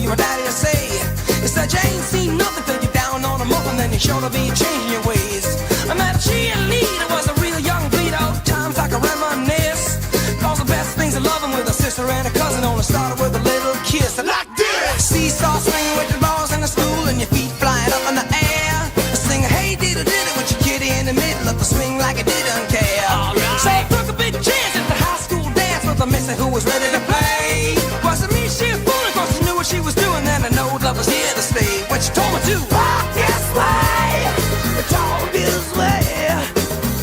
my daddy to say. He said you ain't seen nothing till you're down on a muff, and then you sure to be changing your ways. I met a cheerleader, was a real young bleed out. Times I can reminisce. Cause the best things of loving with a sister and a cousin only started with a little kiss. Like this! Seesaw swing with the balls in the school and your feet flying up in the air. Sing hey diddle diddle with your kitty in the middle of the swing like you didn't care. Right. So I took a big chance at the high school dance with a missy who was ready to play. Wasn't me, she was fooling cause she knew what she was doing. And I know love was here to stay. What she told me to walk this way, talk this way,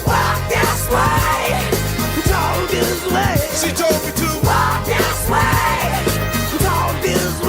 walk this way, talk this way. She told me to walk this way, talk this way.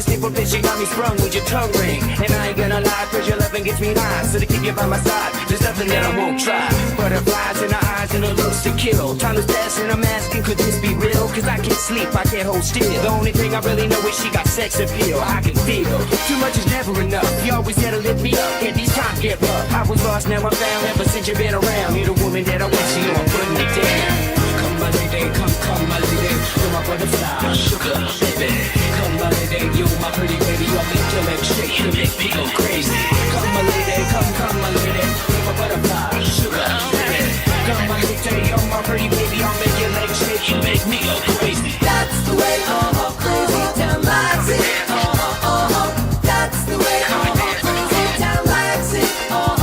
unstable bitch, you got me sprung with your tongue ring. And I ain't gonna lie, cause your loving gets me high. So to keep you by my side, there's nothing that I won't try. Butterflies in her eyes and her looks to kill. Time is passing, I'm asking, could this be real? Cause I can't sleep, I can't hold still. The only thing I really know is she got sex appeal. I can feel too much is never enough. You always gotta lift me up, and these times get rough. I was lost, now I'm found. Ever since you've been around, you're the woman that I wish you were putting me down. Come my lady, come my lady, you're my butterfly, sugar baby. Come my lady, you're my pretty baby, I'll make your legs shake, you make me go crazy. Come my lady, come my lady, you're my butterfly, sugar baby. Come my lady, you're my pretty baby, I'll make your legs shake, you make me go crazy. That's the way, crazy town likes it. That's the way, crazy town likes it. All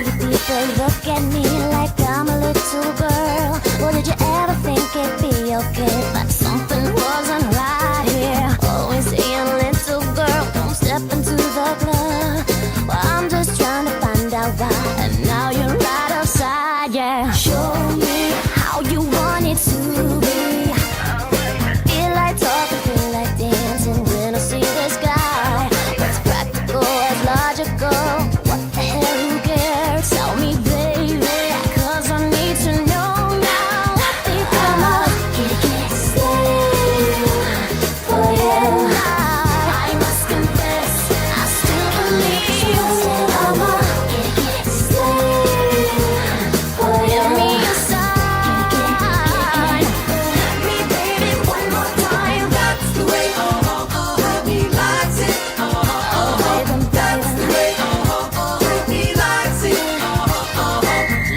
you people look at me like I'm a little girl. Or did you ever think it'd be okay? But something wasn't right here. Always saying, little girl, don't step into the club. Well, I'm just trying to find out why. And now you're right outside, yeah. Show me how you want it to be. Feel like talking, feel like dancing when I see this guy. What's practical as logical? What the hell, who cares? Tell me, baby, cause I need to know now. Come on, get stay for you. I must confess, I still believe. Come on, get stay for you. Give me a sign. Me, baby, one more time. That's the way, he likes it. That's the way, he likes it.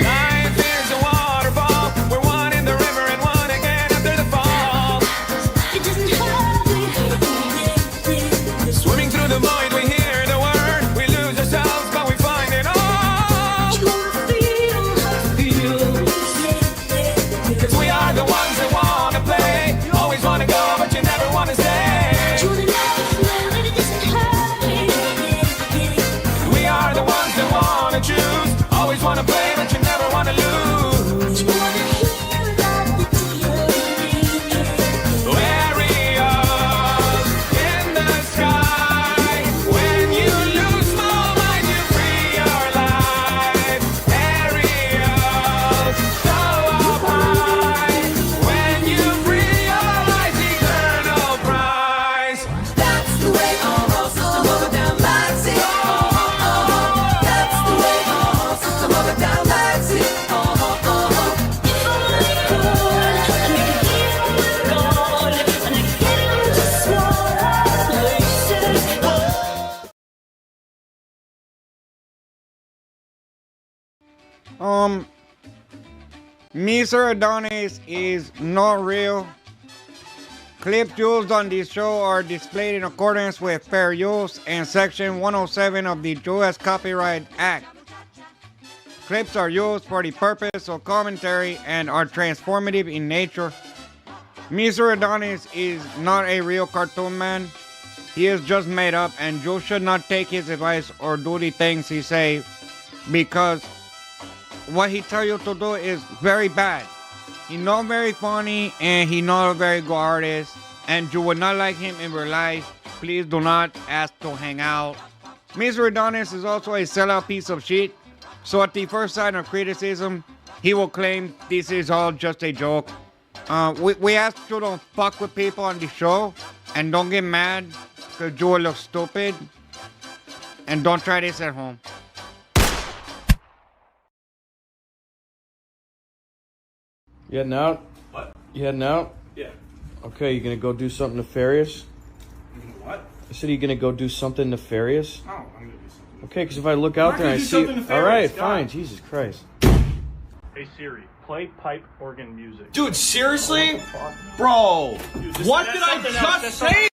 Life is a waterfall. We're one in the river and one again after the fall. It doesn't hurt me. Swimming through the void, we hear the word. We lose ourselves, but we find it all. You wanna feel. Cause we are the ones that wanna play. You always wanna go, but you never wanna stay. You wanna know that it doesn't hurt me. We are the ones that wanna choose. Always wanna play, but you never wanna lose. You wanna hear about the deal. Aerials in the sky. When you lose small mind, you free your life. Aerials so up high. When you free your life, eternal prize. That's the way, Sister Mother down likes it. That's the way, Sister Mother down likes it. Mr. Adonis is not real. Clips used on this show are displayed in accordance with fair use and Section 107 of the U.S. Copyright Act. Clips are used for the purpose of commentary and are transformative in nature. Mr. Adonis is not a real cartoon man. He is just made up, and you should not take his advice or do the things he say, because what he tell you to do is very bad. He not very funny, and he not a very good artist, and you would not like him in real life. Please do not ask to hang out. Mr. Adonis is also a sellout piece of shit, so at the first sign of criticism, he will claim this is all just a joke. We ask you to fuck with people on the show, and don't get mad because you will look stupid, and don't try this at home. You heading out? What? You heading out? Yeah. Okay, you gonna go do something nefarious? What? I said, you gonna go do something nefarious? Oh, I'm gonna do something. Okay, because if I look out not there and I gonna do see. something nefarious, Alright, God. fine. Jesus Christ. Hey Siri, play pipe organ music. Dude, seriously? Bro, Dude, what that's did I something else. just That's say?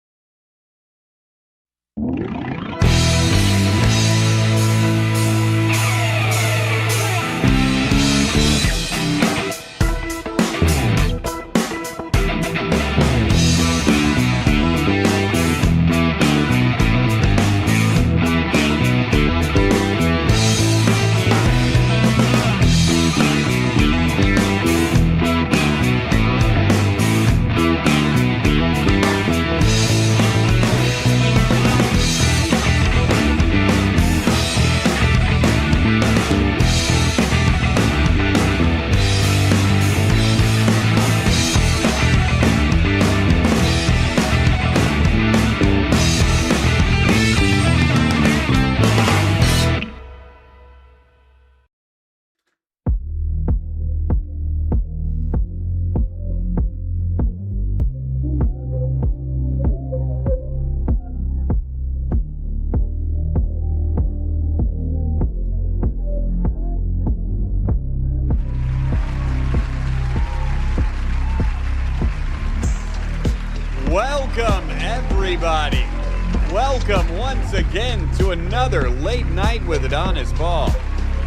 everybody. Welcome once again to another Late Night with Adonis Ball.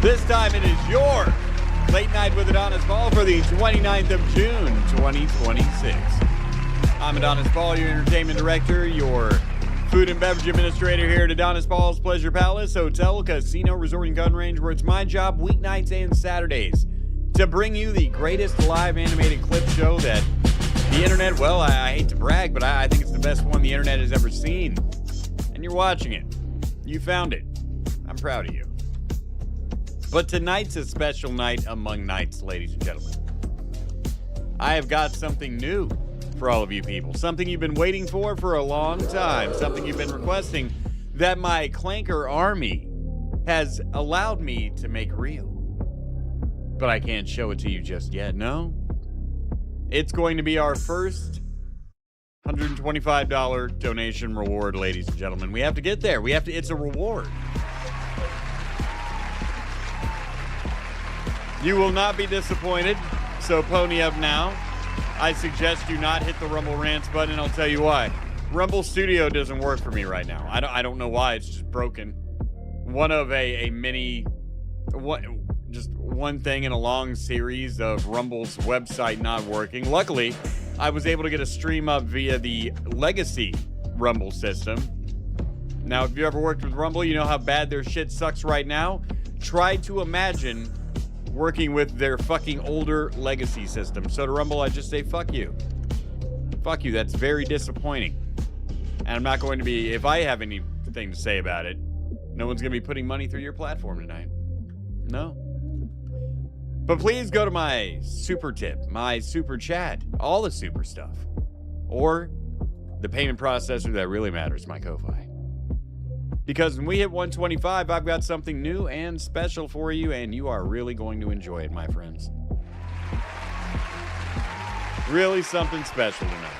This time it is your Late Night with Adonis Ball for the 29th of June, 2026. I'm Adonis Ball, your entertainment director, your food and beverage administrator here at Adonis Ball's Pleasure Palace Hotel, Casino, Resort, and Gun Range, where it's my job weeknights and Saturdays to bring you the greatest live animated clip show that the internet, well, I hate to brag, but I think it's the best one the internet has ever seen. And you're watching it. You found it. I'm proud of you. But tonight's a special night among nights, ladies and gentlemen. I have got something new for all of you people. Something you've been waiting for a long time. Something you've been requesting that my Clanker army has allowed me to make real. But I can't show it to you just yet, no? It's going to be our first $125 donation reward, ladies and gentlemen. We have to get there. It's a reward. You will not be disappointed, so pony up now. I suggest you not hit the Rumble Rants button, and I'll tell you why. Rumble Studio doesn't work for me right now. I don't know why. It's just broken. One of just one thing in a long series of Rumble's website not working. Luckily, I was able to get a stream up via the legacy Rumble system. Now, if you ever worked with Rumble, you know how bad their shit sucks right now. Try to imagine working with their fucking older legacy system. So to Rumble, I just say, fuck you. Fuck you. That's very disappointing. And I'm not going to be, if I have anything to say about it, no one's going to be putting money through your platform tonight. No. But please go to my super tip, my super chat, all the super stuff, or the payment processor that really matters, my Ko-Fi. Because when we hit 125, I've got something new and special for you, and you are really going to enjoy it, my friends. Really something special tonight.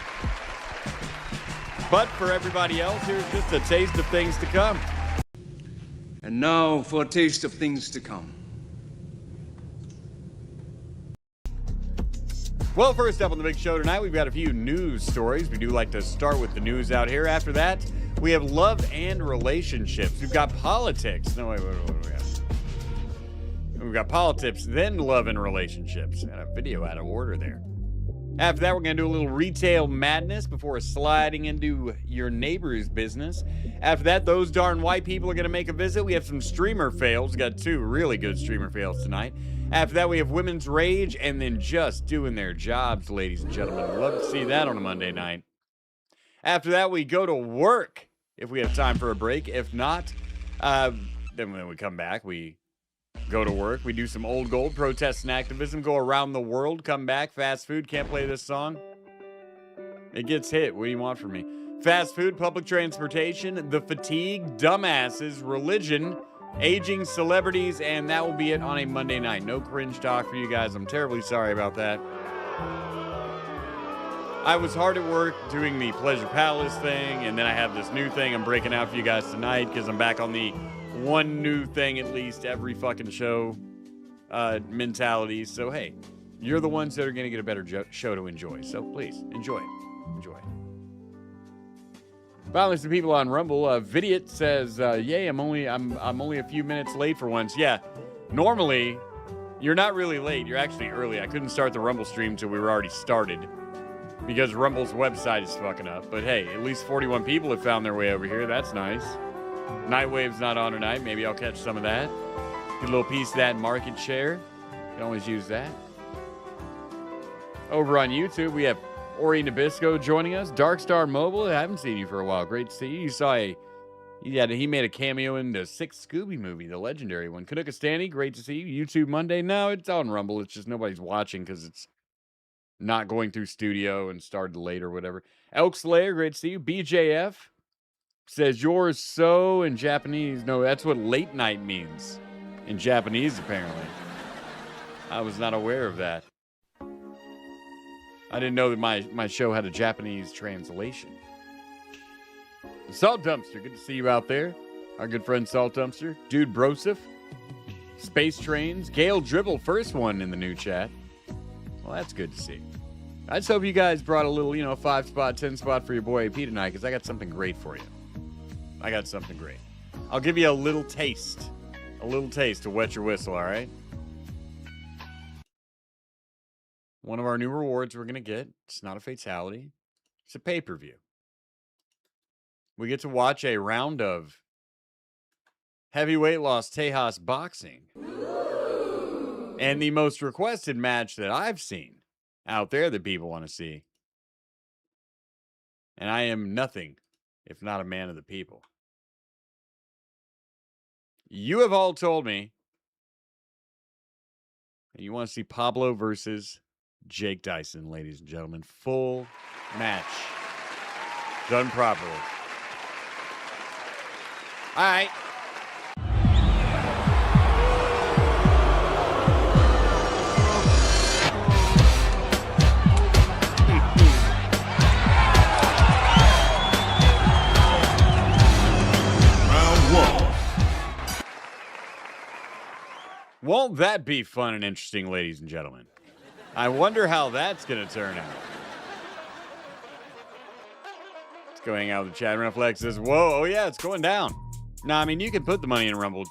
But for everybody else, here's just a taste of things to come. And now for a taste of things to come. Well, first up on the big show tonight, we've got a few news stories. We do like to start with the news out here. After that, we have love and relationships. We've got politics. No, wait, what do we have? We've got politics, then love and relationships. And a video out of order there. After that, we're going to do a little retail madness before sliding into your neighbor's business. After that, those darn white people are going to make a visit. We have some streamer fails. We got two really good streamer fails tonight. After that, we have women's rage and then just doing their jobs, ladies and gentlemen. Love to see that on a Monday night. After that, we go to work if we have time for a break. If not, then when we come back, we go to work. We do some old gold, protests and activism, go around the world, come back. Fast food, can't play this song. It gets hit. What do you want from me? Fast food, public transportation, the fatigue, dumbasses, religion, aging celebrities, and that will be it on a Monday night. No cringe talk for you guys. I'm terribly sorry about that. I was hard at work doing the Pleasure Palace thing, and then I have this new thing I'm breaking out for you guys tonight because I'm back on the one new thing at least every fucking show mentality. So, hey, you're the ones that are going to get a better show to enjoy. So, please, enjoy it. Enjoy it. Finally, some people on Rumble. Vidiot says, "Yay! I'm only a few minutes late for once." Yeah, normally you're not really late. You're actually early. I couldn't start the Rumble stream till we were already started because Rumble's website is fucking up. But hey, at least 41 people have found their way over here. That's nice. Nightwave's not on tonight. Maybe I'll catch some of that. Get a little piece of that market share. Can always use that. Over on YouTube, we have Ori Nabisco joining us. Darkstar Mobile, I haven't seen you for a while. Great to see you. You saw he made a cameo in the 6th Scooby movie, the legendary one. Kanukastani, great to see you. YouTube Monday, no, it's on Rumble. It's just nobody's watching because it's not going through studio and started late or whatever. Elk Slayer, great to see you. BJF says, "Yours so" in Japanese. No, that's what late night means in Japanese, apparently. I was not aware of that. I didn't know that my show had a Japanese translation. Salt Dumpster, good to see you out there. Our good friend Salt Dumpster. Dude Broseph. Space Trains. Gail Dribble, first one in the new chat. Well, that's good to see. I just hope you guys brought a little, 5-spot, 10-spot for your boy AP tonight, because I got something great for you. I got something great. I'll give you a little taste. A little taste to wet your whistle, all right? One of our new rewards we're going to get, it's not a fatality, it's a pay-per-view. We get to watch a round of heavyweight loss Tejas boxing. And the most requested match that I've seen out there that people want to see. And I am nothing if not a man of the people. You have all told me that you want to see Pablo versus Jake Dyson, ladies and gentlemen. Full match. Done properly. All right. Won't that be fun and interesting, ladies and gentlemen? I wonder how that's going to turn out. Let's go hang out with the chat. Reflex says, whoa, oh yeah, it's going down. No, I mean, you can put the money in Rumble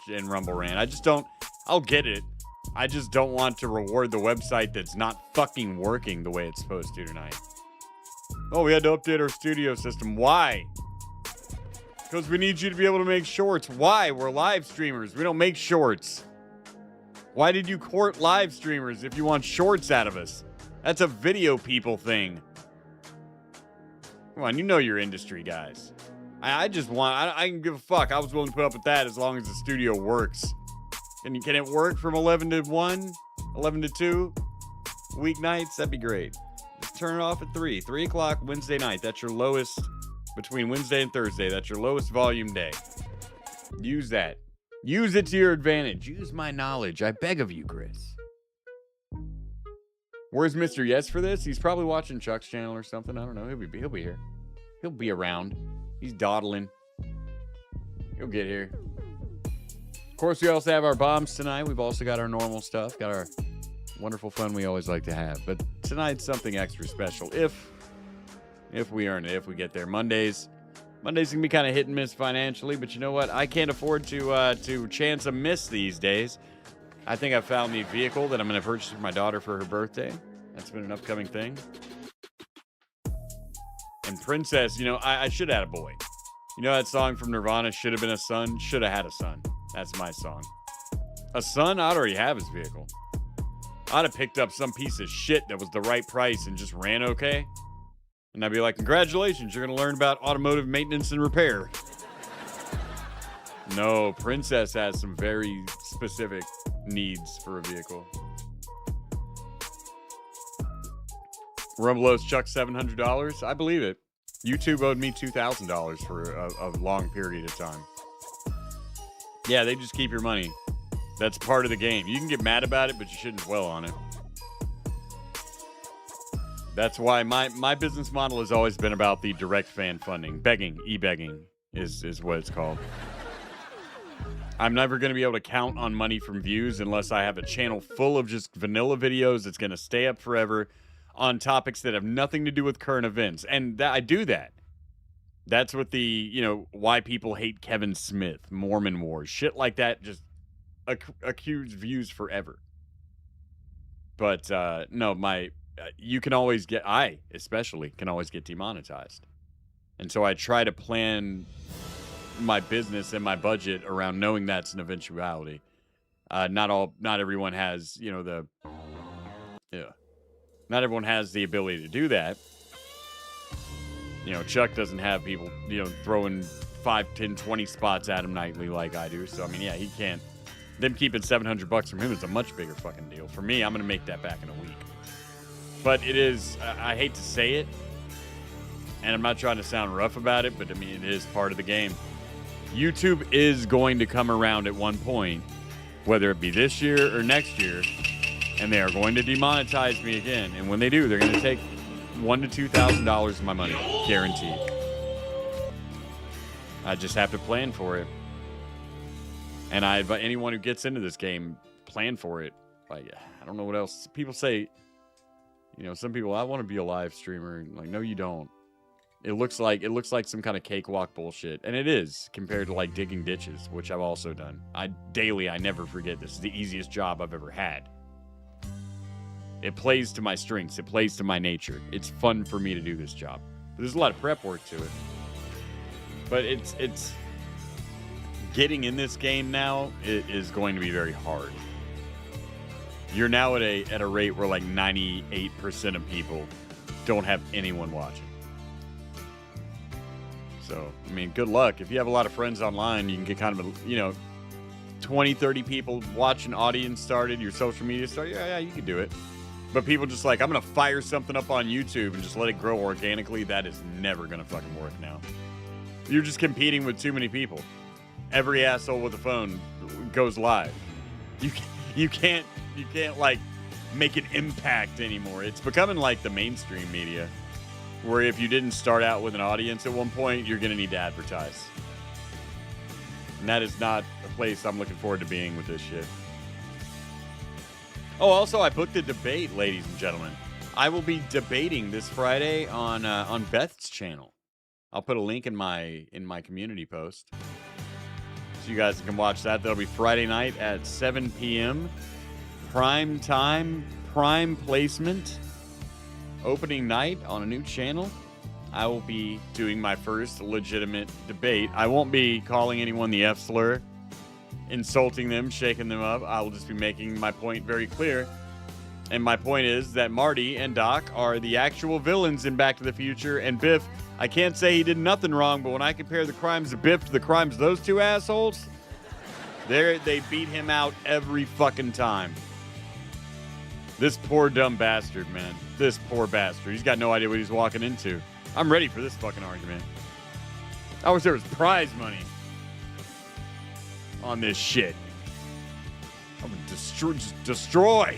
Rant. I just don't, I'll get it. I just don't want to reward the website that's not fucking working the way it's supposed to tonight. Oh, we had to update our studio system. Why? Because we need you to be able to make shorts. Why? We're live streamers. We don't make shorts. Why did you court live streamers if you want shorts out of us? That's a video people thing. Come on, you know your industry, guys. I just want, I can give a fuck. I was willing to put up with that as long as the studio works. Can it work from 11 to 1? 11 to 2? Weeknights? That'd be great. Just turn it off at 3. 3 o'clock Wednesday night. That's your lowest, between Wednesday and Thursday. That's your lowest volume day. Use that. Use it to your advantage. Use my knowledge. I beg of you, Chris. Where's Mr. Yes for this? He's probably watching Chuck's channel or something. I don't know. He'll be here. He'll be around. He's dawdling. He'll get here. Of course, we also have our bombs tonight. We've also got our normal stuff. Got our wonderful fun we always like to have. But tonight's something extra special. If we earn it. If we get there. Mondays can be kind of hit and miss financially, but you know what? I can't afford to chance a miss these days. I think I found the vehicle that I'm going to purchase for my daughter for her birthday. That's been an upcoming thing. And Princess, I should have had a boy. You know that song from Nirvana, Should Have Been a Son? Should have had a son. That's my song. A son? I'd already have his vehicle. I'd have picked up some piece of shit that was the right price and just ran okay. And I'd be like, congratulations, you're going to learn about automotive maintenance and repair. No, Princess has some very specific needs for a vehicle. Rumbelows Chuck $700. I believe it. YouTube owed me $2,000 for a long period of time. Yeah, they just keep your money. That's part of the game. You can get mad about it, but you shouldn't dwell on it. That's why my business model has always been about the direct fan funding. Begging, e-begging is what it's called. I'm never going to be able to count on money from views unless I have a channel full of just vanilla videos that's going to stay up forever on topics that have nothing to do with current events. And I do that. That's what the, why people hate Kevin Smith, Mormon wars, shit like that, just accuse views forever. But no, you can always I especially can always get demonetized. And so I try to plan my business and my budget around knowing that's an eventuality. Not everyone has, not everyone has the ability to do that. Chuck doesn't have people, throwing 5, 10, 20 spots at him nightly like I do. So, I mean, yeah, he can't. Them keeping $700 from him is a much bigger fucking deal. For me, I'm going to make that back in a week. But it is, I hate to say it, and I'm not trying to sound rough about it, but I mean, it is part of the game. YouTube is going to come around at one point, whether it be this year or next year, and they are going to demonetize me again. And when they do, they're going to take $1,000 to $2,000 of my money, guaranteed. I just have to plan for it. And I invite anyone who gets into this game, plan for it. Like, I don't know what else. People say, You know, some people, I want to be a live streamer. Like, no, you don't. It looks like some kind of cakewalk bullshit, and it is compared to like digging ditches, which I've also done. I never forget this is the easiest job I've ever had. It plays to my strengths. It plays to my nature. It's fun for me to do this job. But there's a lot of prep work to it. But it's getting in this game now is going to be very hard. You're now at a rate where like 98% of people don't have anyone watching. So, I mean, good luck. If you have a lot of friends online, you can get kind of a, 20, 30 people watch an audience started, your social media started. Yeah, you can do it. But people just like, I'm going to fire something up on YouTube and just let it grow organically. That is never going to fucking work now. You're just competing with too many people. Every asshole with a phone goes live. You can't like make an impact anymore. It's becoming like the mainstream media, where if you didn't start out with an audience at one point, you're going to need to advertise. And that is not a place I'm looking forward to being with this shit. Oh, also, I booked a debate, ladies and gentlemen. I will be debating this Friday on Beth's channel. I'll put a link in my community post, so you guys can watch that. That'll be Friday night at 7 p.m. Prime time, prime placement, opening night on a new channel. I will be doing my first legitimate debate. I won't be calling anyone the F slur, insulting them, shaking them up. I will just be making my point very clear. And my point is that Marty and Doc are the actual villains in Back to the Future, and Biff, I can't say he did nothing wrong, but when I compare the crimes of Biff to the crimes of those two assholes, they beat him out every fucking time. This poor dumb bastard, man. This poor bastard. He's got no idea what he's walking into. I'm ready for this fucking argument. I wish there was prize money on this shit. I would destroy.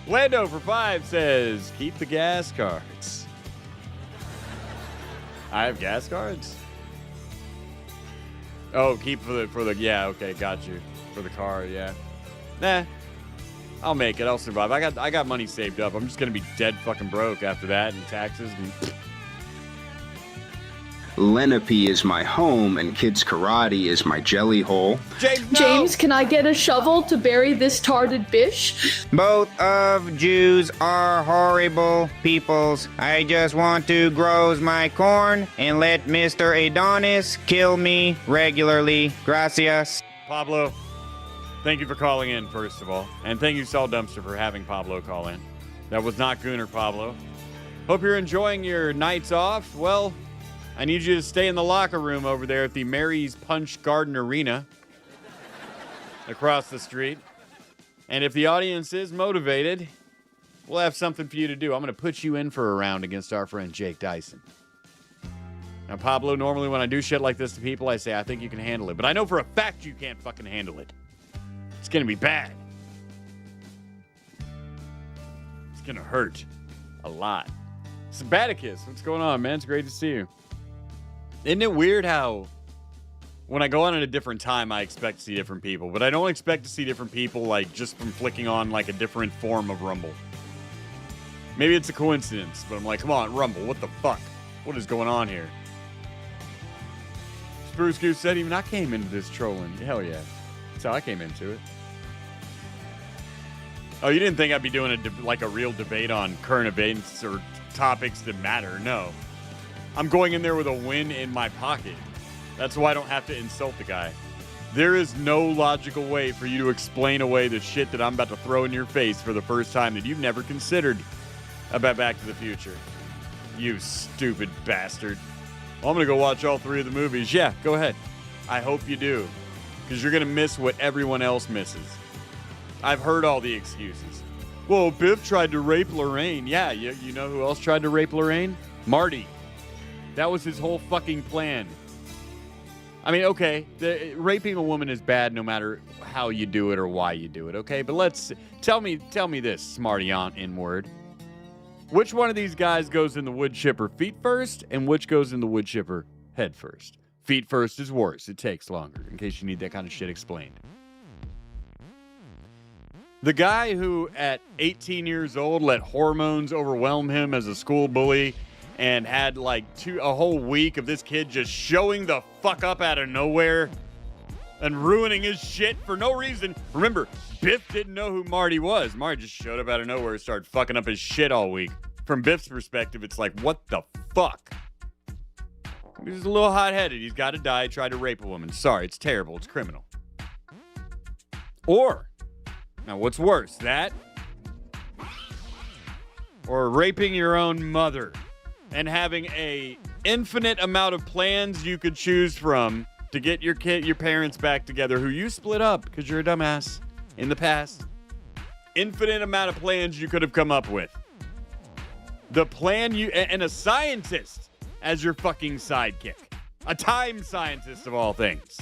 Lando for 5 says, keep the gas cards. I have gas cards? Oh, keep for the yeah, okay, got you. For the car, yeah. Nah. I'll make it. I'll survive. I got money saved up. I'm just gonna be dead fucking broke after that and taxes and Lenape is my home and kids karate is my jelly hole. James, can I get a shovel to bury this tarded bish? Both of Jews are horrible peoples. I just want to grow my corn and let Mr. Adonis kill me regularly. Gracias. Pablo, thank you for calling in, first of all. And thank you, Saul Dumpster, for having Pablo call in. That was not Gooner Pablo. Hope you're enjoying your nights off. Well, I need you to stay in the locker room over there at the Mary's Punch Garden Arena across the street. And if the audience is motivated, we'll have something for you to do. I'm going to put you in for a round against our friend Jake Dyson. Now, Pablo, normally when I do shit like this to people, I say, I think you can handle it. But I know for a fact you can't fucking handle it. It's going to be bad. It's going to hurt a lot. Sabaticus, what's going on, man? It's great to see you. Isn't it weird how when I go on at a different time, I expect to see different people, but I don't expect to see different people like just from flicking on like a different form of Rumble. Maybe it's a coincidence, but I'm like, come on, Rumble, what the fuck? What is going on here? Spruce Goose said even I came into this trolling. Hell yeah. That's how I came into it. Oh, you didn't think I'd be doing a real debate on current events or topics that matter? No. I'm going in there with a win in my pocket. That's why I don't have to insult the guy. There is no logical way for you to explain away the shit that I'm about to throw in your face for the first time that you've never considered about Back to the Future. You stupid bastard. Well, I'm going to go watch all 3 of the movies. Yeah, go ahead. I hope you do. Because you're going to miss what everyone else misses. I've heard all the excuses. Well, Biff tried to rape Lorraine. Yeah, you know who else tried to rape Lorraine? Marty. That was his whole fucking plan. I mean, okay, raping a woman is bad no matter how you do it or why you do it, okay? But tell me this, smarty aunt in word. Which one of these guys goes in the wood chipper feet first, and which goes in the wood chipper head first? Feet first is worse. It takes longer, in case you need that kind of shit explained. The guy who, at 18 years old, let hormones overwhelm him as a school bully and had like a whole week of this kid just showing the fuck up out of nowhere and ruining his shit for no reason. Remember, Biff didn't know who Marty was. Marty just showed up out of nowhere and started fucking up his shit all week. From Biff's perspective, it's like, what the fuck? He's a little hot-headed. He's got to die. He tried to rape a woman. Sorry, it's terrible. It's criminal. Or, now what's worse, that? Or raping your own mother and having a infinite amount of plans you could choose from to get your parents back together who you split up because you're a dumbass in the past. Infinite amount of plans you could have come up with. The plan and a scientist as your fucking sidekick. A time scientist of all things.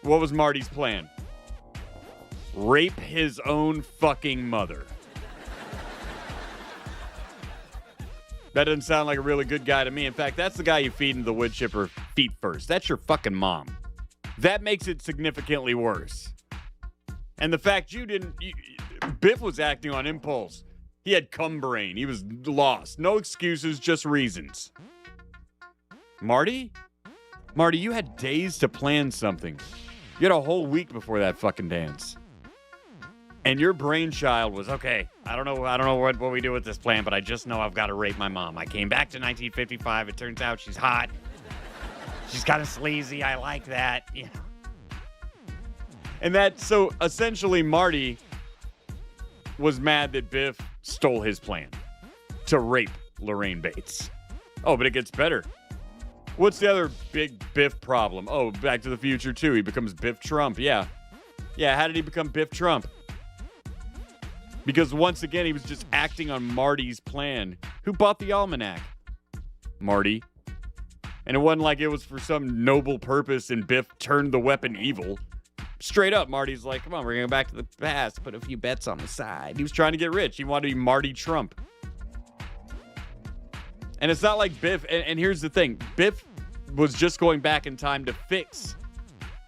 What was Marty's plan? Rape his own fucking mother. That doesn't sound like a really good guy to me. In fact, that's the guy you feed into the wood chipper feet first. That's your fucking mom. That makes it significantly worse. And the fact Biff was acting on impulse. He had cum brain. He was lost. No excuses, just reasons. Marty, you had days to plan something. You had a whole week before that fucking dance. And your brainchild was, okay, I don't know what we do with this plan, but I just know I've got to rape my mom. I came back to 1955. It turns out she's hot. She's kind of sleazy. I like that. Yeah. And so essentially Marty was mad that Biff stole his plan to rape Lorraine Bates. Oh, but it gets better. What's the other big Biff problem? Oh, Back to the Future 2. He becomes Biff Trump. Yeah. Yeah, how did he become Biff Trump? Because once again, he was just acting on Marty's plan. Who bought the almanac? Marty. And it wasn't like it was for some noble purpose and Biff turned the weapon evil. Straight up, Marty's like, come on, we're going to go back to the past, put a few bets on the side. He was trying to get rich. He wanted to be Marty Trump. And it's not like Biff, and here's the thing. Biff was just going back in time to fix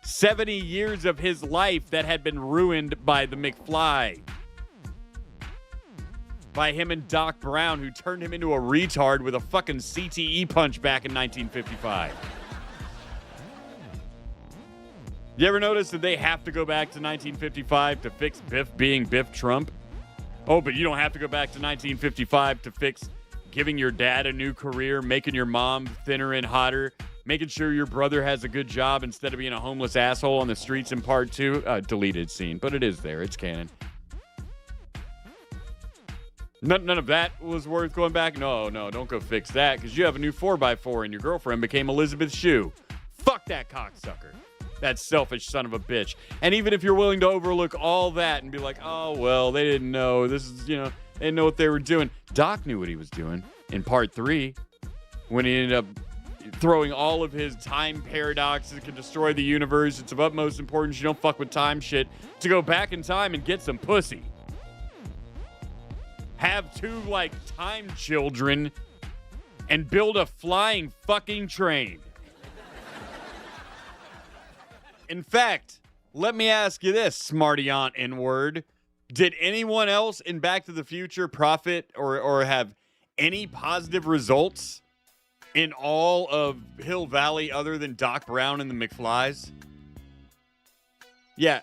70 years of his life that had been ruined by the McFly. By him and Doc Brown, who turned him into a retard with a fucking CTE punch back in 1955. You ever notice that they have to go back to 1955 to fix Biff being Biff Trump? Oh, but you don't have to go back to 1955 to fix giving your dad a new career, making your mom thinner and hotter, making sure your brother has a good job instead of being a homeless asshole on the streets in part 2. Deleted scene, but it is there. It's canon. None of that was worth going back. No, don't go fix that because you have a new 4x4 and your girlfriend became Elizabeth Shue. Fuck that cocksucker. That selfish son of a bitch. And even if you're willing to overlook all that and be like, oh, well, they didn't know. This is, they didn't know what they were doing. Doc knew what he was doing in part 3 when he ended up throwing all of his time paradoxes that can destroy the universe. It's of utmost importance you don't fuck with time shit to go back in time and get some pussy. Have 2, time children and build a flying fucking train. In fact, let me ask you this, smarty aunt N-word. Did anyone else in Back to the Future profit or have any positive results in all of Hill Valley other than Doc Brown and the McFlys? Yeah.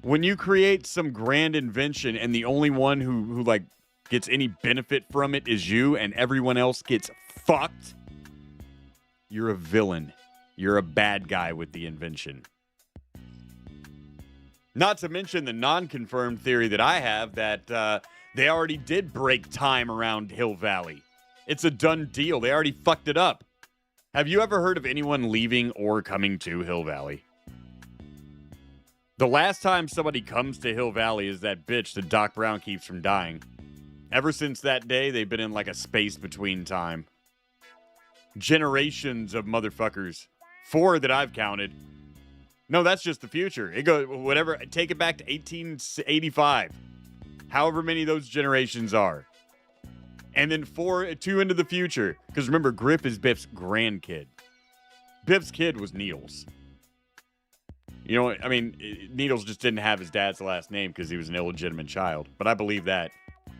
When you create some grand invention and the only one who gets any benefit from it is you and everyone else gets fucked, you're a villain. You're a bad guy with the invention. Not to mention the non-confirmed theory that I have that they already did break time around Hill Valley. It's a done deal. They already fucked it up. Have you ever heard of anyone leaving or coming to Hill Valley? The last time somebody comes to Hill Valley is that bitch that Doc Brown keeps from dying. Ever since that day, they've been in a space between time. Generations of motherfuckers. 4 that I've counted. No, that's just the future. It goes, whatever, take it back to 1885. However many those generations are. And then 2 into the future. Because remember, Griff is Biff's grandkid. Biff's kid was Neil's. You know, I mean, Needles just didn't have his dad's last name because he was an illegitimate child. But I believe that.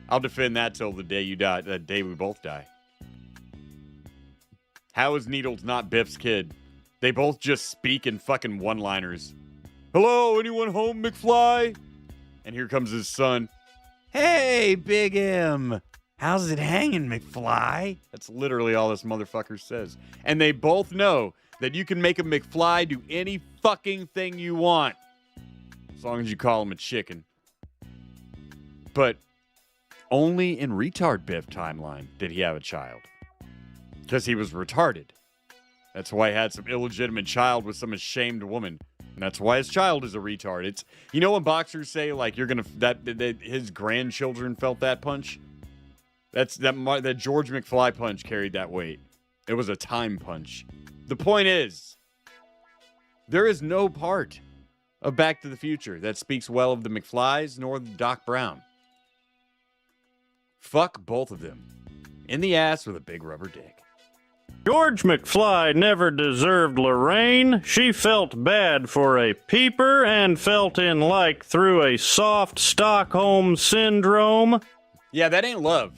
I'll defend that till the day you die, the day we both die. How is Needles not Biff's kid? They both just speak in fucking one-liners. Hello, anyone home, McFly? And here comes his son. Hey, Big M. How's it hanging, McFly? That's literally all this motherfucker says. And they both know that you can make a McFly do any fucking thing you want. As long as you call him a chicken. But only in Retard Biff timeline did he have a child. Because he was retarded. That's why he had some illegitimate child with some ashamed woman. And that's why his child is a retard. It's, you know when boxers say, like, you're gonna, that his grandchildren felt that punch? That George McFly punch carried that weight. It was a time punch. The point is, there is no part of Back to the Future that speaks well of the McFlys nor the Doc Brown. Fuck both of them. In the ass with a big rubber dick. George McFly never deserved Lorraine. She felt bad for a peeper and felt in like through a soft Stockholm syndrome. Yeah, that ain't love.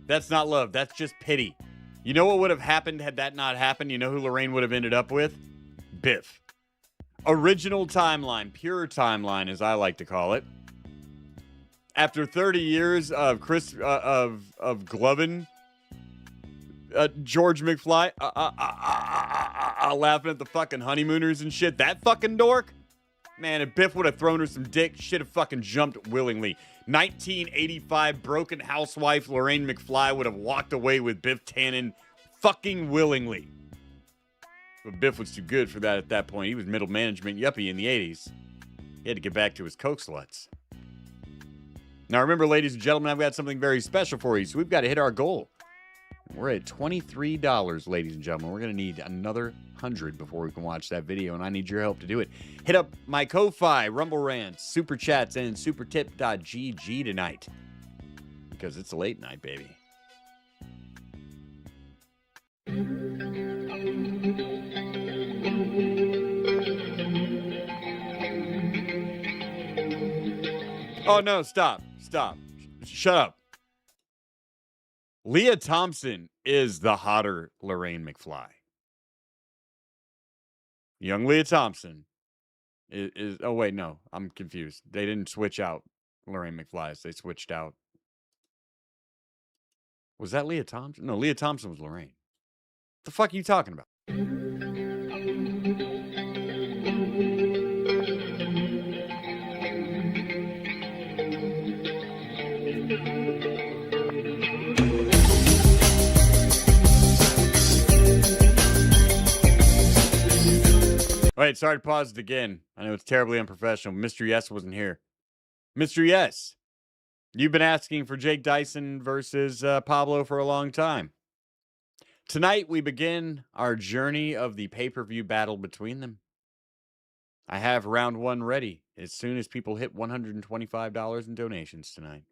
That's not love. That's just pity. You know what would have happened had that not happened? You know who Lorraine would have ended up with? Biff. Original timeline, pure timeline, as I like to call it. After 30 years of gloving George McFly, laughing at the fucking honeymooners and shit. That fucking dork? Man, if Biff would have thrown her some dick, she'd have fucking jumped willingly. 1985 broken housewife Lorraine McFly would have walked away with Biff Tannen fucking willingly. But Biff was too good for that at that point. He was middle management yuppie in the 80s. He had to get back to his coke sluts. Now remember, ladies and gentlemen, I've got something very special for you, so we've got to hit our goal. We're at $23, ladies and gentlemen. We're going to need another 100 before we can watch that video, and I need your help to do it. Hit up my Ko-Fi, Rumble Rants, Super Chats, and SuperTip.gg tonight. Because it's a late night, baby. Oh, no, stop. Shut up. Leah Thompson is the hotter Lorraine McFly. Young Leah Thompson is oh, wait, no. I'm confused. They didn't switch out Lorraine McFly's. They switched out. Was that Leah Thompson? No, Leah Thompson was Lorraine. What the fuck are you talking about? Wait, sorry to pause it again. I know it's terribly unprofessional. Mr. Yes wasn't here. Mr. Yes, you've been asking for Jake Dyson versus Pablo for a long time. Tonight, we begin our journey of the pay-per-view battle between them. I have round one ready as soon as people hit $125 in donations tonight.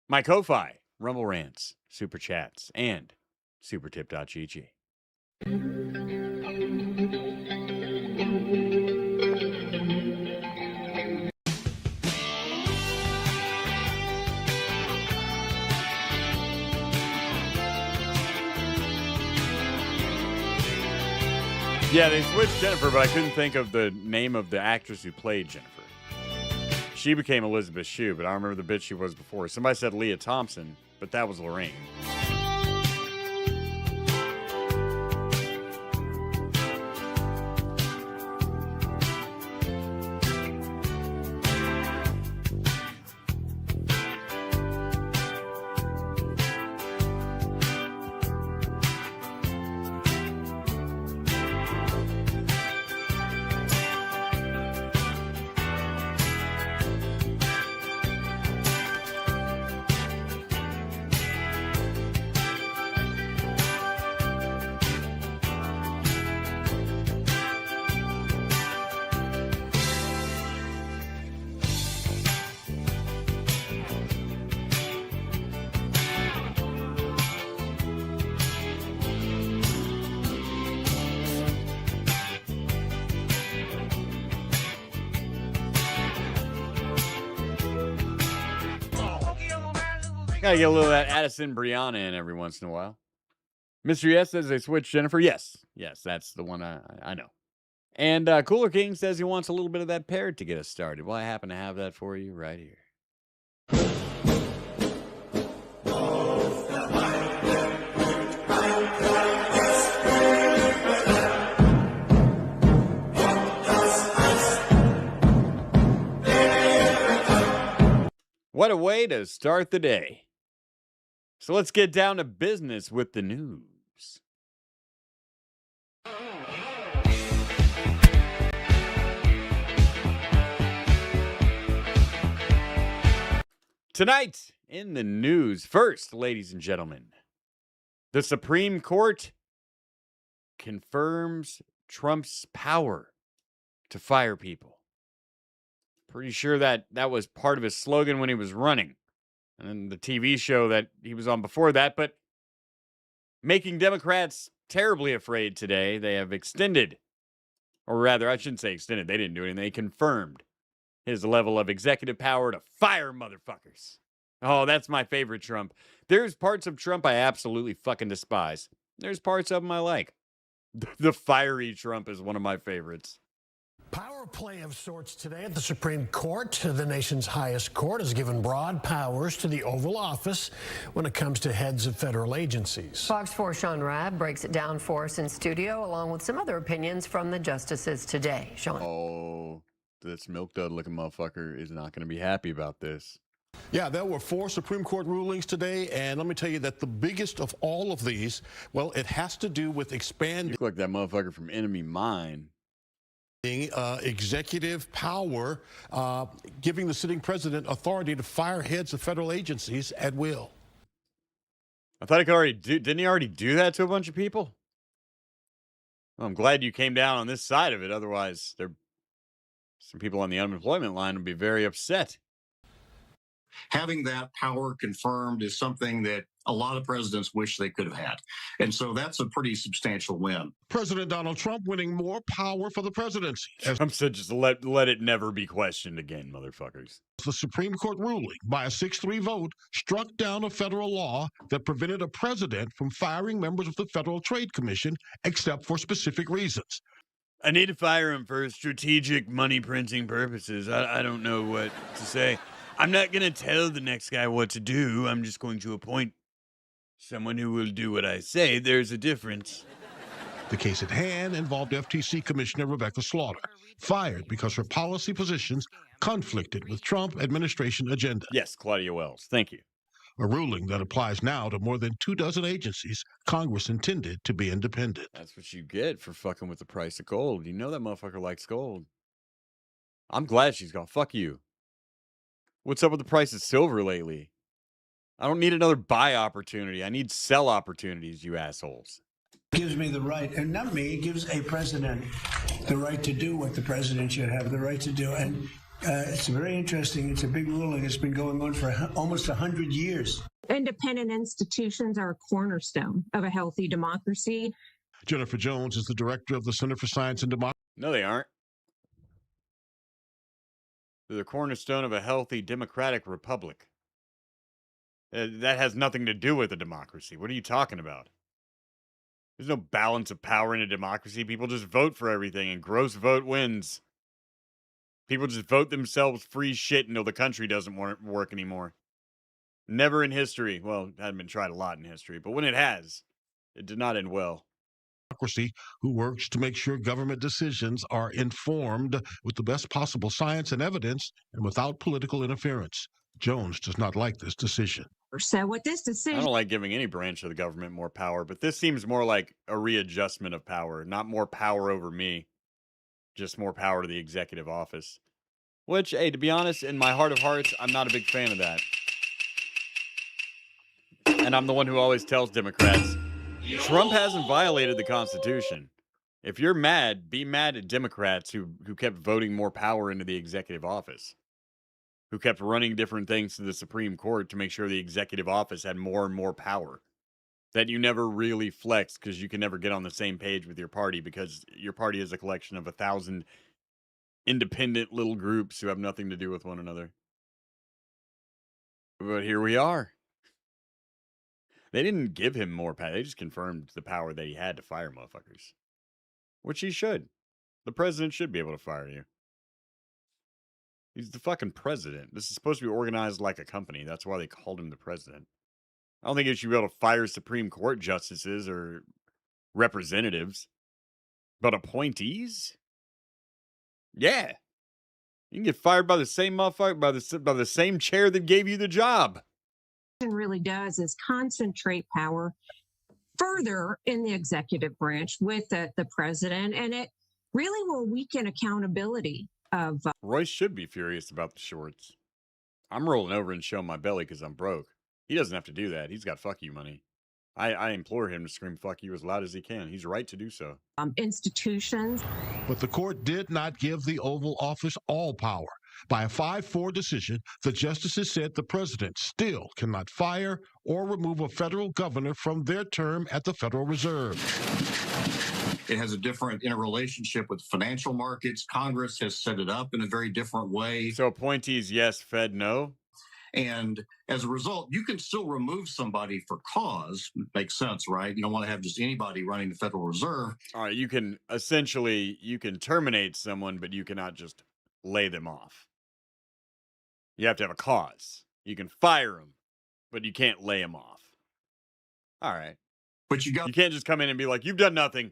My Ko-Fi, Rumble Rants, Super Chats, and SuperTip.gg. Yeah, they switched Jennifer, but I couldn't think of the name of the actress who played Jennifer. She became Elizabeth Shue, but I don't remember the bitch she was before. Somebody said Leah Thompson, but that was Lorraine. Gotta get a little of that Addison Brianna in every once in a while. Mr. Yes says they switched Jennifer. Yes, that's the one I know. And Cooler King says he wants a little bit of that parrot to get us started. Well, I happen to have that for you right here. What a way to start the day. So let's get down to business with the news. Tonight in the news, first, ladies and gentlemen, the Supreme Court confirms Trump's power to fire people. Pretty sure that was part of his slogan when he was running. And then the TV show that he was on before that, but making Democrats terribly afraid today, they have extended, or rather, I shouldn't say extended, they didn't do anything, they confirmed his level of executive power to fire motherfuckers. Oh, that's my favorite Trump. There's parts of Trump I absolutely fucking despise. There's parts of him I like. The fiery Trump is one of my favorites. Power play of sorts today at the Supreme Court. The nation's highest court has given broad powers to the Oval Office when it comes to heads of federal agencies. Fox 4 Sean Rabb breaks it down for us in studio, along with some other opinions from the justices today. Sean. Oh, this milk dud looking motherfucker is not going to be happy about this. Yeah, there were 4 Supreme Court rulings today, and let me tell you that the biggest of all of these, well, it has to do with expanding. You look like that motherfucker from Enemy Mine. Executive power, giving the sitting president authority to fire heads of federal agencies at will. I thought he could already do. Didn't he already do that to a bunch of people? Well, I'm glad you came down on this side of it. Otherwise, some people on the unemployment line would be very upset. Having that power confirmed is something that a lot of presidents wish they could have had. And so that's a pretty substantial win. President Donald Trump winning more power for the presidency. Trump said just let it never be questioned again, motherfuckers. The Supreme Court ruling by a 6-3 vote struck down a federal law that prevented a president from firing members of the Federal Trade Commission except for specific reasons. I need to fire him for strategic money printing purposes. I don't know what to say. I'm not going to tell the next guy what to do. I'm just going to appoint someone who will do what I say. There's a difference. The case at hand involved FTC Commissioner Rebecca Slaughter, fired because her policy positions conflicted with Trump administration agenda. Yes, Claudia Wells. Thank you. A ruling that applies now to more than 24 agencies Congress intended to be independent. That's what you get for fucking with the price of gold. You know that motherfucker likes gold. I'm glad she's gone. Fuck you. What's up with the price of silver lately? I don't need another buy opportunity. I need sell opportunities, you assholes. Gives me the right, and not me, it gives a president the right to do what the president should have the right to do. And it's very interesting. It's a big ruling. It's been going on for almost 100 years. Independent institutions are a cornerstone of a healthy democracy. Jennifer Jones is the director of the Center for Science and Democracy. No, they aren't. They're the cornerstone of a healthy democratic republic. That has nothing to do with a democracy. What are you talking about? There's no balance of power in a democracy. People just vote for everything, and gross vote wins. People just vote themselves free shit until the country doesn't work anymore. Never in history. Well, it hadn't been tried a lot in history, but when it has, it did not end well. Democracy who works to make sure government decisions are informed with the best possible science and evidence and without political interference. Jones does not like this decision. So what this decision... I don't like giving any branch of the government more power, but this seems more like a readjustment of power, not more power over me, just more power to the executive office. Which, hey, to be honest, in my heart of hearts, I'm not a big fan of that. And I'm the one who always tells Democrats, Trump hasn't violated the Constitution. If you're mad, be mad at Democrats who kept voting more power into the executive office, who kept running different things to the Supreme Court to make sure the executive office had more and more power that you never really flexed because you can never get on the same page with your party because your party is a collection of 1,000 independent little groups who have nothing to do with one another. But here we are. They didn't give him more power. They just confirmed the power that he had to fire motherfuckers. Which he should. The president should be able to fire you. He's the fucking president. This is supposed to be organized like a company. That's why they called him the president. I don't think he should be able to fire Supreme Court justices or representatives. But appointees? Yeah. You can get fired by the same motherfucker, by the same chair that gave you the job. Really does is concentrate power further in the executive branch with the president, and it really will weaken accountability of Royce should be furious about the shorts. I'm rolling over and showing my belly because I'm broke. He doesn't have to do that. He's got fuck you money. I implore him to scream fuck you as loud as he can. He's right to do so. Institutions. But the court did not give the Oval Office all power. By a 5-4 decision, the justices said the president still cannot fire or remove a federal governor from their term at the Federal Reserve. It has a different interrelationship with financial markets. Congress has set it up in a very different way. So appointees, yes, Fed, no. And as a result, you can still remove somebody for cause. Makes sense, right? You don't want to have just anybody running the Federal Reserve. All right, you can terminate someone, but you cannot just lay them off. You have to have a cause. You can fire them, but you can't lay them off. All right. But you can't just come in and be like, you've done nothing.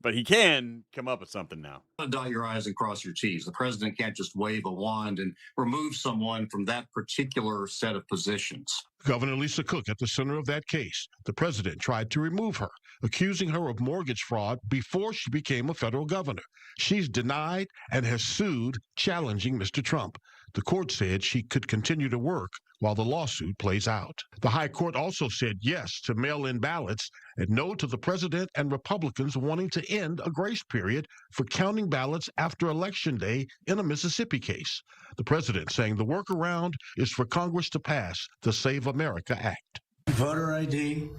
But he can come up with something now. Dot your I's and cross your T's. The president can't just wave a wand and remove someone from that particular set of positions. Governor Lisa Cook at the center of that case. The president tried to remove her, accusing her of mortgage fraud before she became a federal governor. She's denied and has sued, challenging Mr. Trump. The court said she could continue to work while the lawsuit plays out. The high court also said yes to mail-in ballots and no to the president and Republicans wanting to end a grace period for counting ballots after Election Day in a Mississippi case. The president saying the workaround is for Congress to pass the Save America Act. Voter ID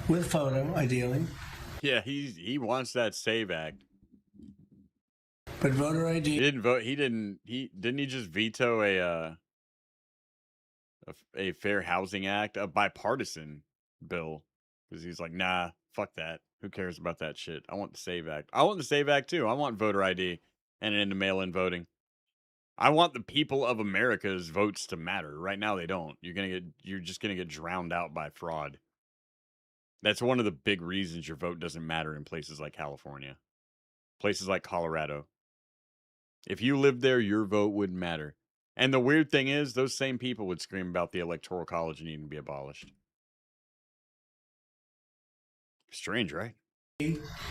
with photo, ideally. Yeah, he wants that Save Act. But voter ID. He didn't vote. Didn't he just veto a Fair Housing Act, a bipartisan bill? Because he's like, nah, fuck that. Who cares about that shit? I want the Save Act. I want the Save Act too. I want voter ID and an end to mail-in voting. I want the people of America's votes to matter. Right now they don't. You're just gonna get drowned out by fraud. That's one of the big reasons your vote doesn't matter in places like California. Places like Colorado. If you lived there, your vote wouldn't matter. And the weird thing is, those same people would scream about the Electoral College needing to be abolished. Strange, right?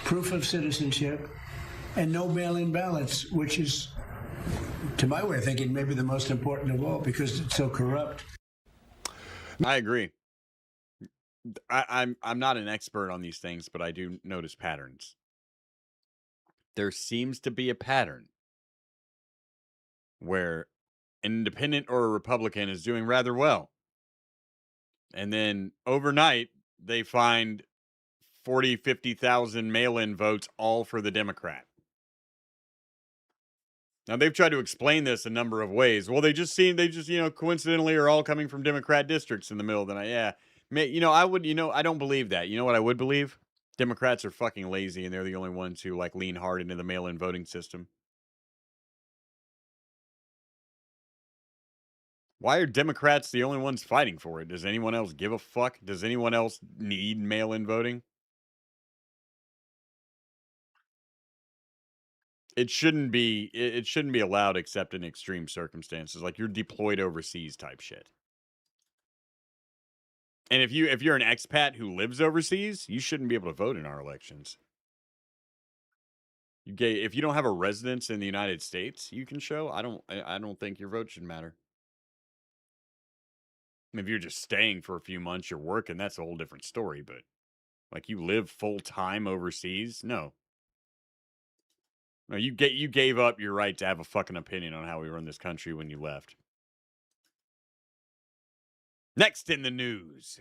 Proof of citizenship and no mail-in ballots, which is, to my way of thinking, maybe the most important of all because it's so corrupt. I agree. I'm not an expert on these things, but I do notice patterns. There seems to be a pattern where an independent or a Republican is doing rather well. And then overnight, they find 40, 50,000 mail-in votes all for the Democrat. Now, they've tried to explain this a number of ways. Well, they just coincidentally are all coming from Democrat districts in the middle of the night. Yeah. I don't believe that. You know what I would believe? Democrats are fucking lazy and they're the only ones who lean hard into the mail-in voting system. Why are Democrats the only ones fighting for it? Does anyone else give a fuck? Does anyone else need mail-in voting? It shouldn't be allowed except in extreme circumstances, like you're deployed overseas type shit. And if you're an expat who lives overseas, you shouldn't be able to vote in our elections. If you don't have a residence in the United States, you can show. I don't think your vote should matter. If you're just staying for a few months, you're working, that's a whole different story. But you live full time overseas, no. No, you gave up your right to have a fucking opinion on how we run this country when you left. Next in the news,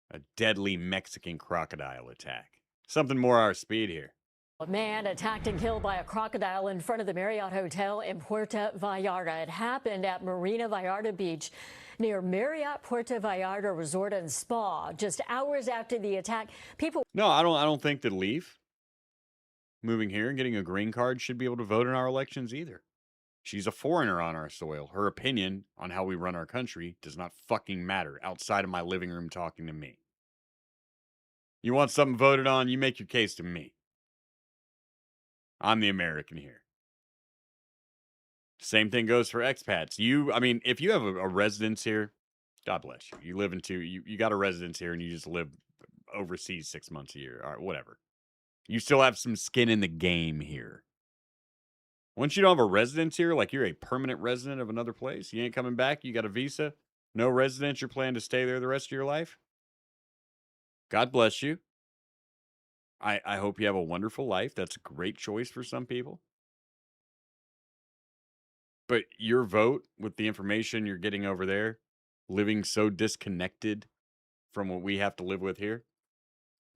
a deadly Mexican crocodile attack. Something more our speed here. A man attacked and killed by a crocodile in front of the Marriott Hotel in Puerto Vallarta. It happened at Marina Vallarta Beach near Marriott Puerto Vallarta Resort and Spa. Just hours after the attack, people... No, I don't think that Leaf moving here and getting a green card should be able to vote in our elections either. She's a foreigner on our soil. Her opinion on how we run our country does not fucking matter outside of my living room talking to me. You want something voted on, you make your case to me. I'm the American here. Same thing goes for expats. If you have a residence here, God bless you. You live you got a residence here and you just live overseas 6 months a year or whatever. You still have some skin in the game here. Once you don't have a residence here, like you're a permanent resident of another place, you ain't coming back, you got a visa, no residence, you're planning to stay there the rest of your life. God bless you. I hope you have a wonderful life. That's a great choice for some people. But your vote with the information you're getting over there, living so disconnected from what we have to live with here,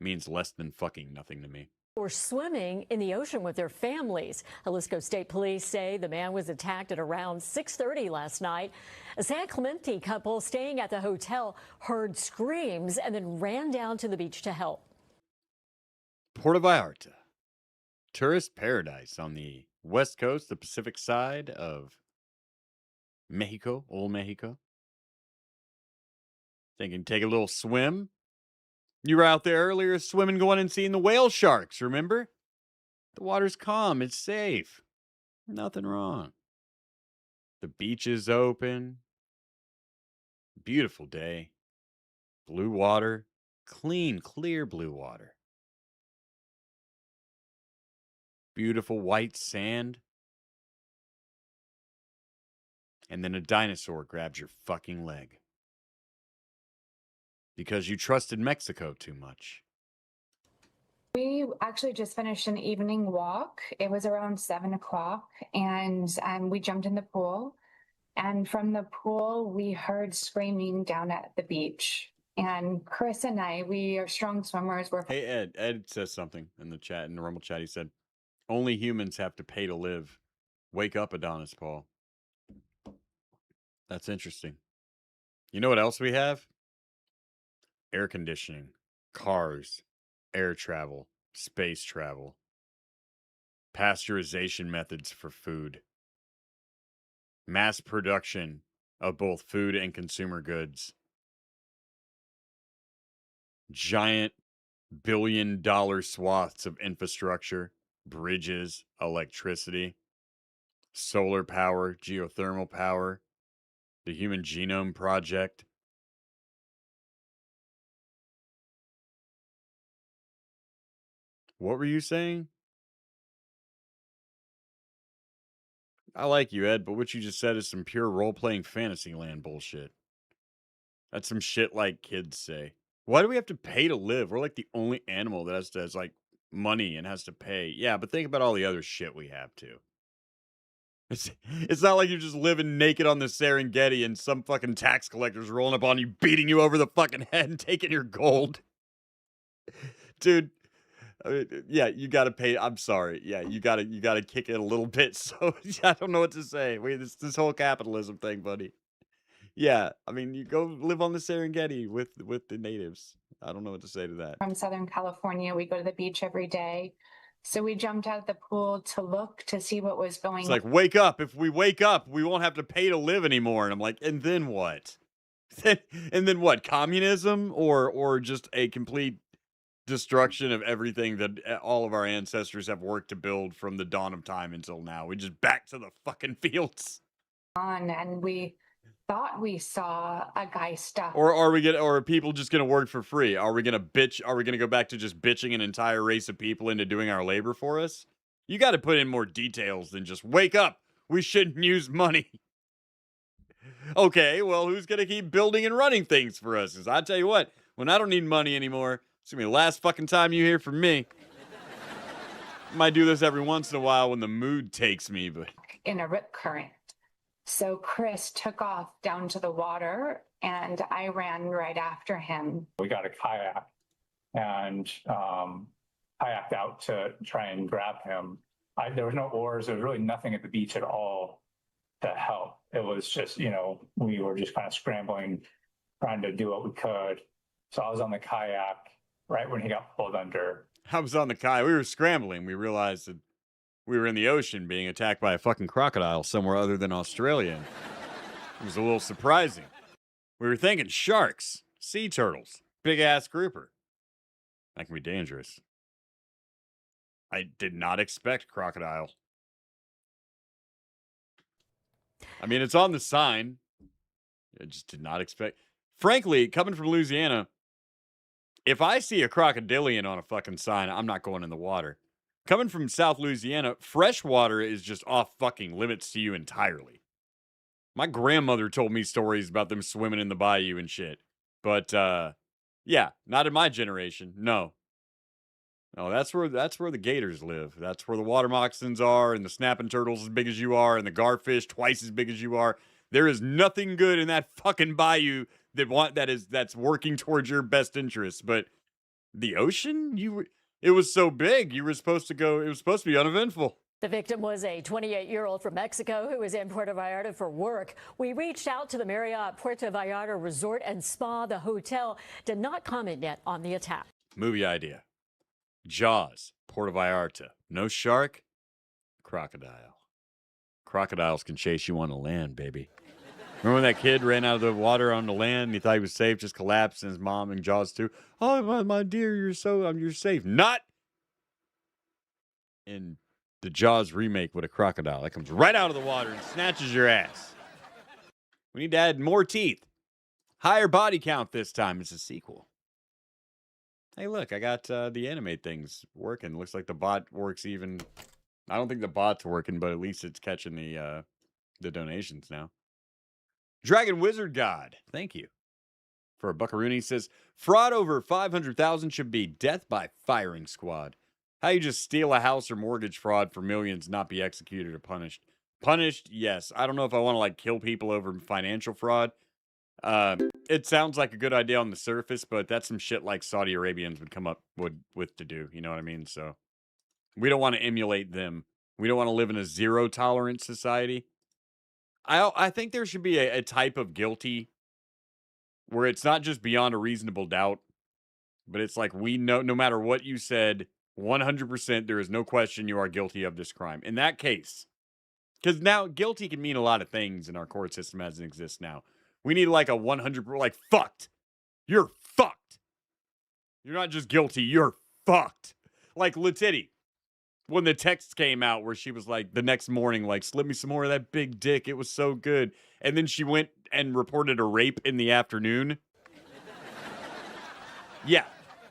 means less than fucking nothing to me. Were swimming in the ocean with their families. Jalisco State Police say the man was attacked at around 6:30 last night. A San Clemente couple staying at the hotel heard screams and then ran down to the beach to help. Puerto Vallarta, tourist paradise on the west coast, the Pacific side of Mexico, old Mexico. Thinking take a little swim. You were out there earlier swimming, going and seeing the whale sharks, remember? The water's calm, it's safe. Nothing wrong. The beach is open. Beautiful day. Blue water. Clean, clear blue water. Beautiful white sand. And then a dinosaur grabs your fucking leg. Because you trusted Mexico too much. We actually just finished an evening walk. It was around 7 o'clock, and we jumped in the pool. And from the pool, we heard screaming down at the beach. And Chris and I, we are strong swimmers. Hey, Ed. Ed says something in the chat, in the Rumble chat. He said, only humans have to pay to live. Wake up, Adonis Paul. That's interesting. You know what else we have? Air conditioning, cars, air travel, space travel, pasteurization methods for food, mass production of both food and consumer goods, giant billion-dollar swaths of infrastructure, bridges, electricity, solar power, geothermal power, the Human Genome Project. What were you saying? I like you, Ed, but what you just said is some pure role-playing Fantasyland bullshit. That's some shit like kids say. Why do we have to pay to live? We're like the only animal that has like money and has to pay. Yeah, but think about all the other shit we have too. It's not like you're just living naked on the Serengeti and some fucking tax collector's rolling up on you, beating you over the fucking head and taking your gold. Dude, I mean, yeah, you gotta pay. I'm sorry. Yeah, you gotta kick it a little bit. So I don't know what to say. Wait, this whole capitalism thing, buddy. Yeah, I mean, you go live on the Serengeti with the natives. I don't know what to say to that. From Southern California, we go to the beach every day. So we jumped out of the pool to look to see what was going on. It's like, wake up. If we wake up, we won't have to pay to live anymore. And I'm like, and then what? And then what? Communism or just a complete destruction of everything that all of our ancestors have worked to build from the dawn of time until now. We just back to the fucking fields. And we thought we saw a guy stuck. Or are people just gonna work for free? Are we gonna bitch? Are we gonna go back to just bitching an entire race of people into doing our labor for us? You got to put in more details than just wake up. We shouldn't use money. Okay, well, who's gonna keep building and running things for us? Because I tell you what, when I don't need money anymore, it's gonna be the last fucking time you hear from me. Might do this every once in a while when the mood takes me, but in a rip current. So Chris took off down to the water, and I ran right after him. We got a kayak, and kayaked out to try and grab him. There was no oars. There was really nothing at the beach at all to help. It was just, we were just kind of scrambling, trying to do what we could. So I was on the kayak right when he got pulled under. I was on the kayak. We were scrambling. We realized that we were in the ocean being attacked by a fucking crocodile somewhere other than Australia. It was a little surprising. We were thinking sharks, sea turtles, big-ass grouper. That can be dangerous. I did not expect crocodile. I mean, it's on the sign. I just did not expect. Frankly, coming from Louisiana, if I see a crocodilian on a fucking sign, I'm not going in the water. Coming from South Louisiana, freshwater is just off fucking limits to you entirely. My grandmother told me stories about them swimming in the bayou and shit. But, yeah, not in my generation. No. No, that's where the gators live. That's where the water moccasins are, and the snapping turtles as big as you are, and the garfish twice as big as you are. There is nothing good in that fucking bayou that's working towards your best interests. But the ocean, it was so big, it was supposed to be uneventful. The victim was a 28-year-old from Mexico who was in Puerto Vallarta for work. We reached out to the Marriott Puerto Vallarta Resort and Spa. The hotel did not comment yet on the attack. Movie idea. Jaws, Puerto Vallarta. No shark, crocodile. Crocodiles can chase you on the land, baby. Remember when that kid ran out of the water on the land and he thought he was safe, just collapsed, and his mom and Jaws too? Oh, my dear, you're safe. Not in the Jaws remake with a crocodile that comes right out of the water and snatches your ass. We need to add more teeth. Higher body count this time. It's a sequel. Hey, look, I got the animate things working. Looks like the bot works even. I don't think the bot's working, but at least it's catching the donations now. Dragon Wizard God, thank you. For a buckaroonie, says, fraud over $500,000 should be death by firing squad. How you just steal a house or mortgage fraud for millions, not be executed or punished? Punished, yes. I don't know if I want to kill people over financial fraud. It sounds like a good idea on the surface, but that's some shit like Saudi Arabians would come up with to do. You know what I mean? So we don't want to emulate them. We don't want to live in a zero tolerance society. I think there should be a type of guilty where it's not just beyond a reasonable doubt, but it's like we know no matter what you said, 100% there is no question you are guilty of this crime. In that case, because now guilty can mean a lot of things in our court system as it exists now. We need like a 100, like fucked. You're fucked. You're not just guilty, you're fucked. Like Letiti, when the text came out where she was like the next morning, like, slip me some more of that big dick. It was so good. And then she went and reported a rape in the afternoon. Yeah,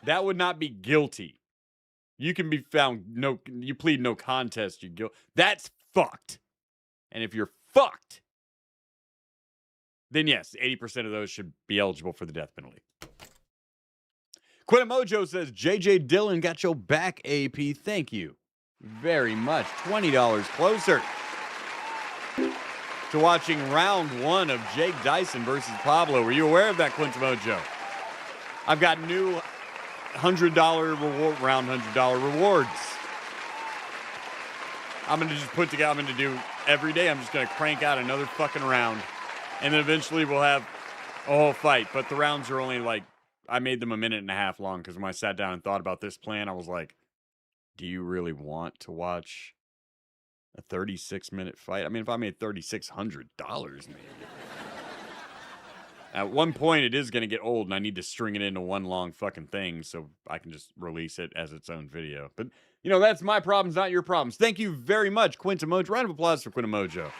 that would not be guilty. You can be found, you plead no contest, you guilty. That's fucked. And if you're fucked, then yes, 80% of those should be eligible for the death penalty. Quinimojo says, JJ Dillon got your back, AP. Thank you very much. $20 closer to watching round one of Jake Dyson versus Pablo. Were you aware of that, Quinimojo? I've got new $100 reward, round $100 rewards. I'm going to just put together, I'm going to do every day. I'm just going to crank out another fucking round. And then eventually we'll have a whole fight. But the rounds are only like, I made them a minute and a half long because when I sat down and thought about this plan, I was like, do you really want to watch a 36-minute fight? I mean, if I made $3,600 maybe. At one point, it is going to get old, and I need to string it into one long fucking thing so I can just release it as its own video. But, that's my problems, not your problems. Thank you very much, Quinimojo. Round of applause for Quinimojo.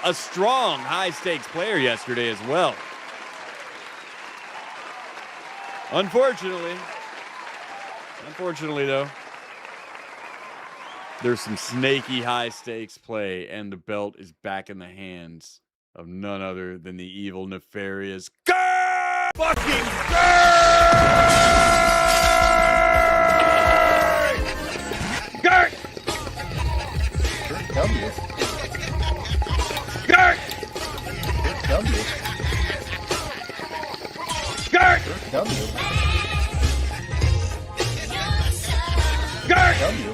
A strong, high-stakes player yesterday as well. Unfortunately, though, there's some snaky high-stakes play, and the belt is back in the hands of none other than the evil, nefarious fucking Gert! W. Gert! W. Gert! W. W.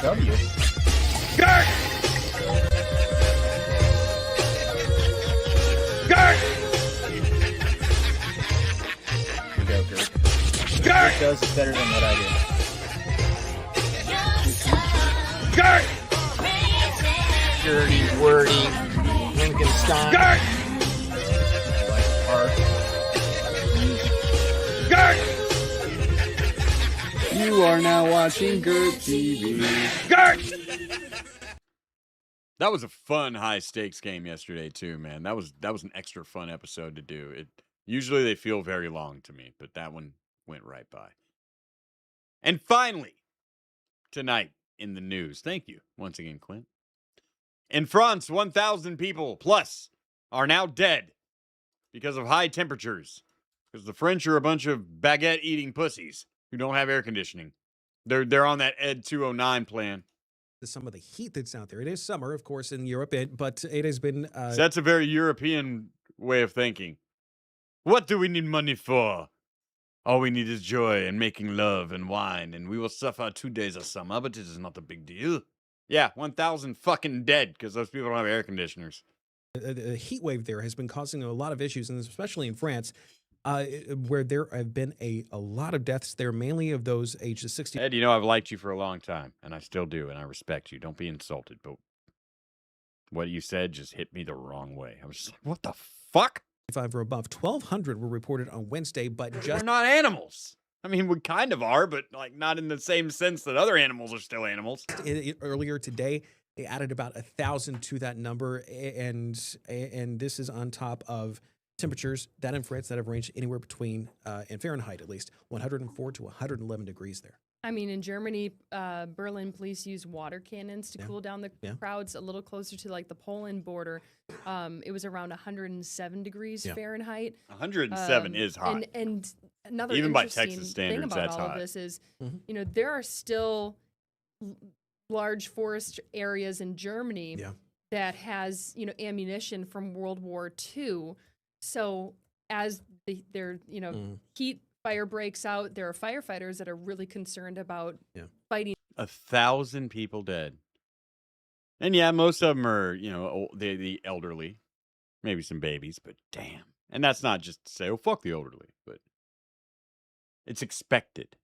W. Gert! Gert! Here we go, Gert. Gert! This does it better than what I did. Gert! Dirty, wordy, Lincolnstein. Gert! Like art. Gert! You are now watching Gert TV. Gert! That was a fun high stakes game yesterday too, man. That was an extra fun episode to do. It usually they feel very long to me, but that one went right by. And finally, tonight in the news. Thank you once again, Clint. In France, 1,000 people plus are now dead because of high temperatures. Because the French are a bunch of baguette-eating pussies who don't have air conditioning. They're on that Ed 209 plan. Some of the heat that's out there. It is summer, of course, in Europe, but it has been. So that's a very European way of thinking. What do we need money for? All we need is joy and making love and wine, and we will suffer 2 days of summer, but it is not a big deal. Yeah, 1,000 fucking dead because those people don't have air conditioners. The heat wave there has been causing a lot of issues, and especially in France, where there have been a lot of deaths there, mainly of those ages 60. Ed, you know I've liked you for a long time, and I still do, and I respect you. Don't be insulted, but what you said just hit me the wrong way. I was just like, what the fuck? 5 or above. 1,200 were reported on Wednesday, but We're just not animals. I mean, we kind of are, but like not in the same sense that other animals are still animals. earlier today, they added about 1,000 to that number, and this is on top of temperatures that in France that have ranged anywhere between, in Fahrenheit at least, 104 to 111 degrees there. I mean, in Germany, Berlin police use water cannons to cool down the crowds a little closer to like the Poland border. It was around 107 degrees Fahrenheit. 107 is hot. And another even by interesting Texas thing standards, about that's all hot. of this is, you know, there are still large forest areas in Germany that has, you know, ammunition from World War II. So as their, you know, heat fire breaks out, there are firefighters that are really concerned about fighting. 1,000 people dead. And yeah, most of them are, you know, the elderly, maybe some babies, but damn. And that's not just to say, oh, fuck the elderly, but it's expected.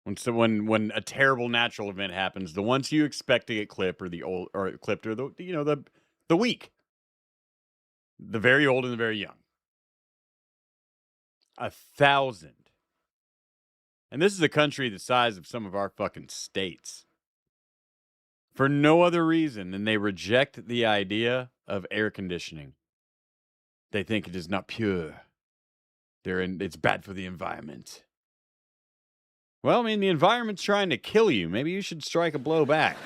When a terrible natural event happens, the ones you expect to get clipped are the old, or clipped are the weak, the very old and the very young. 1,000. And this is a country the size of some of our fucking states. For no other reason than they reject the idea of air conditioning. They think it is not pure. It's bad for the environment. Well, I mean, the environment's trying to kill you. Maybe you should strike a blow back.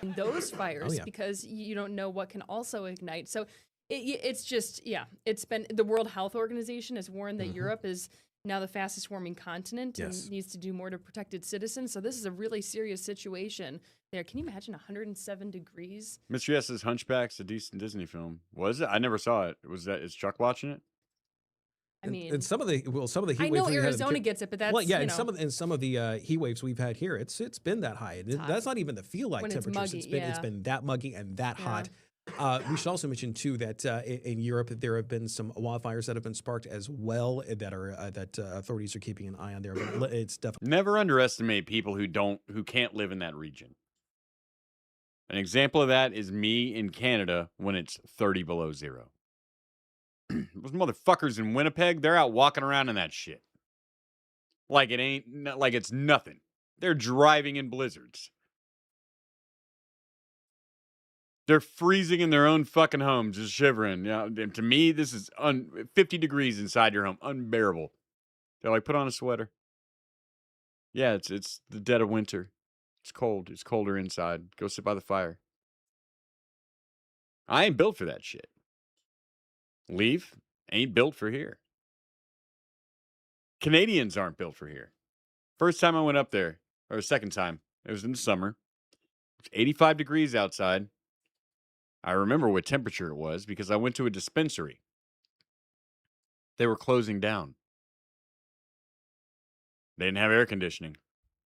In those fires because you don't know what can also ignite. So it's just, it's been, the World Health Organization has warned that Europe is now the fastest warming continent and needs to do more to protect its citizens. So this is a really serious situation there. Can you imagine 107 degrees? Mr. Yes's Hunchback's a decent Disney film. Was it? I never saw it. Is Chuck watching it? I mean, and some of the heat waves. I know Arizona gets it, but that's and some of the heat waves we've had here, it's been that high. And that's not even the feel like when temperatures. It's, muggy, it's been that muggy and that hot. We should also mention too that in Europe there have been some wildfires that have been sparked as well that authorities are keeping an eye on there. But it's definitely never underestimate people who can't live in that region. An example of that is me in Canada when it's 30 below zero. Those motherfuckers in Winnipeg, they're out walking around in that shit. Like it's nothing. They're driving in blizzards. They're freezing in their own fucking homes, just shivering. To me, this is 50 degrees inside your home, unbearable. They're like, put on a sweater. Yeah, it's the dead of winter. It's cold. It's colder inside. Go sit by the fire. I ain't built for that shit. Leave ain't built for here. Canadians aren't built for here. First time I went up there, or second time, it was in the summer. It's 85 degrees outside. I remember what temperature it was because I went to a dispensary. They were closing down. They didn't have air conditioning.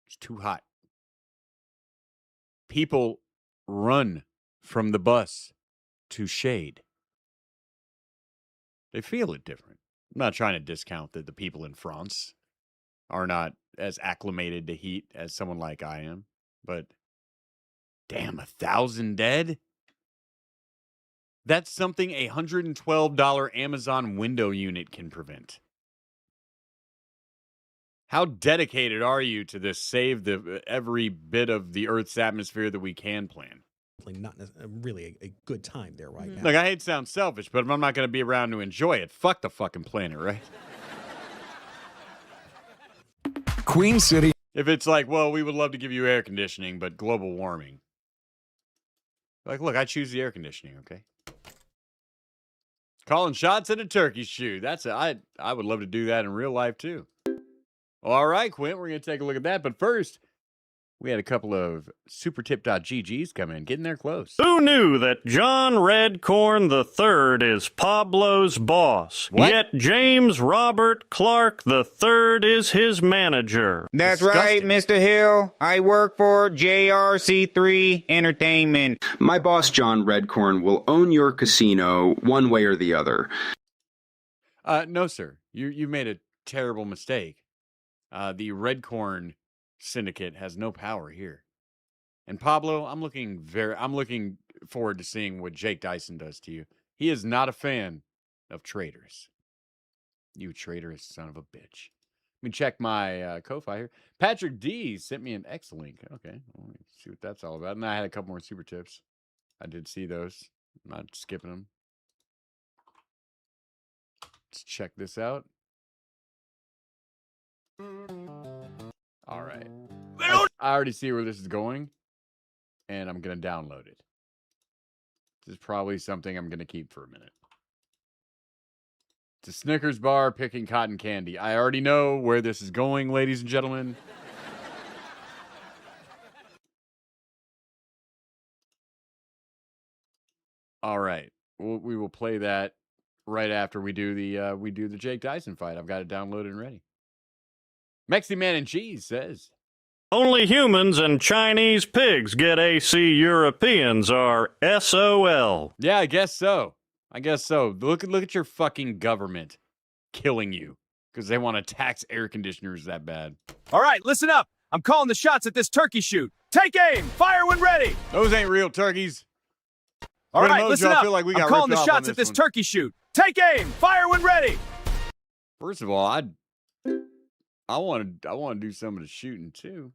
It's too hot. People run from the bus to shade. They feel it different. I'm not trying to discount that the people in France are not as acclimated to heat as someone like I am, but damn, 1,000 dead? That's something a $112 Amazon window unit can prevent. How dedicated are you to this save every bit of the Earth's atmosphere that we can plan? Not really a good time there right now. Look, I hate to sound selfish, but I'm not going to be around to enjoy it. Fuck the fucking planet, right? Queen City. If it's like, well, we would love to give you air conditioning, but global warming. Like, look, I choose the air conditioning, okay? Calling shots at a turkey shoot. I would love to do that in real life, too. All right, Quint, we're going to take a look at that. But first, we had a couple of supertip.gg's come in, getting there close. Who knew that John Redcorn III is Pablo's boss? What? Yet James Robert Clark III is his manager. That's right, Mr. Hill. I work for JRC3 Entertainment. My boss, John Redcorn, will own your casino one way or the other. No, sir. You made a terrible mistake. The Redcorn Syndicate has no power here. And Pablo, I'm looking forward to seeing what Jake Dyson does to you. He is not a fan of traitors. You traitorous son of a bitch. Let me check my Ko-Fi here. Patrick D sent me an X link. Okay, well, let's see what that's all about. And I had a couple more super tips. I did see those. I'm not skipping them. Let's check this out. All right. I already see where this is going, and I'm going to download it. This is probably something I'm going to keep for a minute. It's a Snickers bar picking cotton candy. I already know where this is going, ladies and gentlemen. All right. We will play that right after we do the Jake Dyson fight. I've got it downloaded and ready. Mexi Man and Cheese says, only humans and Chinese pigs get AC. Europeans are SOL. Yeah, I guess so. Look at your fucking government killing you because they want to tax air conditioners that bad. All right, listen up. I'm calling the shots at this turkey shoot. Take aim. Fire when ready. Those ain't real turkeys. All right, listen up. I feel like we got I'm calling the ripped off shots on at this one. turkey shoot. Take aim. Fire when ready. First of all, I want to do some of the shooting too.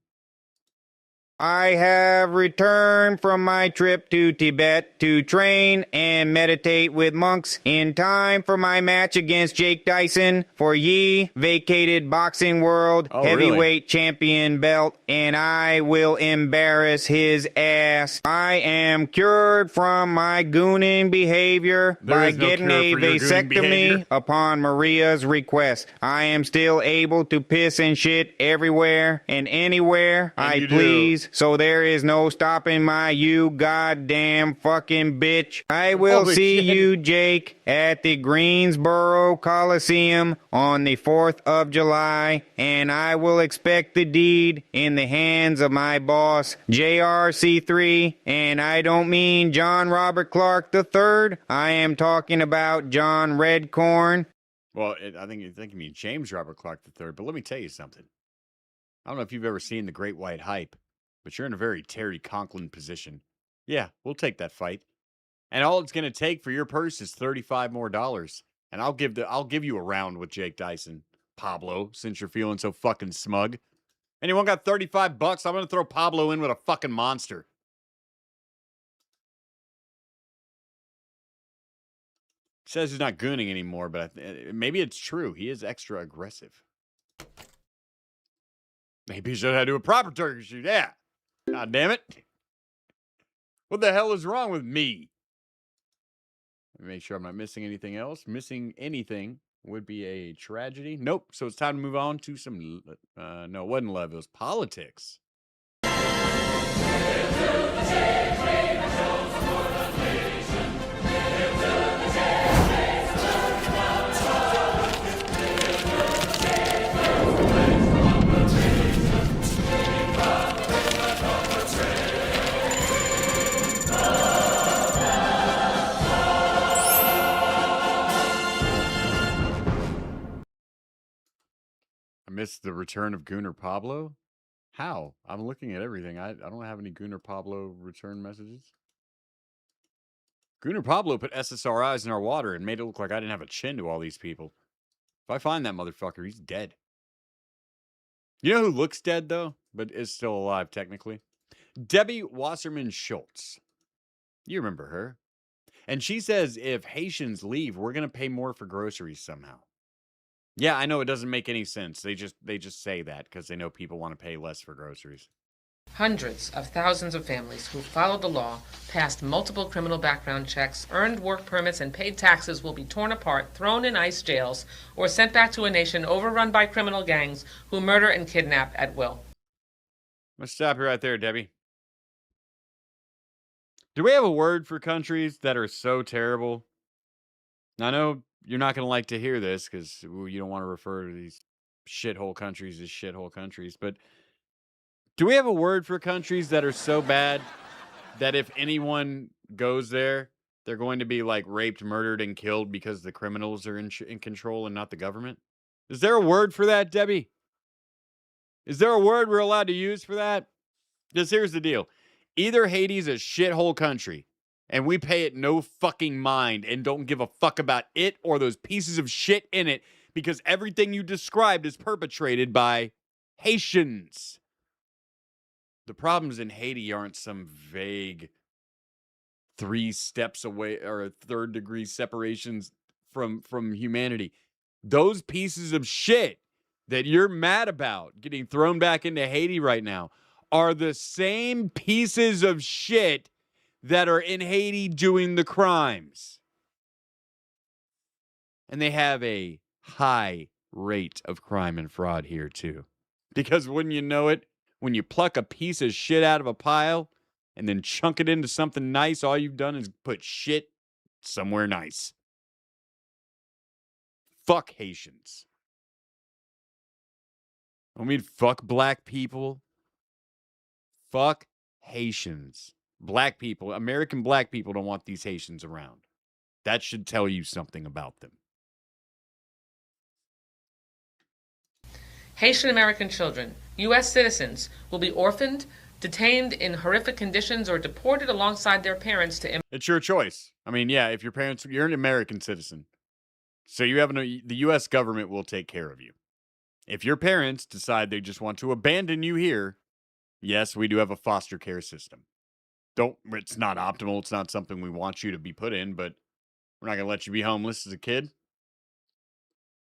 I have returned from my trip to Tibet to train and meditate with monks in time for my match against Jake Dyson for ye vacated boxing world heavyweight champion belt, and I will embarrass his ass. I am cured from my gooning behavior by getting a vasectomy upon Maria's request. I am still able to piss and shit everywhere and anywhere I please. So there is no stopping my you goddamn fucking bitch. I will see you, Jake, at the Greensboro Coliseum on the 4th of July, and I will expect the deed in the hands of my boss, JRC3, and I don't mean John Robert Clark III. I am talking about John Redcorn. Well, I think you mean James Robert Clark III, but let me tell you something. I don't know if you've ever seen The Great White Hype, but you're in a very Terry Conklin position. Yeah, we'll take that fight. And all it's going to take for your purse is $35 more. And I'll give you a round with Jake Dyson, Pablo, since you're feeling so fucking smug. Anyone got $35? I'm going to throw Pablo in with a fucking monster. Says he's not gooning anymore, but maybe it's true. He is extra aggressive. Maybe he should have do a proper turkey shoot. Yeah. God damn it. What the hell is wrong with me? Let me make sure I'm not missing anything else. Missing anything would be a tragedy. Nope. So it's time to move on to some, no, it wasn't love. It was politics. missed the return of Gunnar Pablo. How? I'm looking at everything. I don't have any Gunnar Pablo return messages. Gunnar Pablo put SSRIs in our water and made it look like I didn't have a chin to all these people. If I find that motherfucker, he's dead. You know who looks dead, though, but is still alive, technically? Debbie Wasserman Schultz. You remember her. And she says if Haitians leave, we're going to pay more for groceries somehow. Yeah, I know it doesn't make any sense. They just say that because they know people want to pay less for groceries. Hundreds of thousands of families who followed the law, passed multiple criminal background checks, earned work permits, and paid taxes will be torn apart, thrown in ICE jails, or sent back to a nation overrun by criminal gangs who murder and kidnap at will. Let's stop you right there, Debbie. Do we have a word for countries that are so terrible? I know you're not going to like to hear this because you don't want to refer to these shithole countries as shithole countries, but do we have a word for countries that are so bad that if anyone goes there, they're going to be like raped, murdered, and killed because the criminals are in control and not the government? Is there a word for that, Debbie? Is there a word we're allowed to use for that? Because here's the deal. Either Haiti's a shithole country and we pay it no fucking mind and don't give a fuck about it or those pieces of shit in it because everything you described is perpetrated by Haitians. The problems in Haiti aren't some vague 3 steps away or 3rd degree separations from humanity. Those pieces of shit that you're mad about getting thrown back into Haiti right now are the same pieces of shit that are in Haiti doing the crimes. And they have a high rate of crime and fraud here too. Because wouldn't you know it, when you pluck a piece of shit out of a pile and then chunk it into something nice, all you've done is put shit somewhere nice. Fuck Haitians. I mean, fuck black people. Fuck Haitians. Black people, American black people don't want these Haitians around. That should tell you something about them. Haitian American children, U.S. citizens, will be orphaned, detained in horrific conditions, or deported alongside their parents to... It's your choice. I mean, yeah, if your parents... You're an American citizen. So you have the U.S. government will take care of you. If your parents decide they just want to abandon you here, yes, we do have a foster care system. It's not optimal. It's not something we want you to be put in, but we're not going to let you be homeless as a kid.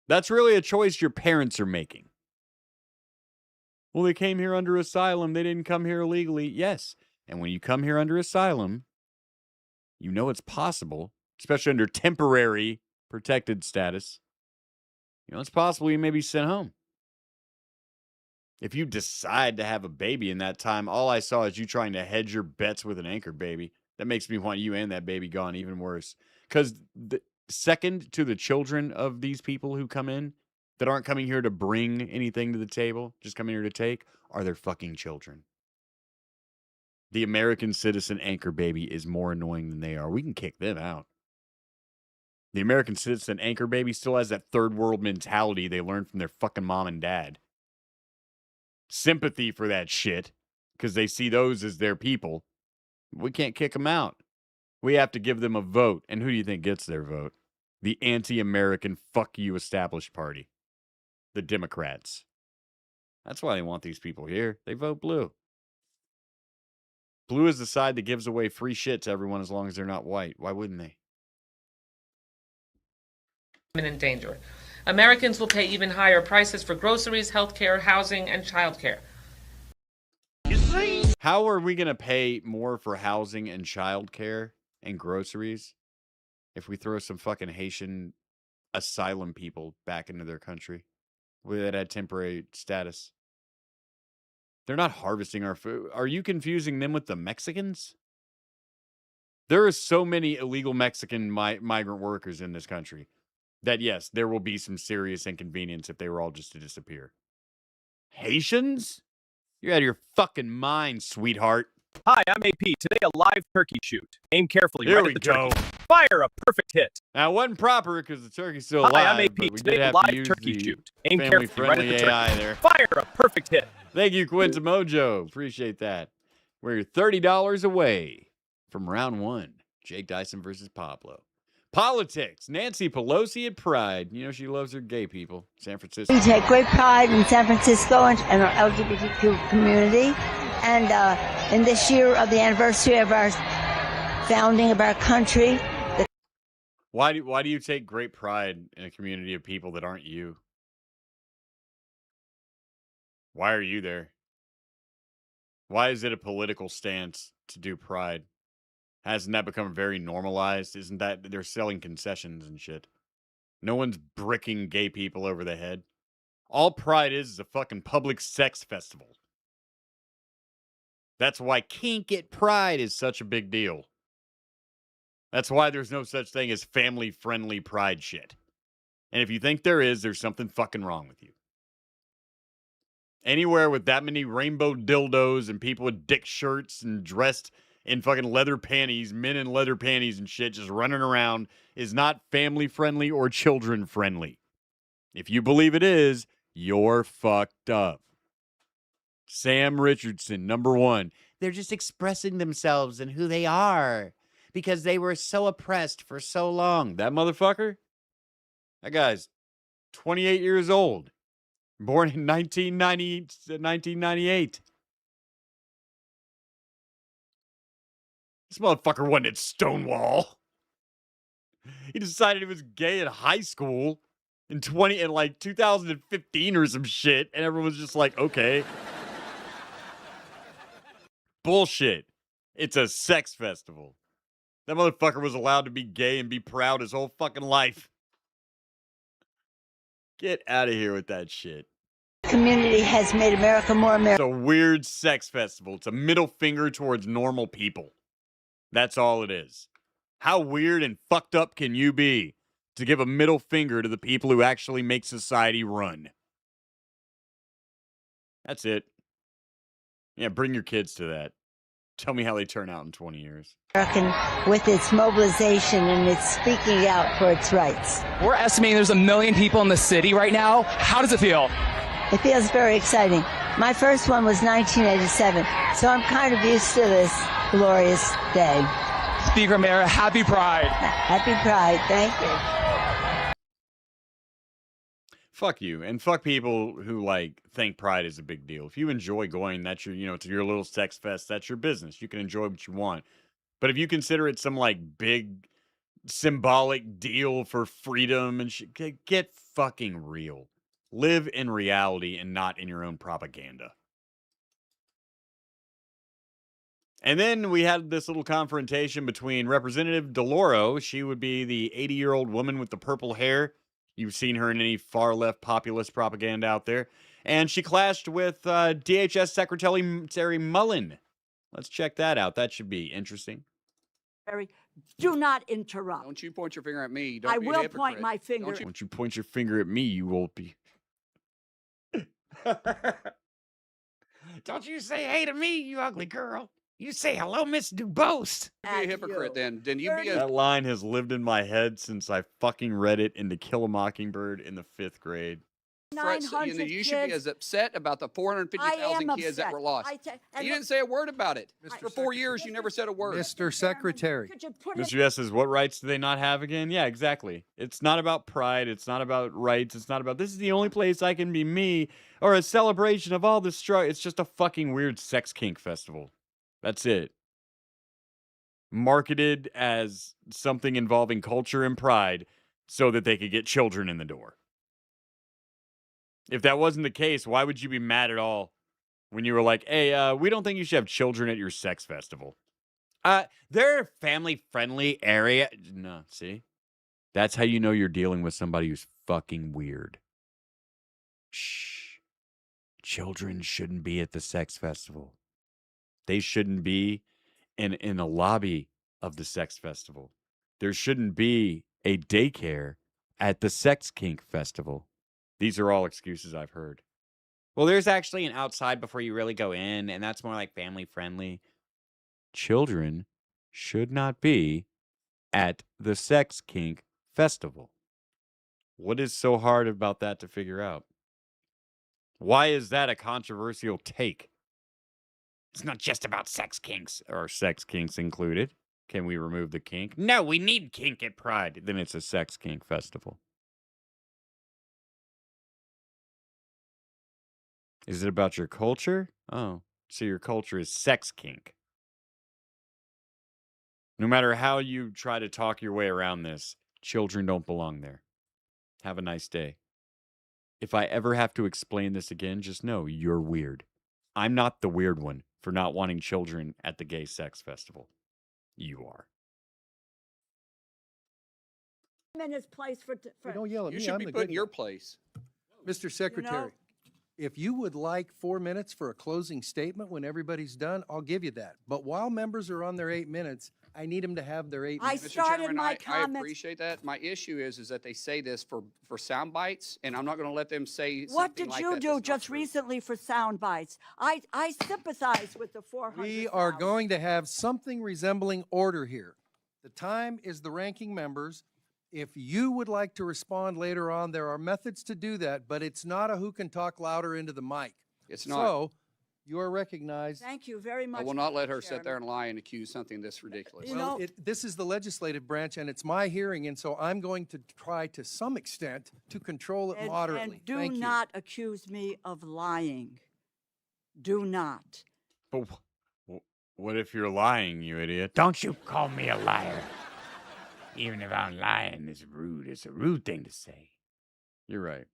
That's really a choice your parents are making. Well, they came here under asylum. They didn't come here illegally. Yes. And when you come here under asylum, you know it's possible, especially under temporary protected status. You know, it's possible you may be sent home. If you decide to have a baby in that time, all I saw is you trying to hedge your bets with an anchor baby. That makes me want you and that baby gone even worse. Because the second to the children of these people who come in that aren't coming here to bring anything to the table, just coming here to take, are their fucking children. The American citizen anchor baby is more annoying than they are. We can kick them out. The American citizen anchor baby still has that third world mentality they learned from their fucking mom and dad. Sympathy for that shit because they see those as their people. We can't kick them out. We have to give them a vote. And who do you think gets their vote? The anti-American fuck you established party. The Democrats. That's why they want these people here. They vote blue. Blue is the side that gives away free shit to everyone as long as they're not white. Why wouldn't they? ...in danger. Americans will pay even higher prices for groceries, healthcare, housing, and childcare. How are we going to pay more for housing and childcare and groceries if we throw some fucking Haitian asylum people back into their country that had temporary status? They're not harvesting our food. Are you confusing them with the Mexicans? There are so many illegal Mexican migrant workers in this country that, yes, there will be some serious inconvenience if they were all just to disappear. Haitians? You're out of your fucking mind, sweetheart. Hi, I'm AP. Today, a live turkey shoot. Aim carefully Here right we at the go. turkey. Fire a perfect hit. Now, it wasn't proper because the turkey's still Hi, alive, I'm AP. but we did Today, have live to use turkey the shoot. Aim carefully right at family-friendly the turkey. AI there. Fire a perfect hit. Thank you, Quinta Mojo. Appreciate that. We're $30 away from round one. Jake Dyson versus Pablo. Politics. Nancy Pelosi at Pride. You know she loves her gay people. San Francisco. We take great pride in San Francisco and our LGBTQ community. And in this year of the anniversary of our founding of our country. Why do you take great pride in a community of people that aren't you? Why are you there? Why is it a political stance to do pride? Hasn't that become very normalized? Isn't that they're selling concessions and shit? No one's bricking gay people over the head. All pride is a fucking public sex festival. That's why Kink at Pride is such a big deal. That's why there's no such thing as family-friendly pride shit. And if you think there is, there's something fucking wrong with you. Anywhere with that many rainbow dildos and people with dick shirts and dressed in fucking leather panties, men in leather panties and shit just running around is not family-friendly or children-friendly. If you believe it is, you're fucked up. Sam Richardson, number one. They're just expressing themselves and who they are because they were so oppressed for so long. That motherfucker? That guy's 28 years old. Born in 1998. This motherfucker wasn't at Stonewall. He decided he was gay in high school in 2015 or some shit, and everyone was just like, okay. Bullshit. It's a sex festival. That motherfucker was allowed to be gay and be proud his whole fucking life. Get out of here with that shit. Community has made America more American. It's a weird sex festival. It's a middle finger towards normal people. That's all it is. How weird and fucked up can you be to give a middle finger to the people who actually make society run? That's it. Yeah, bring your kids to that. Tell me how they turn out in 20 years. With its mobilization and its speaking out for its rights. We're estimating there's 1 million people in the city right now. How does it feel? It feels very exciting. My first one was 1987, so I'm kind of used to this glorious day. Speaker Mayor, happy Pride. Happy Pride. Thank you. Fuck you. And fuck people who think Pride is a big deal. If you enjoy going, that's your, to your little sex fest, that's your business. You can enjoy what you want. But if you consider it some big symbolic deal for freedom and shit, get fucking real. Live in reality and not in your own propaganda. And then we had this little confrontation between Representative DeLauro. She would be the 80-year-old woman with the purple hair. You've seen her in any far-left populist propaganda out there. And she clashed with DHS Secretary Mullen. Let's check that out. That should be interesting. Do not interrupt. Don't you point your finger at me. Don't I be a will hypocrite. point my finger. Once you point your finger at me, you will be... Don't you say hey to me, you ugly girl. You say hello, Miss Dubose. Be a hypocrite then. Then you be a... That line has lived in my head since I fucking read it in To Kill a Mockingbird in the 5th grade. 900 you should be as upset about the 450,000 kids that were lost. You didn't say a word about it. For 4 years, you never said a word. Mr. Secretary. Mr. S says, what rights do they not have again? Yeah, exactly. It's not about pride. It's not about rights. It's not about, this is the only place I can be me, or a celebration of all this struggle. It's just a fucking weird sex kink festival. That's it. Marketed as something involving culture and pride so that they could get children in the door. If that wasn't the case, why would you be mad at all when you were like, hey, we don't think you should have children at your sex festival? They're a family-friendly area. No, see? That's how you know you're dealing with somebody who's fucking weird. Shh. Children shouldn't be at the sex festival. They shouldn't be in a lobby of the sex festival. There shouldn't be a daycare at the sex kink festival. These are all excuses I've heard. Well, there's actually an outside before you really go in, and that's more like family friendly. Children should not be at the Sex Kink Festival. What is so hard about that to figure out? Why is that a controversial take? It's not just about sex kinks, or sex kinks included. Can we remove the kink? No, we need kink at Pride. Then it's a sex kink festival. Is it about your culture? Oh, so your culture is sex kink. No matter how you try to talk your way around this, children don't belong there. Have a nice day. If I ever have to explain this again, just know you're weird. I'm not the weird one for not wanting children at the gay sex festival. You are. In his place for Don't yell at You me. should I'm be the put good in your guy. place. Mr. Secretary, if you would like 4 minutes for a closing statement when everybody's done, I'll give you that. But while members are on their 8 minutes, I need them to have their 8 minutes. Mr. Chairman, I appreciate that. My issue is that they say this for sound bites, and I'm not going to let them say What something did like you that do that's not just true. recently for sound bites? I sympathize with the 400. We are going to have something resembling order here. The time is the ranking members. If you would like to respond later on, there are methods to do that, but it's not a who can talk louder into the mic. It's not. So you are recognized. Thank you very much. I will not let her Mr. sit there and lie and accuse something this ridiculous. Well, this is the legislative branch, and it's my hearing, and so I'm going to try to some extent to control it moderately. And do Thank you. not accuse me of lying. Do not. But what if you're lying, you idiot? Don't you call me a liar. Even if I'm lying, it's rude. It's a rude thing to say. You're right.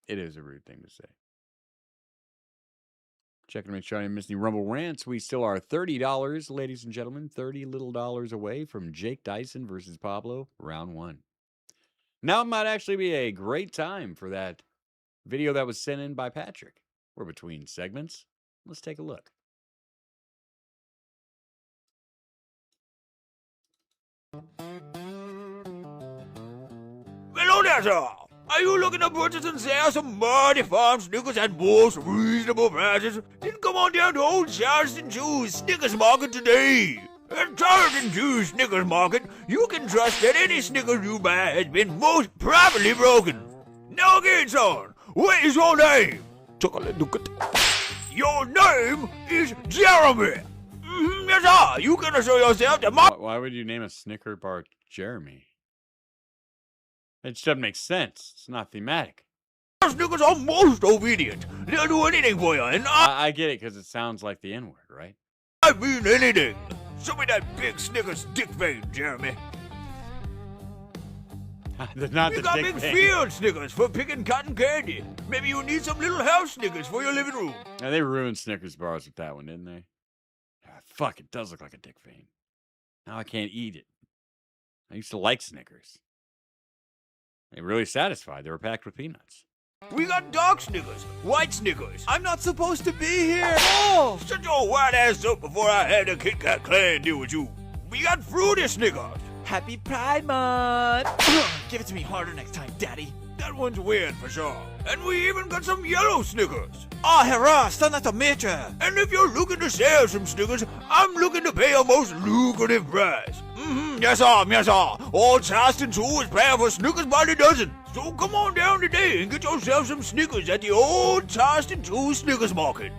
It is a rude thing to say. Checking to make sure I didn't miss any Rumble rants. We still are $30, ladies and gentlemen. $30 little dollars away from Jake Dyson versus Pablo, round 1. Now it might actually be a great time for that video that was sent in by Patrick. We're between segments. Let's take a look. Hello there, sir. Are you looking to purchase and sell some Marty Farm Snickers at most reasonable prices? Then come on down to Old Charleston Chews Snickers Market today. At Charleston Chews Snickers Market, you can trust that any Snickers you buy has been most properly broken. Now again, son, what is your name? Your name is Jeremy. Yes, sir. You can show yourself to my... Why would you name a Snicker bar Jeremy? It just doesn't make sense. It's not thematic. Snickers are most obedient. They'll do anything for you, and I get it because it sounds like the N-word, right? I mean anything. Show me that big Snickers dick vein, Jeremy. Not We the got dick big vein. field Snickers for picking cotton candy. Maybe you need some little house Snickers for your living room. Now, they ruined Snickers bars with that one, didn't they? Ah, fuck, it does look like a dick vein. Now I can't eat it. I used to like Snickers. They really satisfied. They were packed with peanuts. We got dark Snickers, white Snickers. I'm not supposed to be here. Oh, shut your white ass up before I had a Kit Kat clan deal with you. We got fruity Snickers. Happy Pride Month. Give it to me harder next time, Daddy. That one's weird for sure. And we even got some yellow Snickers. Ah, hurrah, stand at the major. And if you're looking to sell some Snickers, I'm looking to pay a most lucrative price. Yes, sir, yes, sir. Old Charleston Chew is paying for Snickers by the dozen. So come on down today and get yourself some Snickers at the Old Charleston Chew Snickers Market.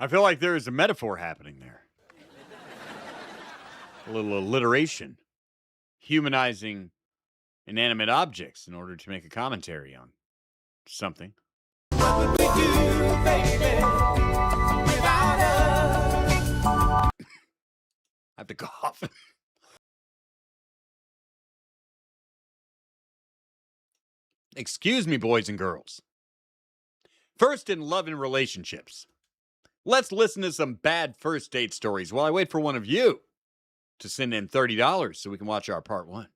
I feel like there is a metaphor happening there. A little alliteration. Humanizing inanimate objects in order to make a commentary on something. What would we do, baby, without us? I have to cough. Excuse me, boys and girls. First, in love and relationships. Let's listen to some bad first date stories while I wait for one of you to send in $30 so we can watch our part 1.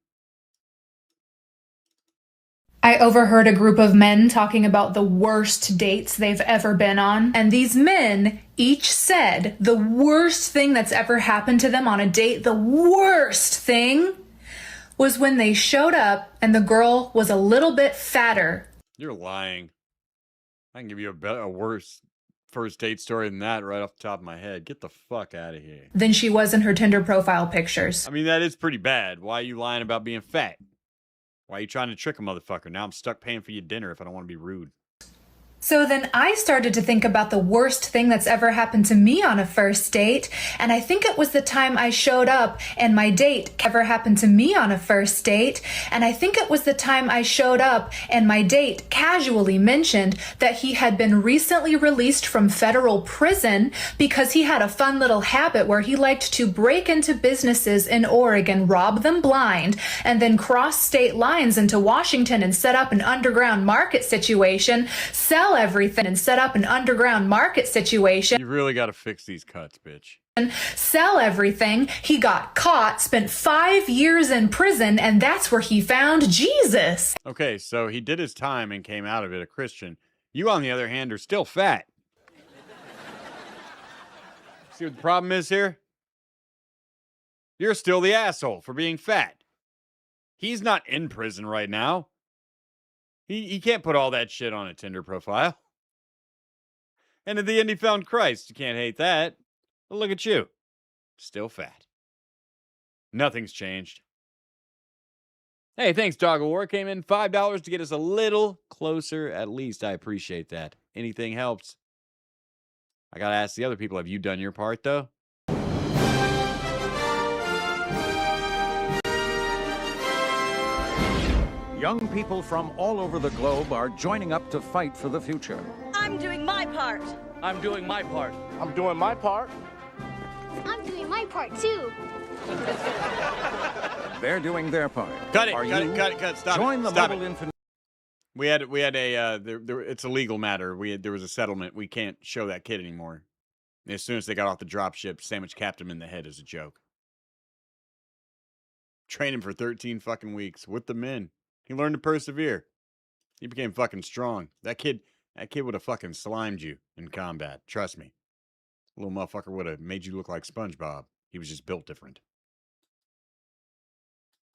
I overheard a group of men talking about the worst dates they've ever been on, and these men each said the worst thing that's ever happened to them on a date, the worst thing, was when they showed up and the girl was a little bit fatter. You're lying. I can give you a worse first date story than that right off the top of my head. Get the fuck out of here. than she was in her Tinder profile pictures. I mean, that is pretty bad. Why are you lying about being fat? Why are you trying to trick a motherfucker? Now I'm stuck paying for your dinner if I don't want to be rude. So then I started to think about the worst thing that's ever happened to me on a first date, and I think it was the time I showed up and my date ever happened to me on a first date, and I think it was the time I showed up and my date casually mentioned that he had been recently released from federal prison because he had a fun little habit where he liked to break into businesses in Oregon, rob them blind, and then cross state lines into Washington and set up an underground market situation, sell everything and set up an underground market situation. You really got to fix these cuts, bitch. Sell everything. He got caught, spent 5 years in prison, and that's where he found Jesus. Okay, so he did his time and came out of it a Christian. You, on the other hand, are still fat. See what the problem is here? You're still the asshole for being fat. He's not in prison right now. He can't put all that shit on a Tinder profile. And at the end, he found Christ. You can't hate that. But look at you. Still fat. Nothing's changed. Hey, thanks, Dog of War. Came in $5 to get us a little closer. At least I appreciate that. Anything helps. I got to ask the other people, have you done your part, though? Young people from all over the globe are joining up to fight for the future. I'm doing my part. I'm doing my part. I'm doing my part. I'm doing my part too. They're doing their part. Cut it, Are cut you? it, cut it, cut it. Stop Join it. the Stop mobile it. infantry. We had a it's a legal matter. There was a settlement. We can't show that kid anymore. As soon as they got off the drop ship, Sandwich capped him in the head as a joke. Trained him for 13 fucking weeks with the men. He learned to persevere. He became fucking strong. That kid would have fucking slimed you in combat. Trust me. Little motherfucker would have made you look like SpongeBob. He was just built different.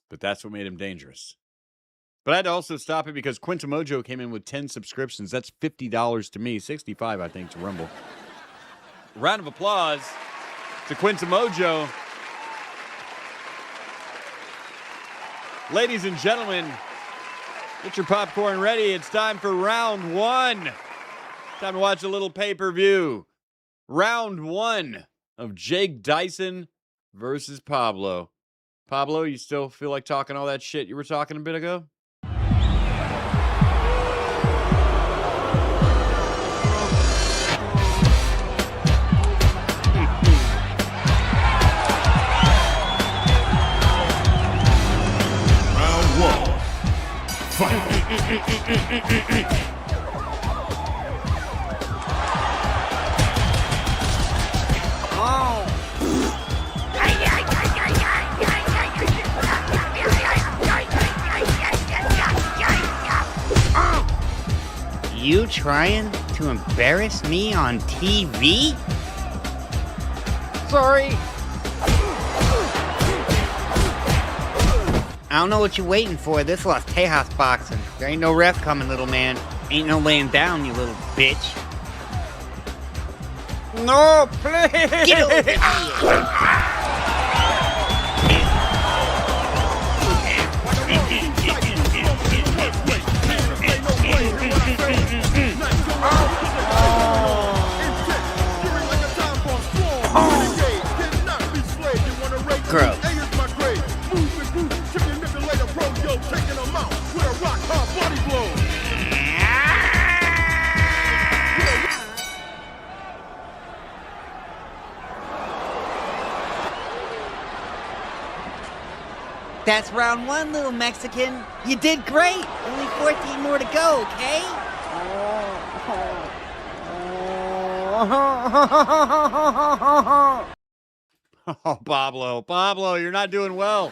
But that's what made him dangerous. But I had to also stop it because Quintamojo came in with 10 subscriptions. That's $50 to me. 65, I think, to Rumble. Round of applause to Quintamojo. Ladies and gentlemen, get your popcorn ready. It's time for round one. Time to watch a little pay-per-view. Round one of Jake Dyson versus Pablo. Pablo, you still feel like talking all that shit you were talking a bit ago? Round one. Fight. You trying to embarrass me on TV? Sorry. I don't know what you're waiting for. This Las Tejas boxing. There ain't no ref coming, little man. Ain't no laying down, you little bitch. No, please! Get over here! Gross. That's round one, little Mexican. You did great. Only 14 more to go, okay? Oh, Pablo, you're not doing well.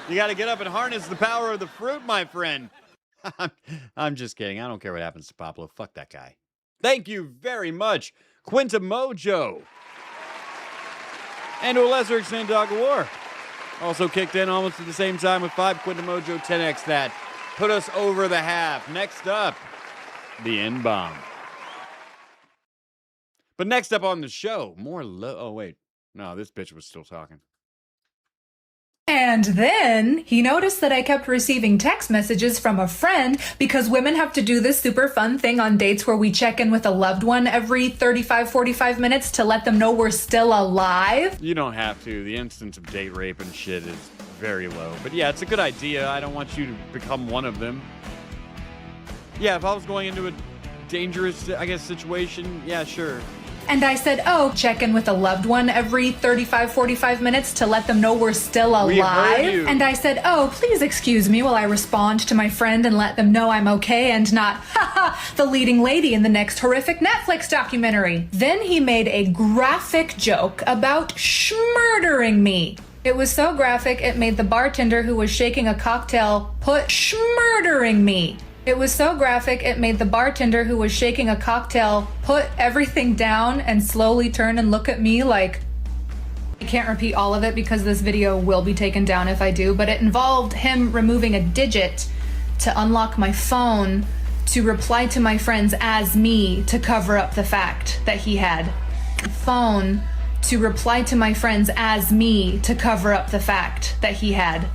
You got to get up and harness the power of the fruit, my friend. I'm just kidding. I don't care what happens to Pablo. Fuck that guy. Thank you very much, Quintamojo. And to a lesser extent, Dog of War. Also kicked in almost at the same time with 5 Quintamojo 10x that. Put us over the half. Next up, the N-Bomb. But next up on the show, oh, wait. No, this bitch was still talking. And then he noticed that I kept receiving text messages from a friend because women have to do this super fun thing on dates where we check in with a loved one every 35, 45 minutes to let them know we're still alive. You don't have to. The instance of date rape and shit is very low. But yeah, it's a good idea. I don't want you to become one of them. Yeah, if I was going into a dangerous, I guess, situation, yeah, sure. And I said, oh, check in with a loved one every 35, 45 minutes to let them know we're still alive. We heard you. And I said, oh, please excuse me while I respond to my friend and let them know I'm okay and not, haha, the leading lady in the next horrific Netflix documentary. Then he made a graphic joke about schmurdering me. It was so graphic, it made the bartender who was shaking a cocktail put schmurdering me. It was so graphic, it made the bartender who was shaking a cocktail put everything down and slowly turn and look at me like... I can't repeat all of it because this video will be taken down if I do, but it involved him removing a digit to unlock my phone to reply to my friends as me to cover up the fact that he had phone to reply to my friends as me to cover up the fact that he had.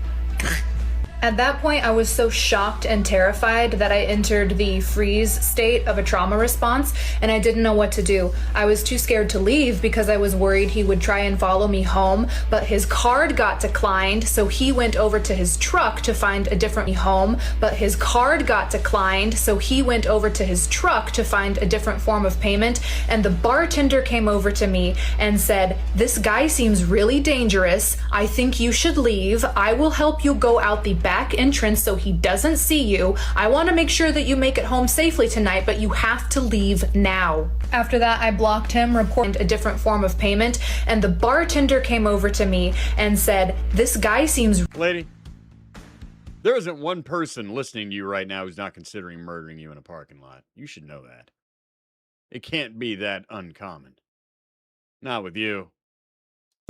At that point, I was so shocked and terrified that I entered the freeze state of a trauma response, and I didn't know what to do. I was too scared to leave because I was worried he would try and follow me home, but his card got declined, so he went over to his truck to find a different home, but his card got declined, so he went over to his truck to find a different form of payment, and the bartender came over to me and said, "This guy seems really dangerous. I think you should leave. I will help you go out the back entrance so he doesn't see you. I want to make sure that you make it home safely tonight, but you have to leave now." After that, I blocked him, reported a different form of payment, and the bartender came over to me and said, "This guy seems..." Lady, there isn't one person listening to you right now who's not considering murdering you in a parking lot. You should know that. It can't be that uncommon. Not with you.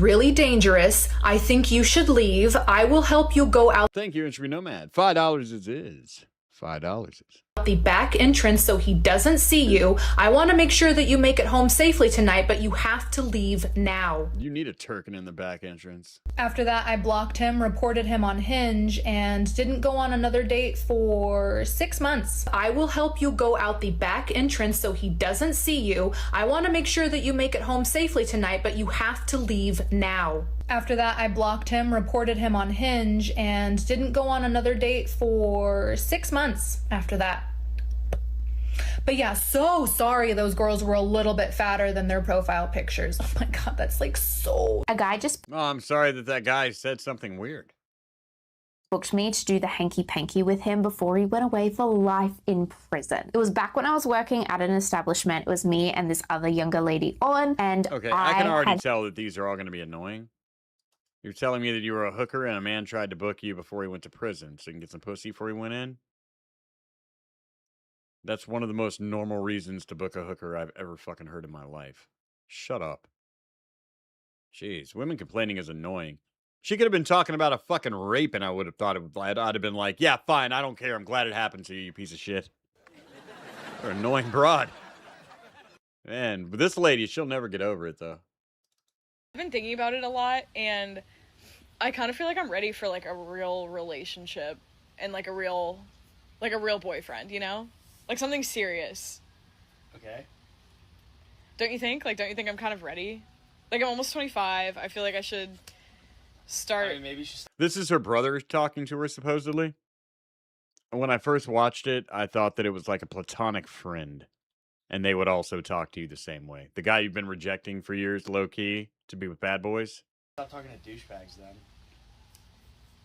"Really dangerous. I think you should leave. I will help you go out..." Thank you, Entry Nomad. $5 it is. $5 is. "The back entrance so he doesn't see you. I want to make sure that you make it home safely tonight, but you have to leave now." You need a Turkin in the back entrance. After that, I blocked him, reported him on Hinge, and didn't go on another date for 6 months. "I will help you go out the back entrance so he doesn't see you. I want to make sure that you make it home safely tonight, but you have to leave now." After that, I blocked him, reported him on Hinge, and didn't go on another date for 6 months after that. But yeah, so sorry those girls were a little bit fatter than their profile pictures. Oh my God, that's like so... A guy just Oh, I'm sorry that guy said something weird. booked me to do the hanky-panky with him before he went away for life in prison. It was back when I was working at an establishment. It was me and this other younger lady on, and Okay, I can already tell that these are all going to be annoying. You're telling me that you were a hooker and a man tried to book you before he went to prison so you can get some pussy before he went in? That's one of the most normal reasons to book a hooker I've ever fucking heard in my life. Shut up. Jeez, women complaining is annoying. She could have been talking about a fucking rape and I would have thought I'd have been like, yeah, fine, I don't care. I'm glad it happened to you, you piece of shit. You're an annoying broad. Man, but this lady, she'll never get over it, though. I've been thinking about it a lot, and I kind of feel like I'm ready for, like, a real relationship and, like, a real boyfriend, you know? Like, something serious. Okay. Don't you think? Like, don't you think I'm kind of ready? Like, I'm almost 25. I feel like I should start... I mean, maybe she's... This is her brother talking to her, supposedly. And when I first watched it, I thought that it was like a platonic friend. And they would also talk to you the same way. The guy you've been rejecting for years, low-key, to be with bad boys. Stop talking to douchebags, then.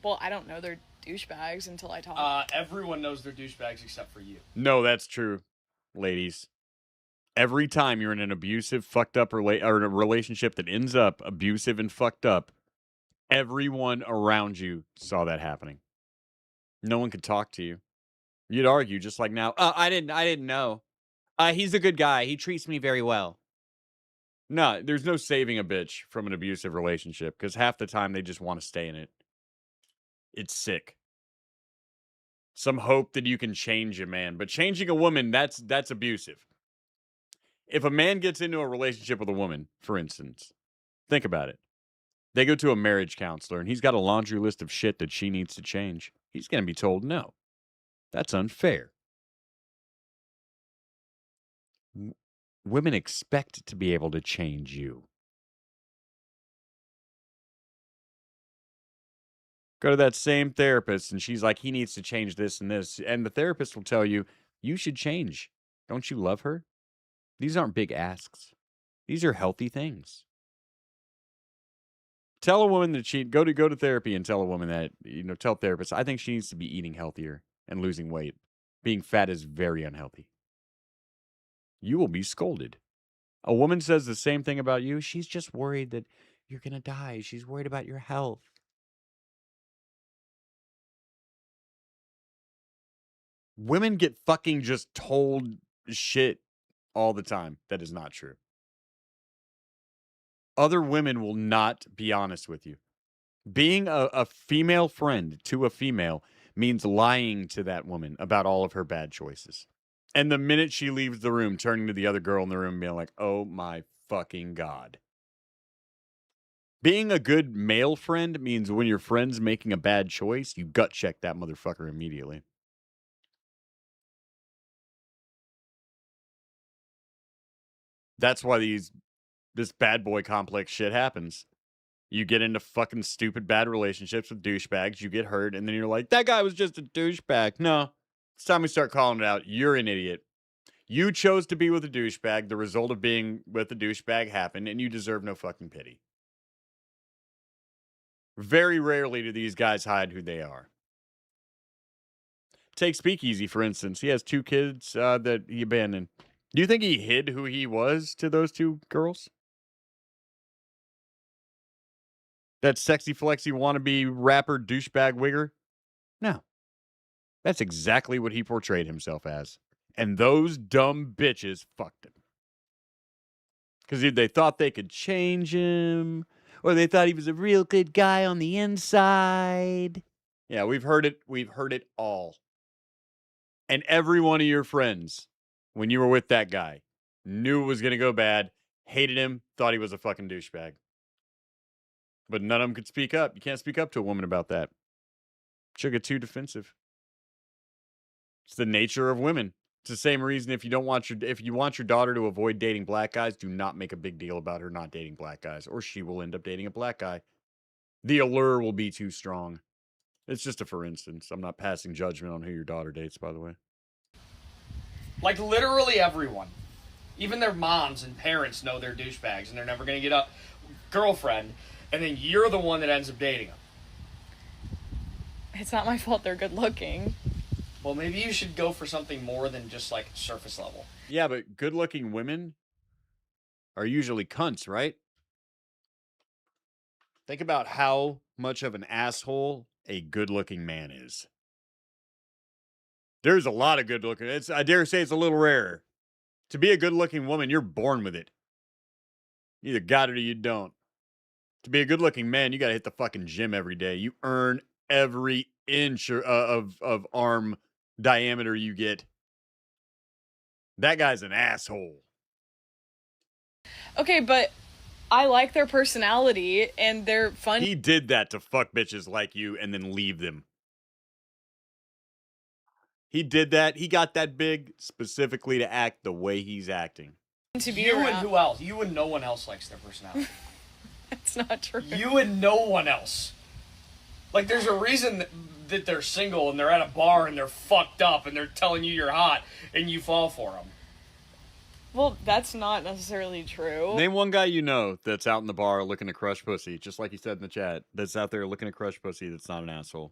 Well, I don't know they're douchebags until I talk. Everyone knows they're douchebags except for you. No, that's true, ladies. Every time you're in an abusive, fucked up or in a relationship that ends up abusive and fucked up, everyone around you saw that happening. No one could talk to you. You'd argue just like now. I didn't know. He's a good guy. He treats me very well. No, there's no saving a bitch from an abusive relationship because half the time they just want to stay in it. It's sick. Some hope that you can change a man, but changing a woman, that's abusive. If a man gets into a relationship with a woman, for instance, think about it. They go to a marriage counselor and he's got a laundry list of shit that she needs to change. He's going to be told no. That's unfair. Women expect to be able to change you. Go to that same therapist and she's like, he needs to change this and this. And the therapist will tell you, you should change. Don't you love her? These aren't big asks. These are healthy things. Tell a woman that she go to therapy and tell a woman that, tell therapists, I think she needs to be eating healthier and losing weight. Being fat is very unhealthy. You will be scolded. A woman says the same thing about you. She's just worried that you're going to die. She's worried about your health. Women get fucking just told shit all the time that is not true. Other women will not be honest with you. Being a female friend to a female means lying to that woman about all of her bad choices. And the minute she leaves the room, turning to the other girl in the room and being like, oh my fucking God. Being a good male friend means when your friend's making a bad choice, you gut check that motherfucker immediately. That's why this bad boy complex shit happens. You get into fucking stupid bad relationships with douchebags, you get hurt, and then you're like, that guy was just a douchebag. No, it's time we start calling it out. You're an idiot. You chose to be with a douchebag. The result of being with a douchebag happened, and you deserve no fucking pity. Very rarely do these guys hide who they are. Take Speakeasy, for instance. He has 2 kids that he abandoned. Do you think he hid who he was to those 2 girls? That sexy flexy wannabe rapper douchebag wigger? No. That's exactly what he portrayed himself as. And those dumb bitches fucked him. Because they thought they could change him, or they thought he was a real good guy on the inside. Yeah, we've heard it. We've heard it all. And every one of your friends, when you were with that guy, knew it was going to go bad, hated him, thought he was a fucking douchebag. But none of them could speak up. You can't speak up to a woman about that. She'll get too defensive. It's the nature of women. It's the same reason if you want your daughter to avoid dating black guys, do not make a big deal about her not dating black guys, or she will end up dating a black guy. The allure will be too strong. It's just a for instance. I'm not passing judgment on who your daughter dates, by the way. Like literally everyone, even their moms and parents know they're douchebags and they're never gonna get a girlfriend, and then you're the one that ends up dating them. It's not my fault they're good looking. Well, maybe you should go for something more than just like surface level. Yeah, but good-looking women are usually cunts, right? Think about how much of an asshole a good-looking man is. There's a lot of good-looking. I dare say it's a little rarer. To be a good-looking woman, you're born with it. You either got it or you don't. To be a good-looking man, you got to hit the fucking gym every day. You earn every inch of arm diameter you get. That guy's an asshole. Okay, but I like their personality and they're fun. He did that to fuck bitches like you and then leave them. He did that. He got that big specifically to act the way he's acting. To be you around. And who else? You and no one else likes their personality. That's not true. You and no one else. Like, there's a reason that they're single and they're at a bar and they're fucked up and they're telling you you're hot and you fall for them. Well, that's not necessarily true. Name one guy you know that's out in the bar looking to crush pussy, just like you said in the chat, that's out there looking to crush pussy that's not an asshole.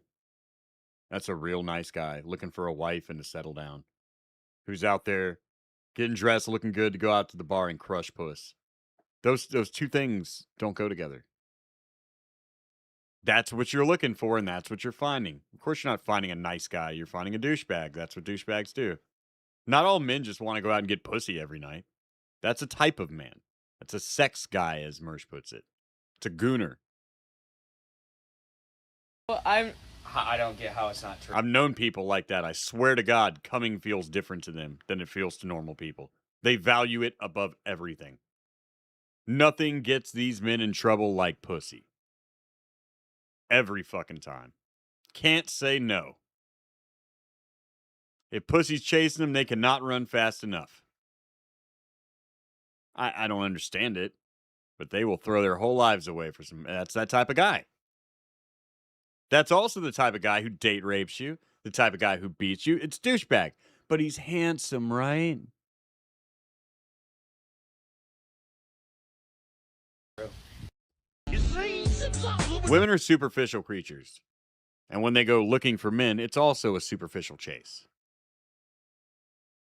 That's a real nice guy looking for a wife and to settle down. Who's out there getting dressed, looking good to go out to the bar and crush puss. Those 2 things don't go together. That's what you're looking for, and that's what you're finding. Of course, you're not finding a nice guy. You're finding a douchebag. That's what douchebags do. Not all men just want to go out and get pussy every night. That's a type of man. That's a sex guy, as Mersh puts it. It's a gooner. Well, I don't get how it's not true. I've known people like that. I swear to God, coming feels different to them than it feels to normal people. They value it above everything. Nothing gets these men in trouble like pussy. Every fucking time. Can't say no. If pussy's chasing them, they cannot run fast enough. I don't understand it, but they will throw their whole lives away for some. That's that type of guy. That's also the type of guy who date rapes you, the type of guy who beats you. It's douchebag, but he's handsome, right? Women are superficial creatures. And when they go looking for men, it's also a superficial chase.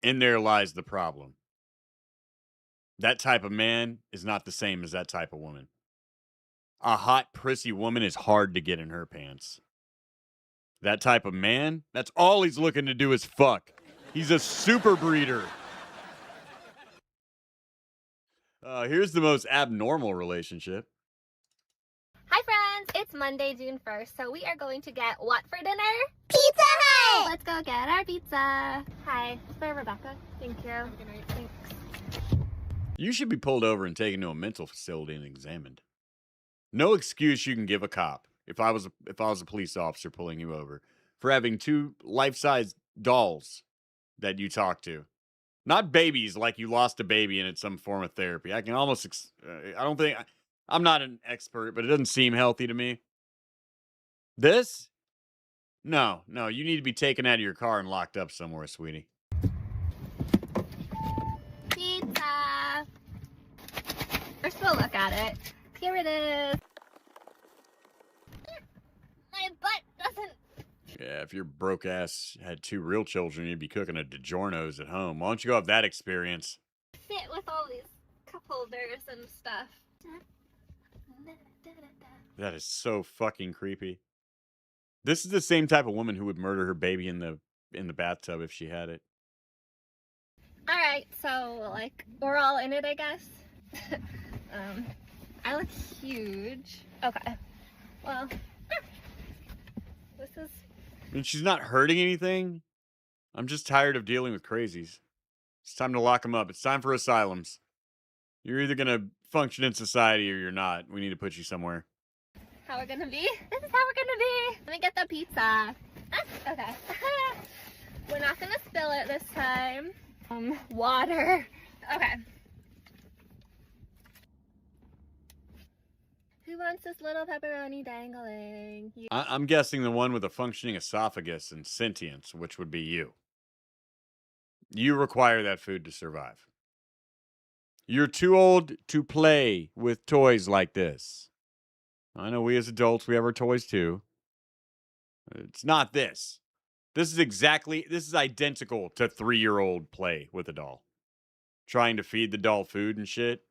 In there lies the problem. That type of man is not the same as that type of woman. A hot, prissy woman is hard to get in her pants. That type of man, that's all he's looking to do is fuck. He's a super breeder. Here's the most abnormal relationship. Hi friends, it's Monday, June 1st, so we are going to get what for dinner? Pizza Hut! Let's go get our pizza. Hi, it's for Rebecca. Thank you. Have a good night. Thanks. You should be pulled over and taken to a mental facility and examined. No excuse you can give a cop, if I was a police officer pulling you over, for having two life-size dolls that you talk to. Not babies like you lost a baby and it's some form of therapy. I can almost, I'm not an expert, but it doesn't seem healthy to me. This? No, you need to be taken out of your car and locked up somewhere, sweetie. Pizza! First we'll look at it. Here it is. My butt doesn't... Yeah, if your broke ass had two real children, you'd be cooking a DiGiorno's at home. Why don't you go have that experience? Sit with all these cup holders and stuff. That is so fucking creepy. This is the same type of woman who would murder her baby in the bathtub if she had it. Alright, so, like, we're all in it, I guess. I look huge. Okay. Well, this is... I mean, she's not hurting anything. I'm just tired of dealing with crazies. It's time to lock them up. It's time for asylums. You're either going to function in society or you're not. We need to put you somewhere. How we're gonna be? This is how we're gonna be. Let me get the pizza. Okay. We're not gonna spill it this time. Water. Okay. Who wants this little pepperoni dangling? I'm guessing the one with a functioning esophagus and sentience, which would be you. You require that food to survive. You're too old to play with toys like this. I know we as adults, we have our toys too. It's not this. This is identical to 3-year-old play with a doll. Trying to feed the doll food and shit.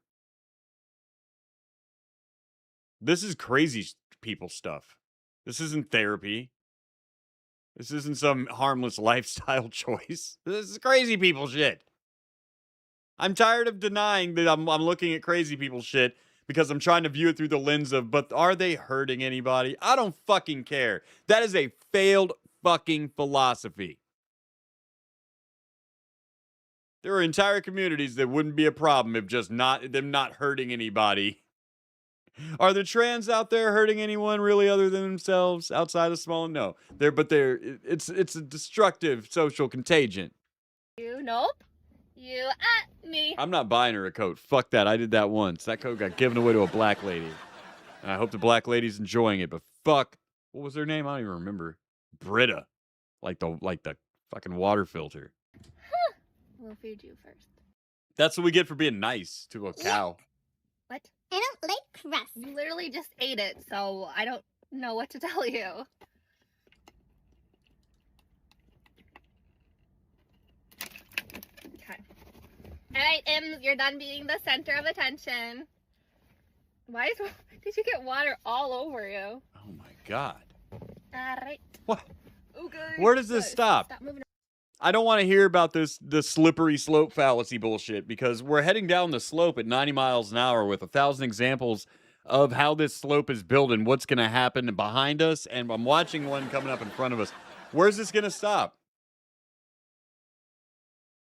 This is crazy people stuff. This isn't therapy. This isn't some harmless lifestyle choice. This is crazy people shit. I'm tired of denying that I'm looking at crazy people shit because I'm trying to view it through the lens of, but are they hurting anybody? I don't fucking care. That is a failed fucking philosophy. There are entire communities that wouldn't be a problem if just them not hurting anybody. Are the trans out there hurting anyone really other than themselves outside of small? No. It's a destructive social contagion. You, nope. You at me. I'm not buying her a coat. Fuck that. I did that once. That coat got given away to a black lady. And I hope the black lady's enjoying it, but fuck. What was her name? I don't even remember. Britta. Like the fucking water filter. Huh. We'll feed you first. That's what we get for being nice to a cow. What? I don't like crust. You literally just ate it, so I don't know what to tell you. Okay. Alright, you're done being the center of attention. Did you get water all over you? Oh my god. Alright. What? Okay. Where does this stop? Stop moving. I don't want to hear about the slippery slope fallacy bullshit because we're heading down the slope at 90 miles an hour with 1,000 examples of how this slope is built and what's going to happen behind us. And I'm watching one coming up in front of us. Where's this going to stop?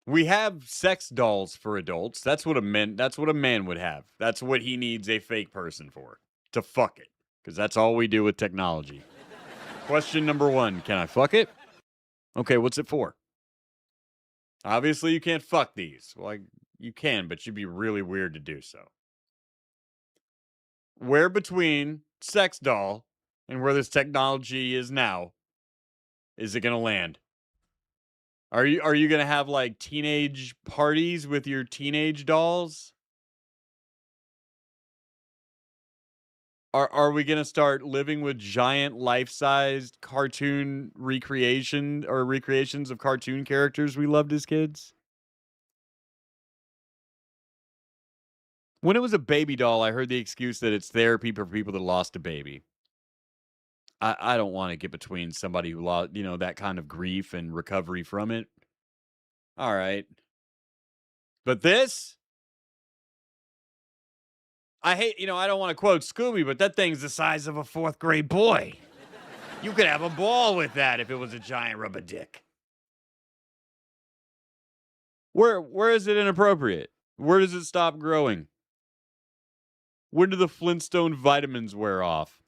We have sex dolls for adults. That's what a man would have. That's what he needs a fake person for. To fuck it. Because that's all we do with technology. Question number 1. Can I fuck it? Okay, what's it for? Obviously, you can't fuck these. Well, you can, but you'd be really weird to do so. Where between sex doll and where this technology is now is it going to land? Are you going to have like teenage parties with your teenage dolls? Are we going to start living with giant life-sized cartoon recreations of cartoon characters we loved as kids? When it was a baby doll, I heard the excuse that it's therapy for people that lost a baby. I don't want to get between somebody who lost, that kind of grief and recovery from it. All right. But this, I hate, I don't want to quote Scooby, but that thing's the size of a 4th grade boy. You could have a ball with that if it was a giant rubber dick. Where is it inappropriate? Where does it stop growing? When do the Flintstone vitamins wear off?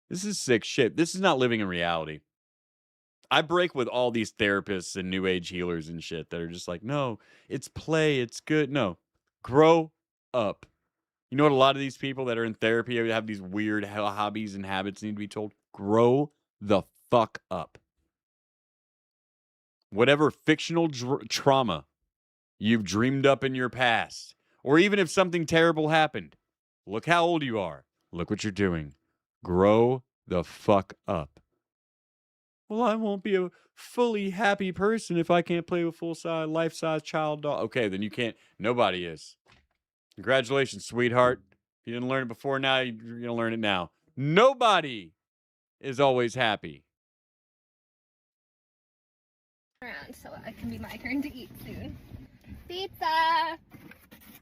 This is sick shit. This is not living in reality. I break with all these therapists and new age healers and shit that are just like, no, it's play, it's good. No, grow up. You know what a lot of these people that are in therapy have these weird hobbies and habits need to be told? Grow the fuck up. Whatever fictional trauma you've dreamed up in your past, or even if something terrible happened, look how old you are. Look what you're doing. Grow the fuck up. Well, I won't be a fully happy person if I can't play with full-size, life-size child doll. Okay, then you can't. Nobody is. Congratulations, sweetheart. If you didn't learn it before now, you're going to learn it now. Nobody is always happy. Around so it can be my turn to eat soon. Pizza!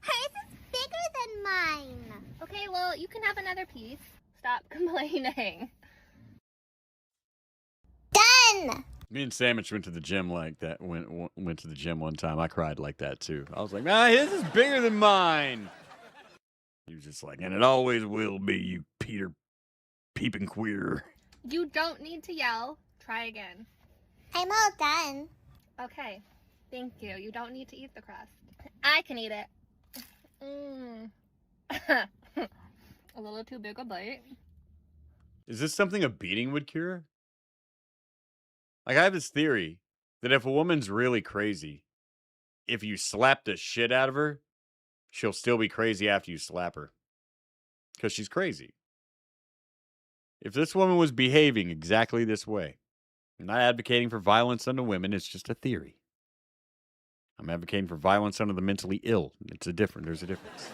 Hers is bigger than mine. Okay, well, you can have another piece. Stop complaining. Done! Me and Sandwich went to the gym like that. Went to the gym one time. I cried like that too. I was like, nah, his is bigger than mine. He was just like, and it always will be, you Peter peeping queer. You don't need to yell. Try again. I'm all done. Okay. Thank you. You don't need to eat the crust. I can eat it. A little too big a bite. Is this something a beating would cure? Like, I have this theory that if a woman's really crazy, if you slap the shit out of her, she'll still be crazy after you slap her. Because she's crazy. If this woman was behaving exactly this way, I'm not advocating for violence under women, it's just a theory. I'm advocating for violence under the mentally ill. There's a difference.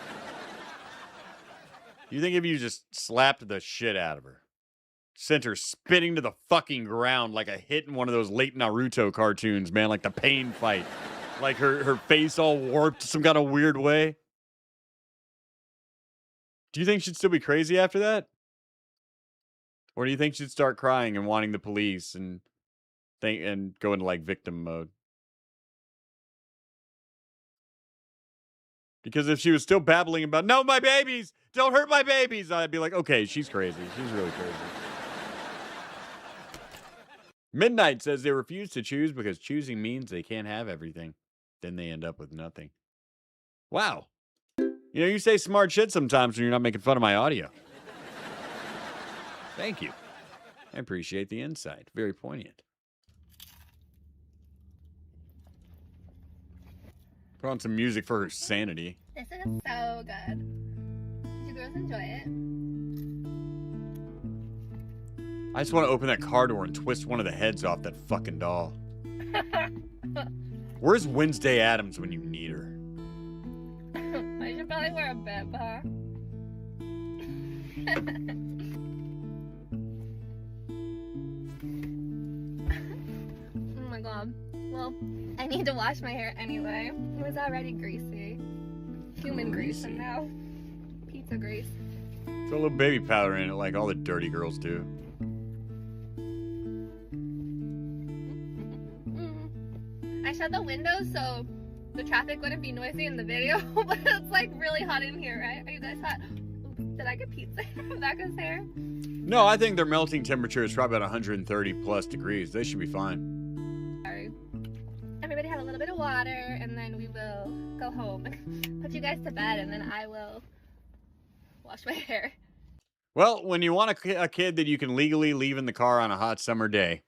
You think if you just slapped the shit out of her, sent her spinning to the fucking ground like a hit in one of those late Naruto cartoons, man, like the pain fight, like her face all warped some kind of weird way? Do you think she'd still be crazy after that? Or do you think she'd start crying and wanting the police and go into like victim mode? Because if she was still babbling about, no, my babies, don't hurt my babies, I'd be like, okay, she's crazy. She's really crazy. Midnight says they refuse to choose because choosing means they can't have everything. Then they end up with nothing. Wow. You know, you say smart shit sometimes when you're not making fun of my audio. Thank you. I appreciate the insight. Very poignant. Put on some music for her sanity. This is so good. Did you girls enjoy it? I just want to open that car door and twist one of the heads off that fucking doll. Where's Wednesday Addams when you need her? I should probably wear a bib, huh? Oh my god. Well, I need to wash my hair anyway. It was already greasy. Human grease and now pizza grease. Throw a little baby powder in it like all the dirty girls do. I I shut the windows so the traffic wouldn't be noisy in the video, but it's like really hot in here, right? Are you guys hot? Oops, did I get pizza from Becca's hair? No, I think their melting temperature is probably about 130 plus degrees. They should be fine. Sorry. Everybody have a little bit of water, and then we will go home, put you guys to bed, and then I will wash my hair. Well, when you want a kid that you can legally leave in the car on a hot summer day,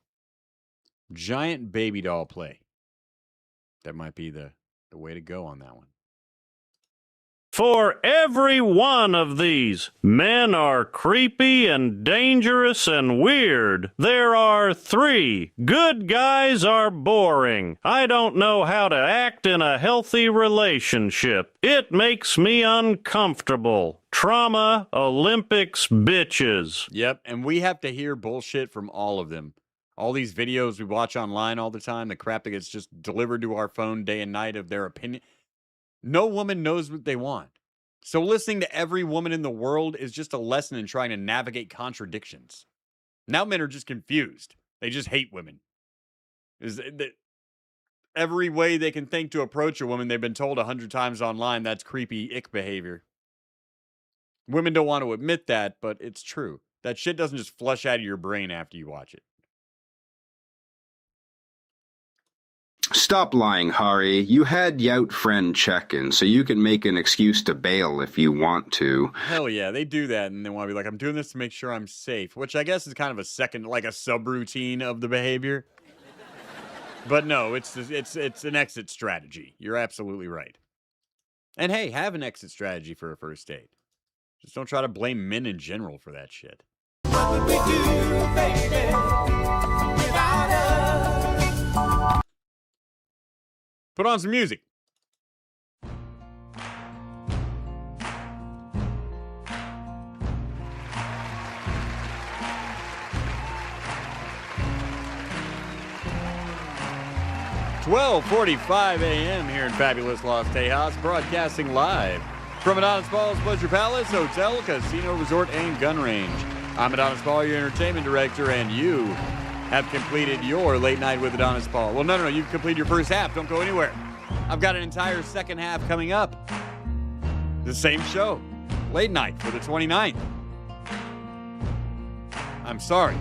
giant baby doll play. That might be the way to go on that one. For every one of these, men are creepy and dangerous and weird. There are 3. Good guys are boring. I don't know how to act in a healthy relationship. It makes me uncomfortable. Trauma Olympics bitches. Yep, and we have to hear bullshit from all of them. All these videos we watch online all the time, the crap that gets just delivered to our phone day and night of their opinion. No woman knows what they want. So listening to every woman in the world is just a lesson in trying to navigate contradictions. Now men are just confused. They just hate women. Every way they can think to approach a woman, they've been told 100 times online, that's creepy ick behavior. Women don't want to admit that, but it's true. That shit doesn't just flush out of your brain after you watch it. Stop lying, Hari. You had Yout friend check-in, so you can make an excuse to bail if you want to. Hell yeah, they do that, and they want to be like, I'm doing this to make sure I'm safe, which I guess is kind of a second, like a subroutine of the behavior. But no, it's an exit strategy. You're absolutely right. And hey, have an exit strategy for a first date. Just don't try to blame men in general for that shit. What would we do, baby, without us? Put on some music. $12:45 a.m. here in fabulous Las Tejas, broadcasting live from Adonis Ball's Pleasure Palace Hotel, Casino Resort, and Gun Range. I'm Adonis Ball, your entertainment director, and you have completed your late night with Adonis Ball. Well, no, you've completed your first half. Don't go anywhere. I've got an entire second half coming up. The same show, late night for the 29th. I'm sorry.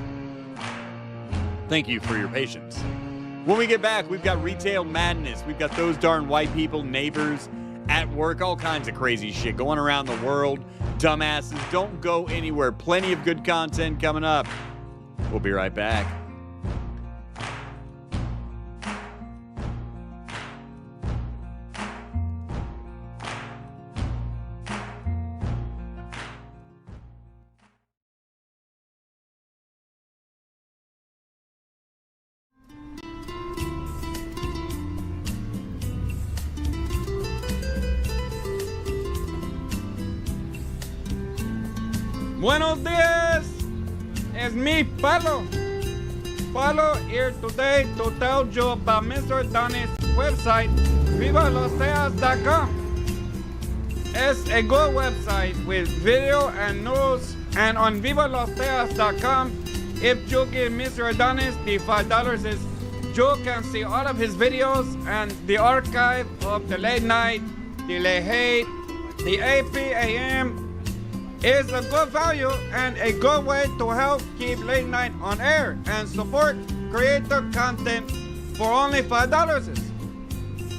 Thank you for your patience. When we get back, we've got retail madness. We've got those darn white people, neighbors, at work, all kinds of crazy shit going around the world. Dumbasses, don't go anywhere. Plenty of good content coming up. We'll be right back. Buenos dias! It's me, Palo. Palo here today to tell you about Mr. Adonis' website, VivaLosTejas.com. It's a good website with video and news, and on VivaLosTejas.com, if you give Mr. Adonis the $5, you can see all of his videos and the archive of the late night, the late hate, the AP AM. It's a good value and a good way to help keep late night on air and support creator content for only $5.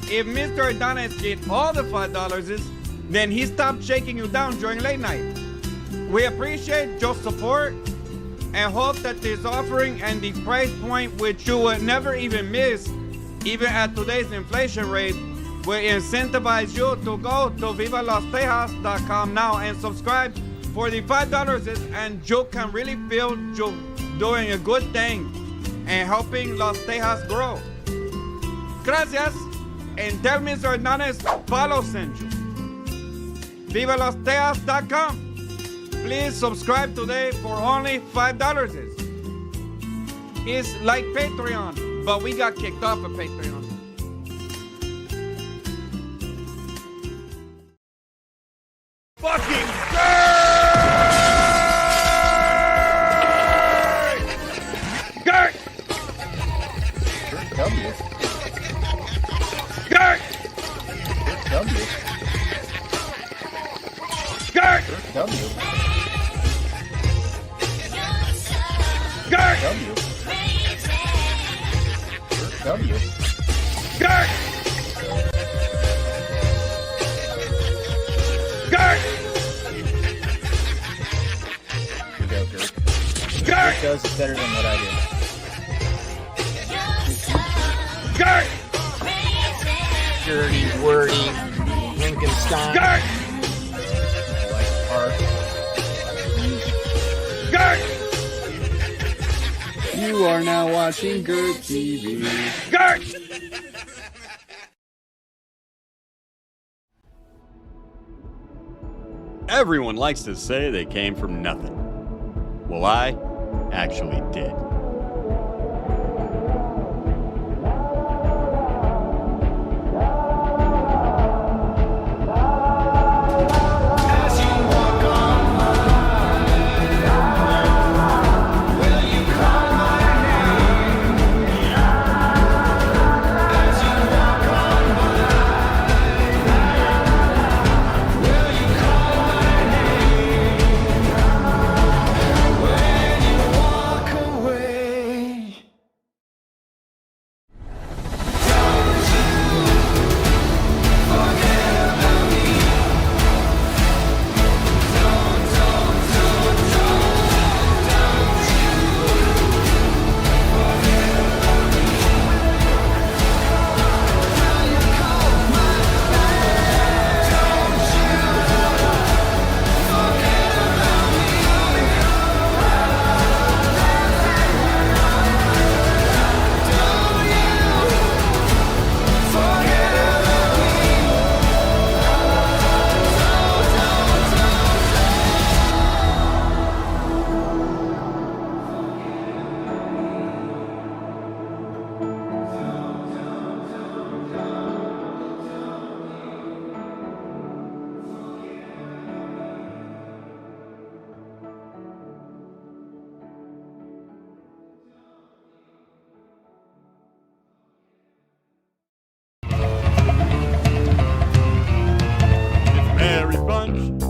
If Mr. Adonis gets all the $5, then he stopped shaking you down during late night. We appreciate your support and hope that this offering and the price point, which you would never even miss, even at today's inflation rate, will incentivize you to go to VivaLosTejas.com now and subscribe for the $5, and you can really feel you doing a good thing and helping Las Tejas grow. Gracias, and tell Mr. Adonis Palo sent you. VivaLosTejas.com. Please subscribe today for only $5. It's like Patreon, but we got kicked off of Patreon. Fucking Gert! Gert! W. Gert! Gert! Good job, Gert. Gert! It does it better than what I did. Gert! Dirty, wordy, Lincolnstein. Gert! Like art. Gert! You are now watching Gert TV. Gert! Everyone likes to say they came from nothing. Well, I actually did.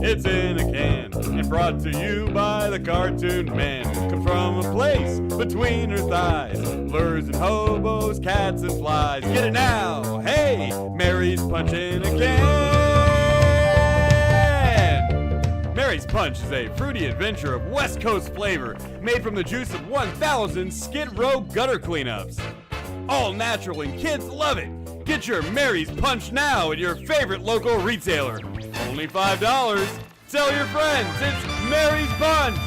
It's in a can and brought to you by the cartoon man. Comes from a place between her thighs. Lures and hobos, cats and flies. Get it now! Hey, Mary's punching a can! Mary's Punch is a fruity adventure of West Coast flavor made from the juice of 1,000 Skid Row gutter cleanups. All natural and kids love it. Get your Mary's Punch now at your favorite local retailer. Only $5. Tell your friends it's Mary's Punch.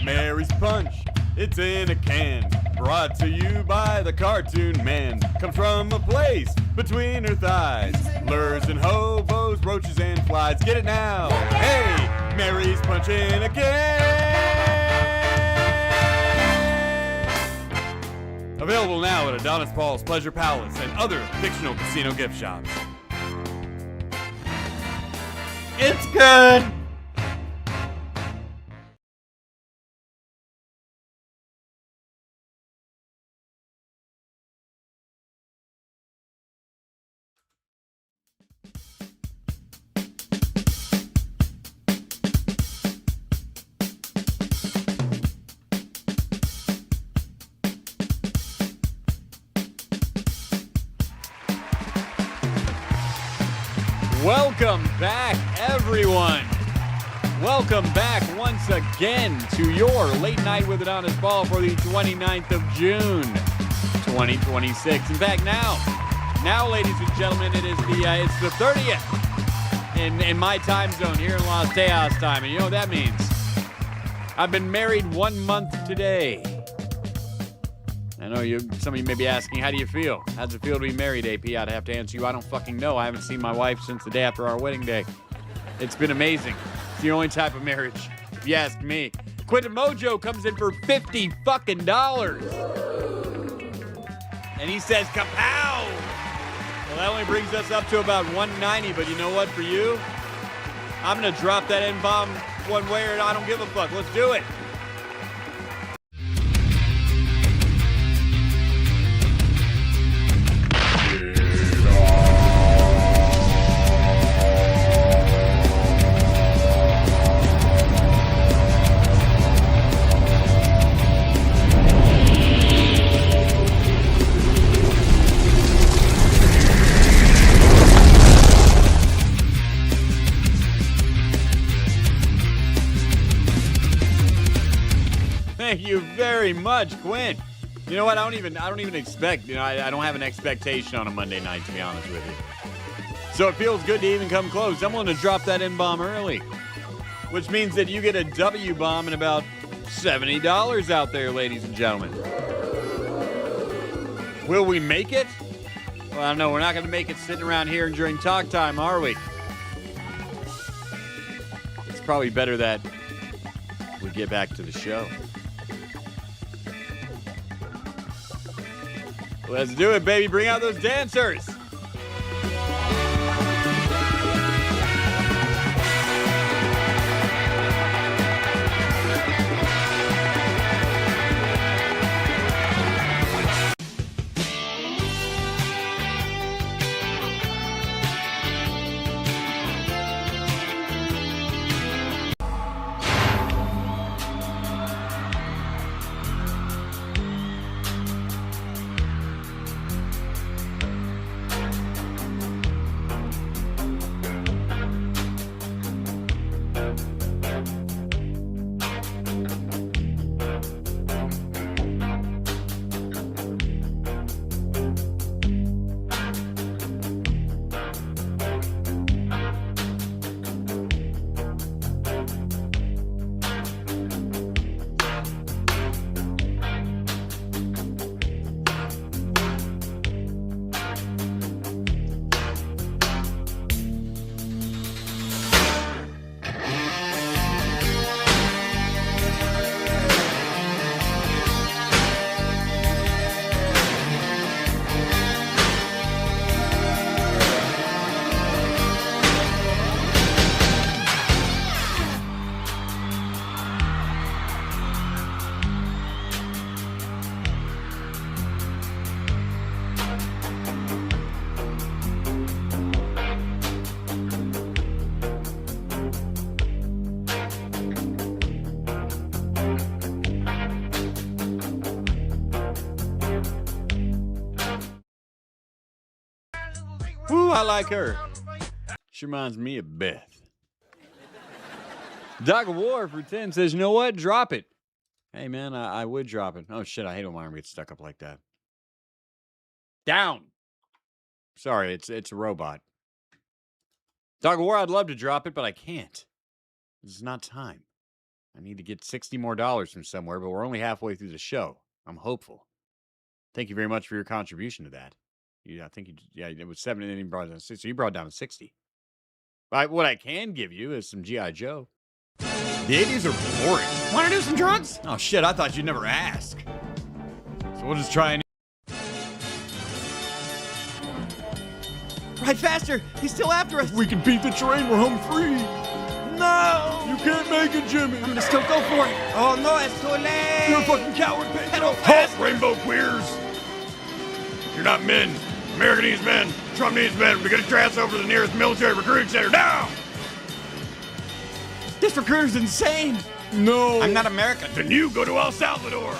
Mary's Punch, it's in a can. Brought to you by the cartoon man. Comes from a place between her thighs. Lures and hobos, roaches and flies. Get it now. Hey, Mary's Punch in a can. Available now at Adonis Paul's Pleasure Palace and other fictional casino gift shops. It's good. Welcome back, everyone. Welcome back once again to your Late Night with Adonis Ball for the 29th of June, 2026. In fact, now, ladies and gentlemen, it's the 30th in my time zone here in Los Tejas time. And you know what that means? I've been married 1 month today. I know some of you may be asking, how do you feel? How does it feel to be married, AP? I'd have to answer you, I don't fucking know. I haven't seen my wife since the day after our wedding day. It's been amazing. It's the only type of marriage, if you ask me. Quentin Mojo comes in for $50 fucking. And he says, kapow! Well, that only brings us up to about 190, but you know what, for you? I'm gonna drop that N-bomb one way or I don't give a fuck. Let's do it. Thank you very much, Quinn. You know what? I don't even expect, I don't have an expectation on a Monday night, to be honest with you. So it feels good to even come close. I'm willing to drop that N-bomb early, which means that you get a W-bomb and about $70 out there, ladies and gentlemen. Will we make it? Well, no, we're not going to make it sitting around here during talk time, are we? It's probably better that we get back to the show. Let's do it, baby. Bring out those dancers. Ooh, I like her. She reminds me of Beth. Dog of War for 10 says, you know what? Drop it. Hey, man, I would drop it. Oh, shit, I hate when my arm gets stuck up like that. Down. Sorry, it's a robot. Dog of War, I'd love to drop it, but I can't. This is not time. I need to get $60 more from somewhere, but we're only halfway through the show. I'm hopeful. Thank you very much for your contribution to that. I think it was 7 and then you brought it down to 60. So you brought it down to 60. What I can give you is some G.I. Joe. The 80s are boring. Want to do some drugs? Oh, shit, I thought you'd never ask. So we'll just try and... Ride faster! He's still after us! We can beat the train, we're home free! No! You can't make it, Jimmy! I'm gonna still go for it! Oh no, it's too late! You're a fucking coward, bitch! Pedal Halt, faster! rainbow queers! You're not men! America needs men! Trump needs men! We gotta transfer to the nearest military recruiting center now! This recruiter's insane! No! I'm not American. Then you go to El Salvador!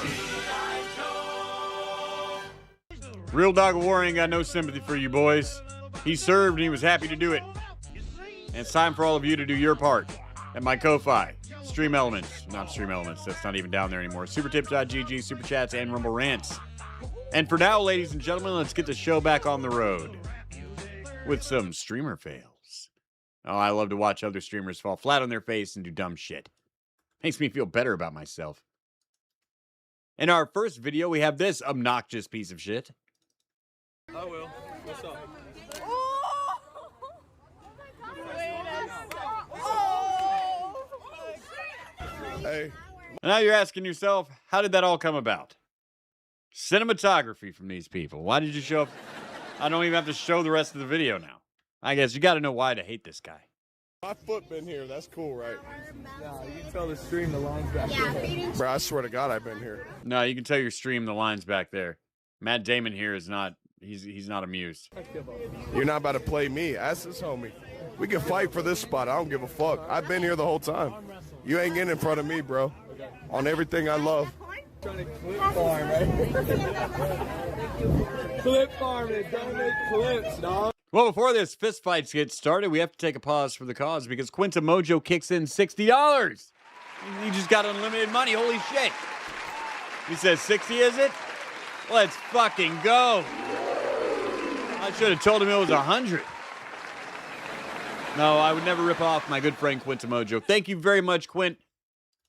Real Dog of War ain't got no sympathy for you boys. He served and he was happy to do it. And it's time for all of you to do your part at my Ko-Fi. Stream Elements. Not Stream Elements. That's not even down there anymore. Supertips.gg, Super Chats, and Rumble Rants. And for now, ladies and gentlemen, let's get the show back on the road with some streamer fails. Oh, I love to watch other streamers fall flat on their face and do dumb shit. Makes me feel better about myself. In our first video, we have this obnoxious piece of shit. I will. What's up? Hey. Now you're asking yourself, how did that all come about? Cinematography from these people. Why did you show up? I don't even have to show the rest of the video now. I guess you got to know why to hate this guy. My foot been here. That's cool, right? No, you can tell the stream the lines back there. Bro, I swear to God, I've been here. No, you can tell your stream the lines back there. Matt Damon here is not, he's not amused. You're not about to play me. Ask this homie. We can fight for this spot. I don't give a fuck. I've been here the whole time. You ain't getting in front of me, bro. On everything I love. Trying to clip farm, right? Clip farming. Don't make clips, dog. Well, before this fist fights get started, we have to take a pause for the cause because Quinta Mojo kicks in $60. He just got unlimited money. Holy shit. He says 60, is it? Let's fucking go. I should have told him it was 100. No, I would never rip off my good friend Quint Mojo. Thank you very much, Quint,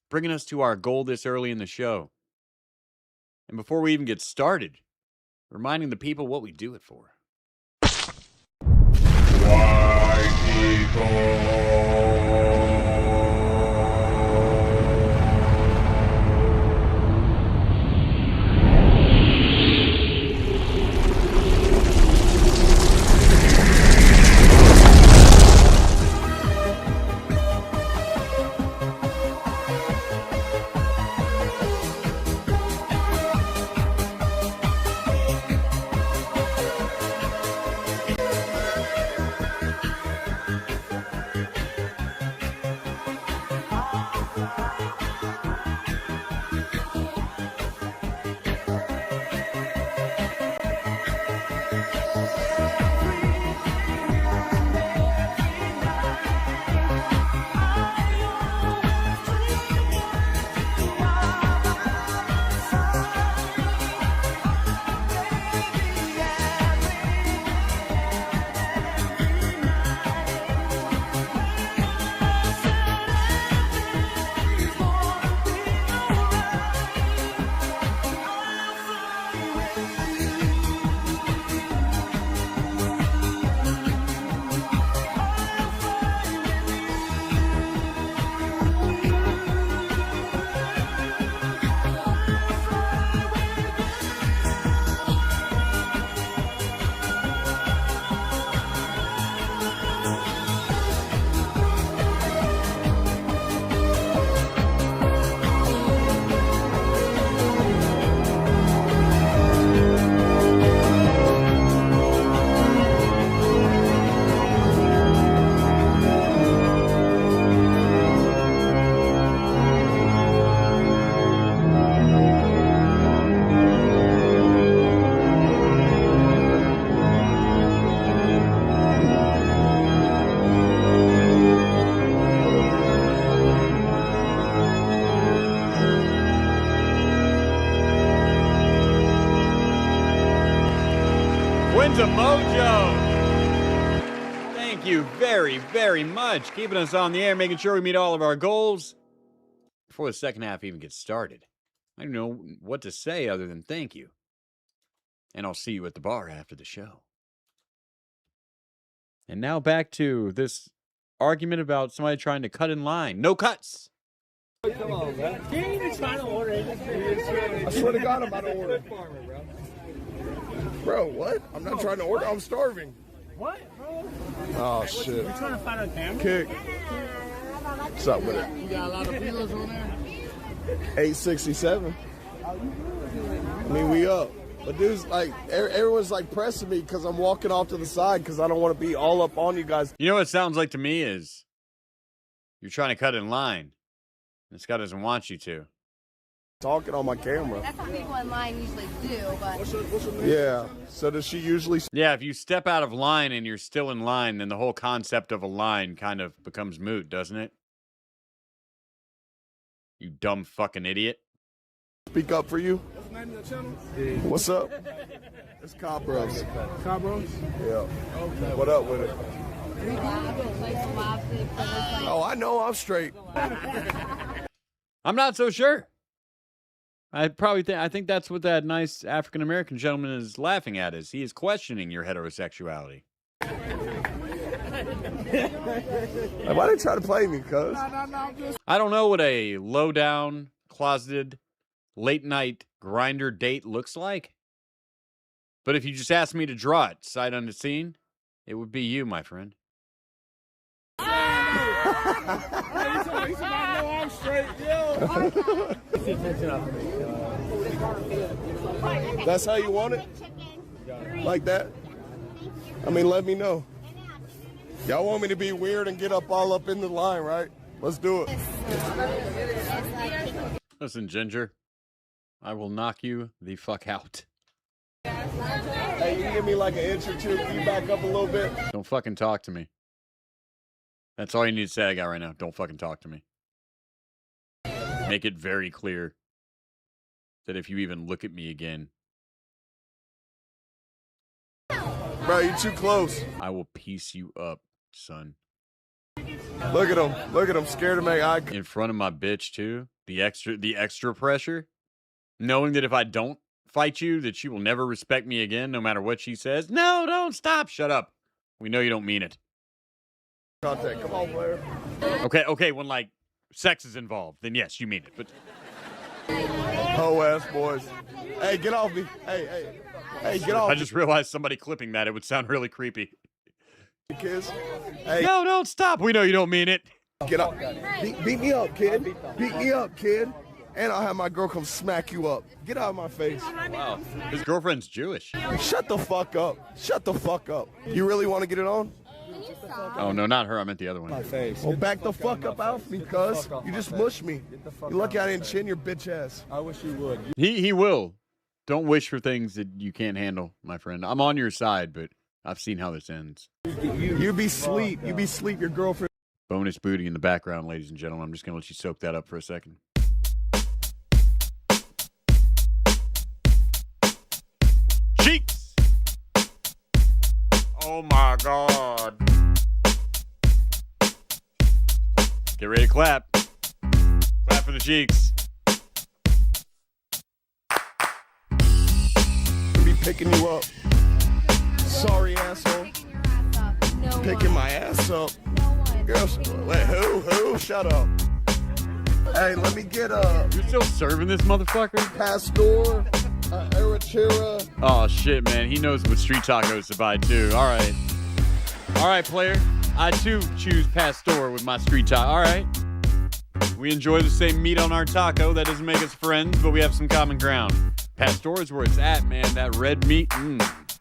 bringing us to our goal this early in the show. And before we even get started, reminding the people what we do it for. White people. Quinta Mojo. Thank you very, very much. Keeping us on the air, making sure we meet all of our goals before the second half even gets started. I don't know what to say other than thank you. And I'll see you at the bar after the show. And now back to this argument about somebody trying to cut in line. No cuts. Come on, man. Can't even try to order I swear to God, I'm about to order. Bro, what? I'm not trying to order. I'm starving. What, bro? Oh, shit. You trying to fight on camera? Kick. What's up with it? You got a lot of kilos on there? 867. I mean, we up. But dude's like, everyone's like pressing me because I'm walking off to the side because I don't want to be all up on you guys. You know what it sounds like to me is you're trying to cut in line. This guy doesn't want you to. Talking on my camera. That's what people in line usually do, but... What's your name? Yeah. So does she usually... Yeah, if you step out of line and you're still in line, then the whole concept of a line kind of becomes moot, doesn't it? You dumb fucking idiot. Speak up for you. What's the name of the channel? What's up? It's Cop Bros. Cop Bros? Yeah. Okay. What up with it? Oh, I know I'm straight. I'm not so sure. I think that's what that nice African American gentleman is laughing at. Is he is questioning your heterosexuality. Why they try to play me, cuz? I don't know what a low down, closeted, late night grinder date looks like. But if you just asked me to draw it sight unseen, it would be you, my friend. I'm straight, yo. That's how you want it? Like that? I mean, let me know. Y'all want me to be weird and get up all up in the line, right? Let's do it. Listen, Ginger, I will knock you the fuck out. Hey, you can give me like an inch or two. Can you back up a little bit? Don't fucking talk to me. That's all you need to say I got right now. Don't fucking talk to me. Make it very clear. that if you even look at me again, Bro, you too close. I will piece you up, son. Look at him. Look at him. Scared to make eye contact. In front of my bitch too. The extra pressure. Knowing that if I don't fight you, that she will never respect me again, no matter what she says. No, don't stop. Shut up. We know you don't mean it. Contact. Come on, player. Okay. When like sex is involved, then yes, you mean it. But Ho ass boys. Hey, get off me. Hey, get off. I just realized somebody clipping that. It would sound really creepy. Kiss. Hey. No, don't stop. We know you don't mean it. Get up. Beat me up, kid. Beat me up, kid. And I'll have my girl come smack you up. Get out of my face. Wow. His girlfriend's Jewish. Shut the fuck up. Shut the fuck up. You really want to get it on? Oh, no, not her. I meant the other one. Well, back the fuck up out me, cuz. You just mushed me. You're lucky I didn't chin your bitch ass. I wish you would. He will. Don't wish for things that you can't handle, my friend. I'm on your side, but I've seen how this ends. You be sleep. You be sleep. Your girlfriend. Bonus booty in the background, ladies and gentlemen. I'm just going to let you soak that up for a second. Cheeks! Oh my God. Get ready to clap. Clap for the cheeks. Be picking you up. Sorry, asshole. Picking my ass up. Girls, wait, who? Shut up. Hey, let me get You're still serving this motherfucker? Pastor, Arachira. Oh shit, man. He knows what street tacos to buy too. All right, player. I too choose Pastor with my street taco. All right. We enjoy the same meat on our taco. That doesn't make us friends, but we have some common ground. Pastor is where it's at, man. That red meat. A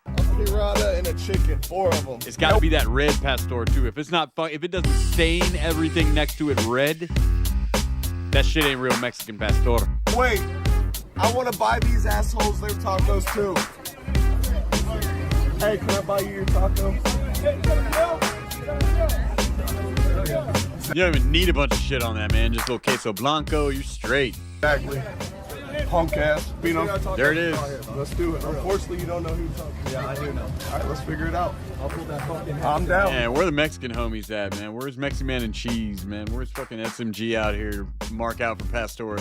pirata and a chicken, 4 of them. It's got to be that red Pastor too. If it's not if it doesn't stain everything next to it red, that shit ain't real Mexican Pastor. Wait, I want to buy these assholes their tacos too. Hey, can I buy you your taco? You don't even need a bunch of shit on that, man. Just a little queso blanco. You're straight. Exactly. Punk ass. There it is. Let's do it. Unfortunately, you don't know who you're talking to. Yeah, I do know. All right, let's figure it out. I'll pull that fucking I'm down. Man, where the Mexican homies at, man? Where's Mexican Man and Cheese, man? Where's fucking SMG out here to mark out for Pastor?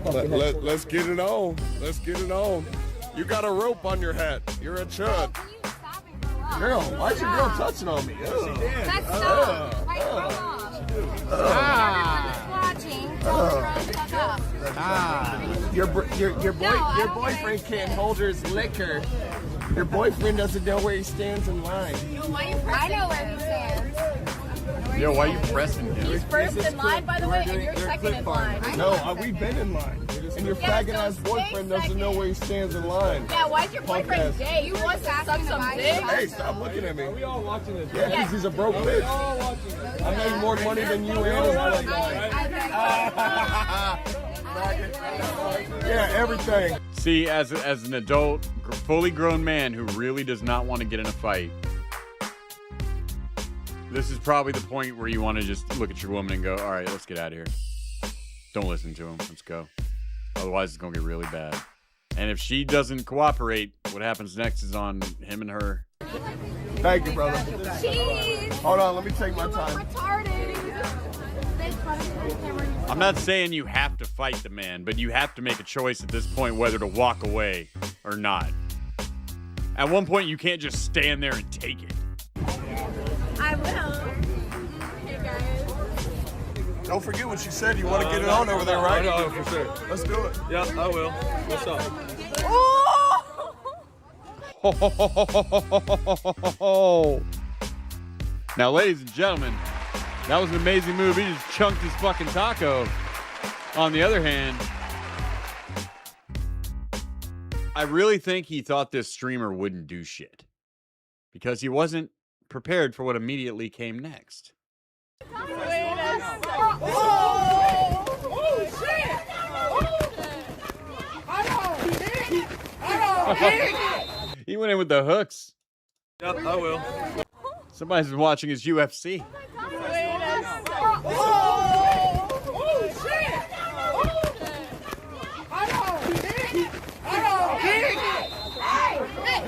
Let's get it on. Let's get it on. You got a rope on your hat. You're a chud. Girl, why's your girl touching on me? Let's stop. Your boyfriend can't hold his liquor. Your boyfriend doesn't know where he stands in line. I know where he stands. Yo, why are you pressing him? He's first in line, by the way, and you're second in line. No, we've been in line. And your faggot-ass boyfriend doesn't know where he stands in line. Yeah, why's your boyfriend gay? You want to suck some dick? Hey, stop looking at me. Are we all watching this? Yeah, Yeah. because he's a broke bitch. I make more money than you and Yeah, everything. See, as an adult, fully grown man who really does not want to get in a fight, this is probably the point where you want to just look at your woman and go, all right, let's get out of here. Don't listen to him. Let's go. Otherwise, it's going to get really bad. And if she doesn't cooperate, what happens next is on him and her. Thank you, brother. Cheese. Hold on, let me take my time. I'm not saying you have to fight the man, but you have to make a choice at this point whether to walk away or not. At one point, you can't just stand there and take it. I will. Hey guys. Don't forget what you said. You want to get it on over there, right? No, for sure. Let's do it. Yeah, I will. What's up? Now, ladies and gentlemen, that was an amazing move. He just chunked his fucking taco. On the other hand, I really think he thought this streamer wouldn't do shit because he wasn't prepared for what immediately came next. He went in with the hooks. Yep, I will. Somebody's been watching his UFC.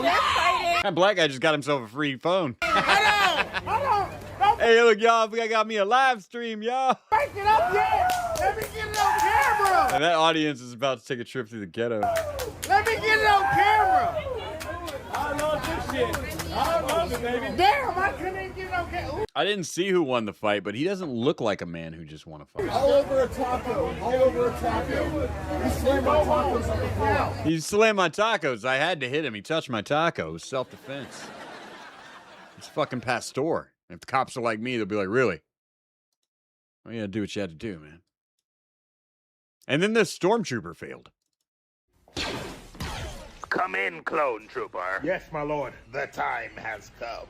That black guy just got himself a free phone. Hold on. Hey, look, y'all, I got me a live stream, y'all. Break it up, yeah. Let me get it on camera. And that audience is about to take a trip through the ghetto. Let me get it on camera. I love this shit. I love it, baby. Damn, I couldn't even get it on camera. I didn't see who won the fight, but he doesn't look like a man who just won a fight. All over a taco. All over a taco. He slammed my tacos on the floor. He slammed my tacos. I had to hit him. He touched my tacos. Self-defense. It's fucking pastor. If the cops are like me, they'll be like, really? Well, you gotta do what you had to do, man. And then the stormtrooper failed. Come in, clone trooper. Yes, my lord. The time has come.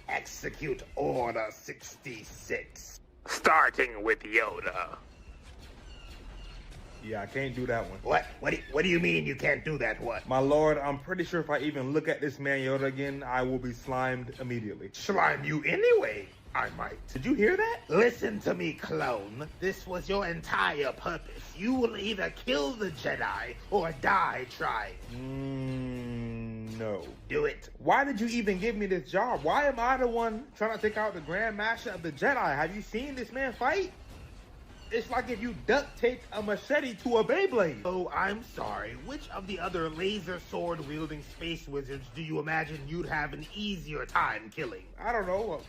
Execute Order 66. Starting with Yoda. Yeah, I can't do that one. What do you mean you can't do that one? My lord, I'm pretty sure if I even look at this man Yoda again, I will be slimed immediately. Slime you anyway, I might. Did you hear that? Listen to me, clone. This was your entire purpose. You will either kill the Jedi or die trying. No. Do it. Why did you even give me this job? Why am I the one trying to take out the Grand Master of the Jedi? Have you seen this man fight? It's like if you duct taped a machete to a Beyblade. Oh, I'm sorry. Which of the other laser sword wielding space wizards do you imagine you'd have an easier time killing? I don't know.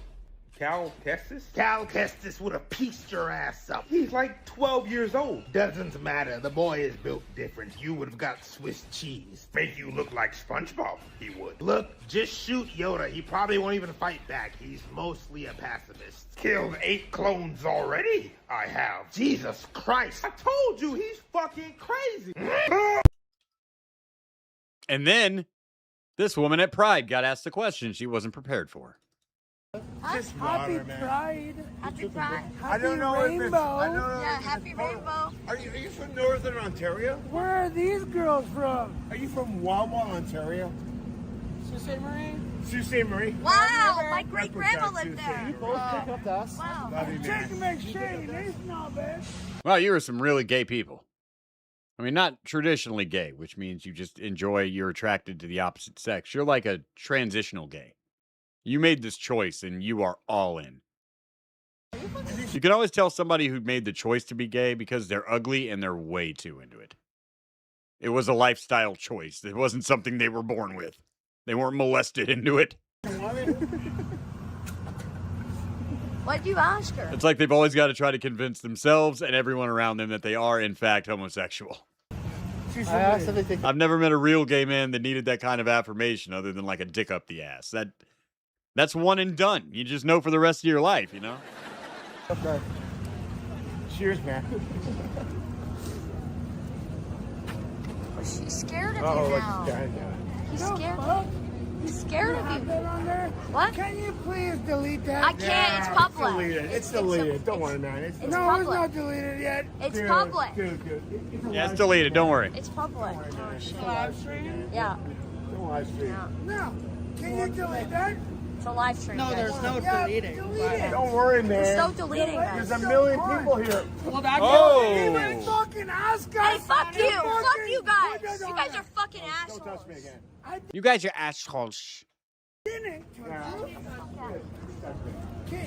Cal Kestis? Cal Kestis would have pieced your ass up. He's like 12 years old. Doesn't matter. The boy is built different. You would have got Swiss cheese. Make you look like SpongeBob, he would. Look, just shoot Yoda. He probably won't even fight back. He's mostly a pacifist. Killed 8 clones already? I have. Jesus Christ. I told you, he's fucking crazy. And then this woman at Pride got asked a question she wasn't prepared for. Happy Pride. Happy Pride. I don't know Rainbow. if it's... I don't know Yeah, if happy it's, rainbow. Are you from Northern Ontario? Where are these girls from? Are you from Wawa, Ontario? Sault Ste. Marie? Sault Ste. Marie? Wow, my great grandma lived there. You both pick up dust. Wow. Take a McShane. It's not bad. Well, you were some really gay people. I mean, not traditionally gay, which means you just you're attracted to the opposite sex. You're like a transitional gay. You made this choice and you are all in. You can always tell somebody who made the choice to be gay because they're ugly and they're way too into it. It was a lifestyle choice. It wasn't something they were born with. They weren't molested into it. What'd you ask her? It's like they've always got to try to convince themselves and everyone around them that they are, in fact, homosexual. I've never met a real gay man that needed that kind of affirmation other than like a dick up the ass. That's one and done. You just know for the rest of your life, you know? Okay. Cheers, man. Was she scared of you now? He's scared. He's scared of you. What? Can you please delete that? I can't. It's public. It's deleted. Don't worry, man. It's no, public. it's not deleted yet. It's public. Good. Yeah, it's deleted. Don't worry. It's public. Oh, shit. Live stream? Yeah. Don't live stream. Yeah. No. Can you delete that? It's a live stream. No, guys. there's no deleting. Delete it. Don't worry, man. There's no deleting There's this. a million people here. Well, that Even fucking ask us. Hey, fuck you. Fuck you guys. You guys are fucking assholes. Don't touch me again. You guys are assholes. Get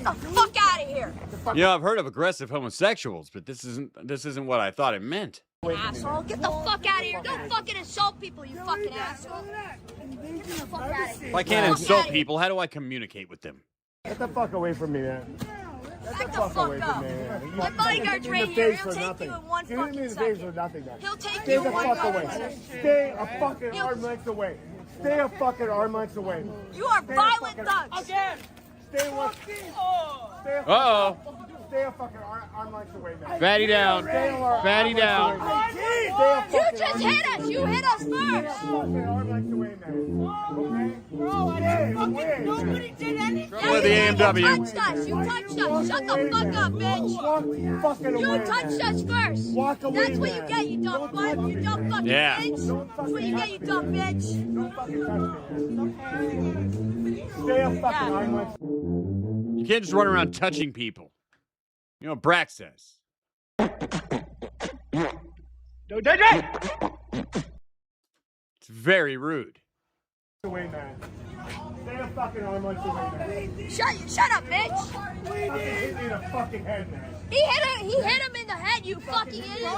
the fuck out of here. You know, I've heard of aggressive homosexuals, but this isn't what I thought it meant. Asshole. Get the fuck out of here. Don't fucking insult people, you fucking asshole. Get the fuck out of here. If I can't insult people, how do I communicate with them? Get the fuck away from me, man. Back the fuck up. My bodyguard's right here. He'll take you in one fucking second. He'll take Stay you the in one fuck fucking away. second. Stay a fucking arm length away. Stay a fucking arm length away. You are violent thugs. Again. Stay one. Uh-oh. Stay a fucking arm length away, man. Fatty down. Fatty down. You just hit us. You hit us first. Nobody did anything. With the AMW. You touched us. You touched us. Shut the fuck up, bitch. You touched us first. That's what you get, you dumb butt. You dumb fucking Yeah. bitch. That's what you get, you dumb bitch. Stay a fucking arm length. You can't just run around touching people. You know what Brack says? It's very rude. Away, man. Stay a fucking arm length away, man. Shut up, bitch. Fucking hit me in the fucking head, man. He hit him in the head, you fucking idiot.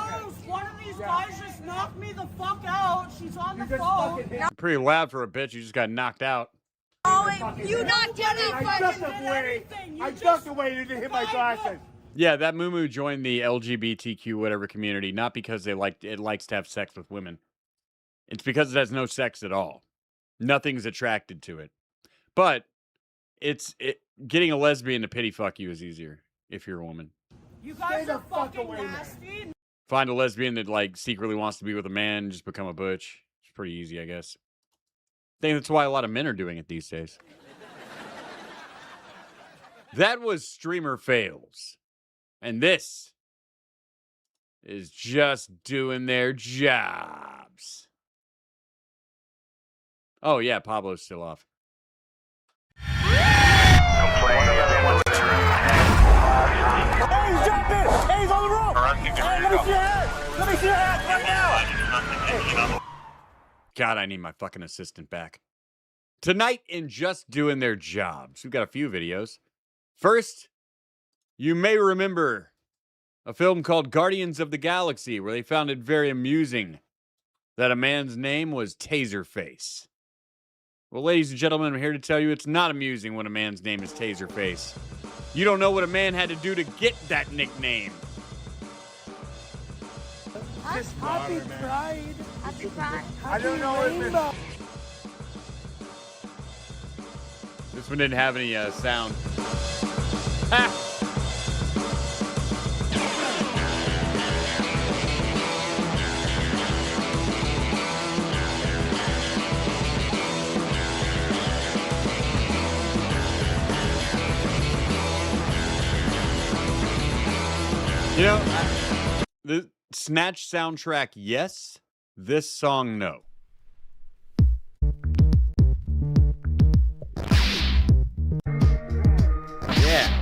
One of these guys just knocked me the fuck out. She's on the phone. Pretty loud for a bitch. You just got knocked out. Oh, you knocked him out. I ducked away. I ducked away. You didn't hit my glasses. Yeah, that Moo joined the LGBTQ whatever community, not because it likes to have sex with women. It's because it has no sex at all. Nothing's attracted to it. But getting a lesbian to pity fuck you is easier if you're a woman. You guys are fucking nasty. Find a lesbian that like secretly wants to be with a man and just become a butch. It's pretty easy, I guess. I think that's why a lot of men are doing it these days. That was Streamer Fails. And this is just doing their jobs. Oh, yeah, Pablo's still off. Hey, he's jumping! Hey, he's on the rope! Hey, let me see your head! Let me see your head right now! God, I need my fucking assistant back. Tonight in Just Doing Their Jobs, we've got a few videos. First, you may remember a film called Guardians of the Galaxy, where they found it very amusing that a man's name was Taserface. Well, ladies and gentlemen, I'm here to tell you it's not amusing when a man's name is Taserface. You don't know what a man had to do to get that nickname. Happy Pride. Happy Pride. I don't know if This one didn't have any sound. Ha! You know, the Snatch soundtrack, yes. This song, no. Yeah.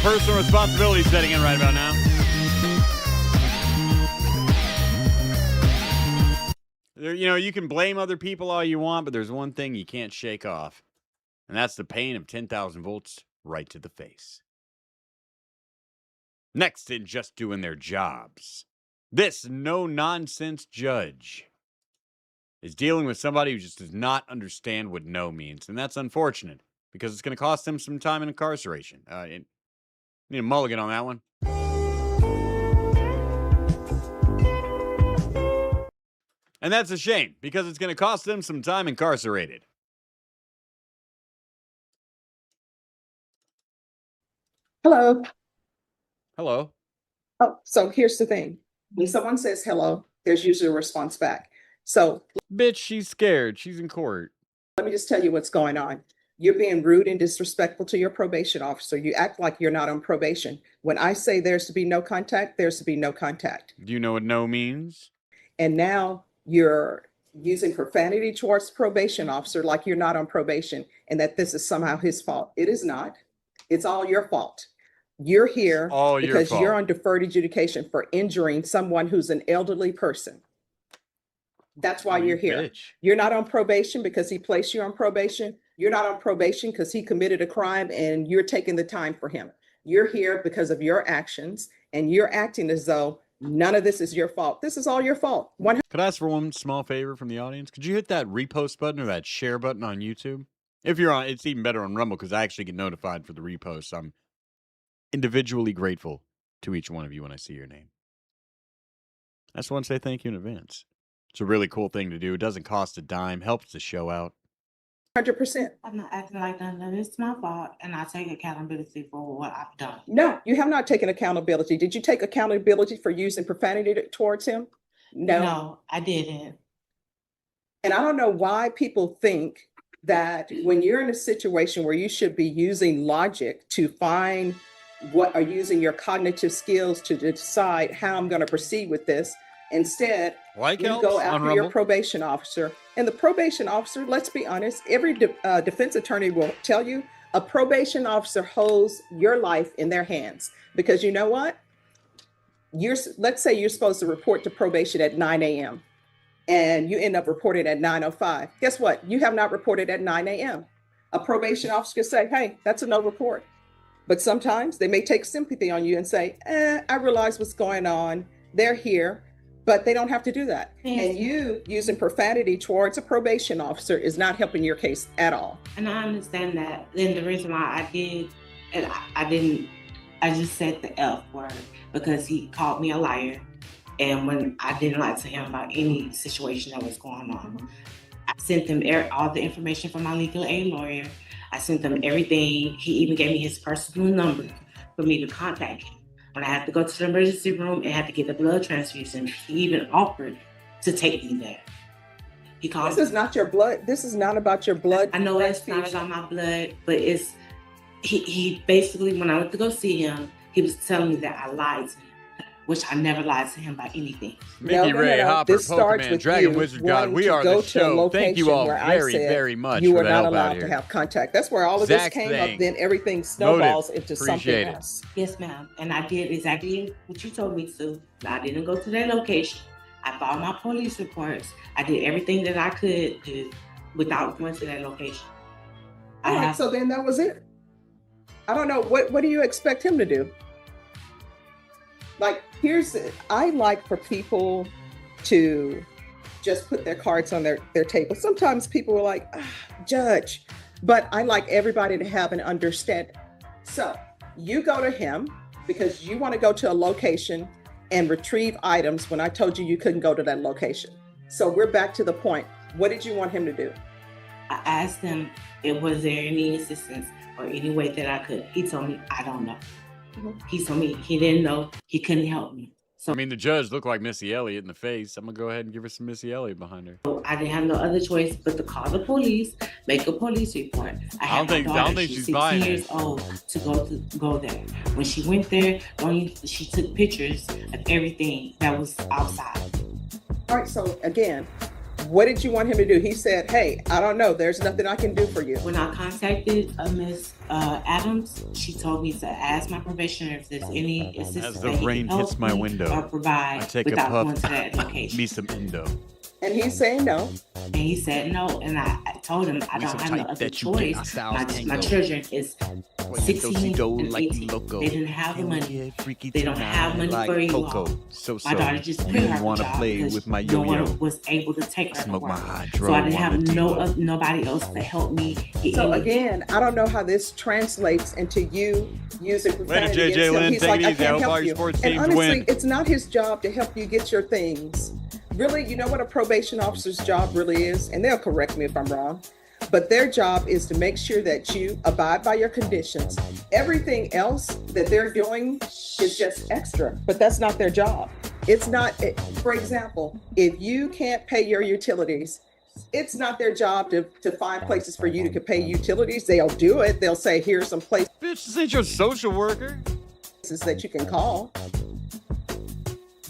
Personal responsibility setting in right about now. You know, you can blame other people all you want, but there's one thing you can't shake off, and that's the pain of 10,000 volts right to the face. Next in Just Doing Their Jobs, this no-nonsense judge is dealing with somebody who just does not understand what no means, and that's unfortunate, because it's going to cost them some time in incarceration. Need a mulligan on that one. And that's a shame, because it's going to cost them some time incarcerated. Hello. Hello. Oh, so here's the thing. When someone says hello, there's usually a response back. So, bitch, she's scared. She's in court. Let me just tell you what's going on. You're being rude and disrespectful to your probation officer. You act like you're not on probation. When I say there's to be no contact, there's to be no contact. Do you know what no means? And now you're using profanity towards probation officer like you're not on probation and that this is somehow his fault. It is not. It's all your fault. You're here all your because you're fault. on deferred adjudication for injuring someone who's an elderly person. That's why you're here. Bitch. You're not on probation because he placed you on probation. You're not on probation because he committed a crime and you're taking the time for him. You're here because of your actions and you're acting as though none of this is your fault. This is all your fault. Could I ask for one small favor from the audience? Could you hit that repost button or that share button on YouTube? If you're on, it's even better on Rumble because I actually get notified for the reposts. I'm individually grateful to each one of you when I see your name. I just want to say thank you in advance. It's a really cool thing to do. It doesn't cost a dime, helps the show out. 100%. I'm not acting like none of it's my fault, and I take accountability for what I've done. No, you have not taken accountability. Did you take accountability for using profanity towards him? No, I didn't. And I don't know why people think that when you're in a situation where you should be using logic to find what are using your cognitive skills to decide how I'm going to proceed with this, instead, you go after your probation officer. And the probation officer, let's be honest, every defense attorney will tell you a probation officer holds your life in their hands. Because you know what? Let's say you're supposed to report to probation at 9 a.m. and you end up reporting at 9:05. Guess what? You have not reported at 9 a.m. A probation officer could say, hey, that's a no report. But sometimes they may take sympathy on you and say, I realize what's going on. They're here. But they don't have to do that. Yes. And you using profanity towards a probation officer is not helping your case at all. And I understand that. Then the reason why I did, and I just said the F word because he called me a liar. And when I didn't lie to him about any situation that was going on, I sent them all the information from my legal aid lawyer. I sent them everything. He even gave me his personal number for me to contact him. When I had to go to the emergency room and had to get the blood transfusion, he even offered to take me there. He called. This is not your blood. This is not about your blood. I know it's not about my blood, but it's he basically, when I went to go see him, he was telling me that I lied to him, which I never lied to him about anything. Mickey Ray, Hopper, Pokemon, Dragon Wizard God, we are the show. Thank you all very, very much you for were the not help out allowed here. to have contact. That's where all of Exact this came thing. up. Then everything snowballs into something Appreciate it. else. Yes, ma'am. And I did exactly what you told me to. I didn't go to that location. I filed my police reports. I did everything that I could do without going to that location. All right, so then that was it. I don't know. What do you expect him to do? Like, I like for people to just put their cards on their table. Sometimes people are like, judge, but I like everybody to have an understanding. So you go to him because you want to go to a location and retrieve items when I told you couldn't go to that location. So we're back to the point. What did you want him to do? I asked him, was there any assistance or any way that I could? He told me, I don't know. He told me he didn't know. He couldn't help me. I mean, the judge looked like Missy Elliott in the face. I'm going to go ahead and give her some Missy Elliott behind her. I didn't have no other choice but to call the police, make a police report. I don't think she's buying years old to go there. When she went there, she took pictures of everything that was outside. All right, so again, what did you want him to do? He said, hey, I don't know. There's nothing I can do for you. When I contacted Miss Adams, she told me to ask my probationer if there's any assistance As the rain hits my window, or provide I take a without puff, going to that location. me some Indo. And he's saying no. And he said no. And I told him I don't have no other choice. My children is 16 and 18. They didn't have the money. They don't have money for you all. My daughter just quit her want to job play because with my no yo-yo. one was able to take her to Smoke work. my hydro, So I didn't wanna have nobody else to help me. So again, I don't know how this translates into you using profanity Later, JJ against him. Lynn, He's take like, it I easy. I can't hope all help your you. sports And teams honestly, win. it's not his job to help you get your things. Really, you know what a probation officer's job really is? And they'll correct me if I'm wrong. But their job is to make sure that you abide by your conditions. Everything else that they're doing is just extra, but that's not their job. It's not, for example, if you can't pay your utilities, it's not their job to find places for you to pay utilities. They'll do it. They'll say, here's some places. Bitch, this ain't your social worker. That you can call.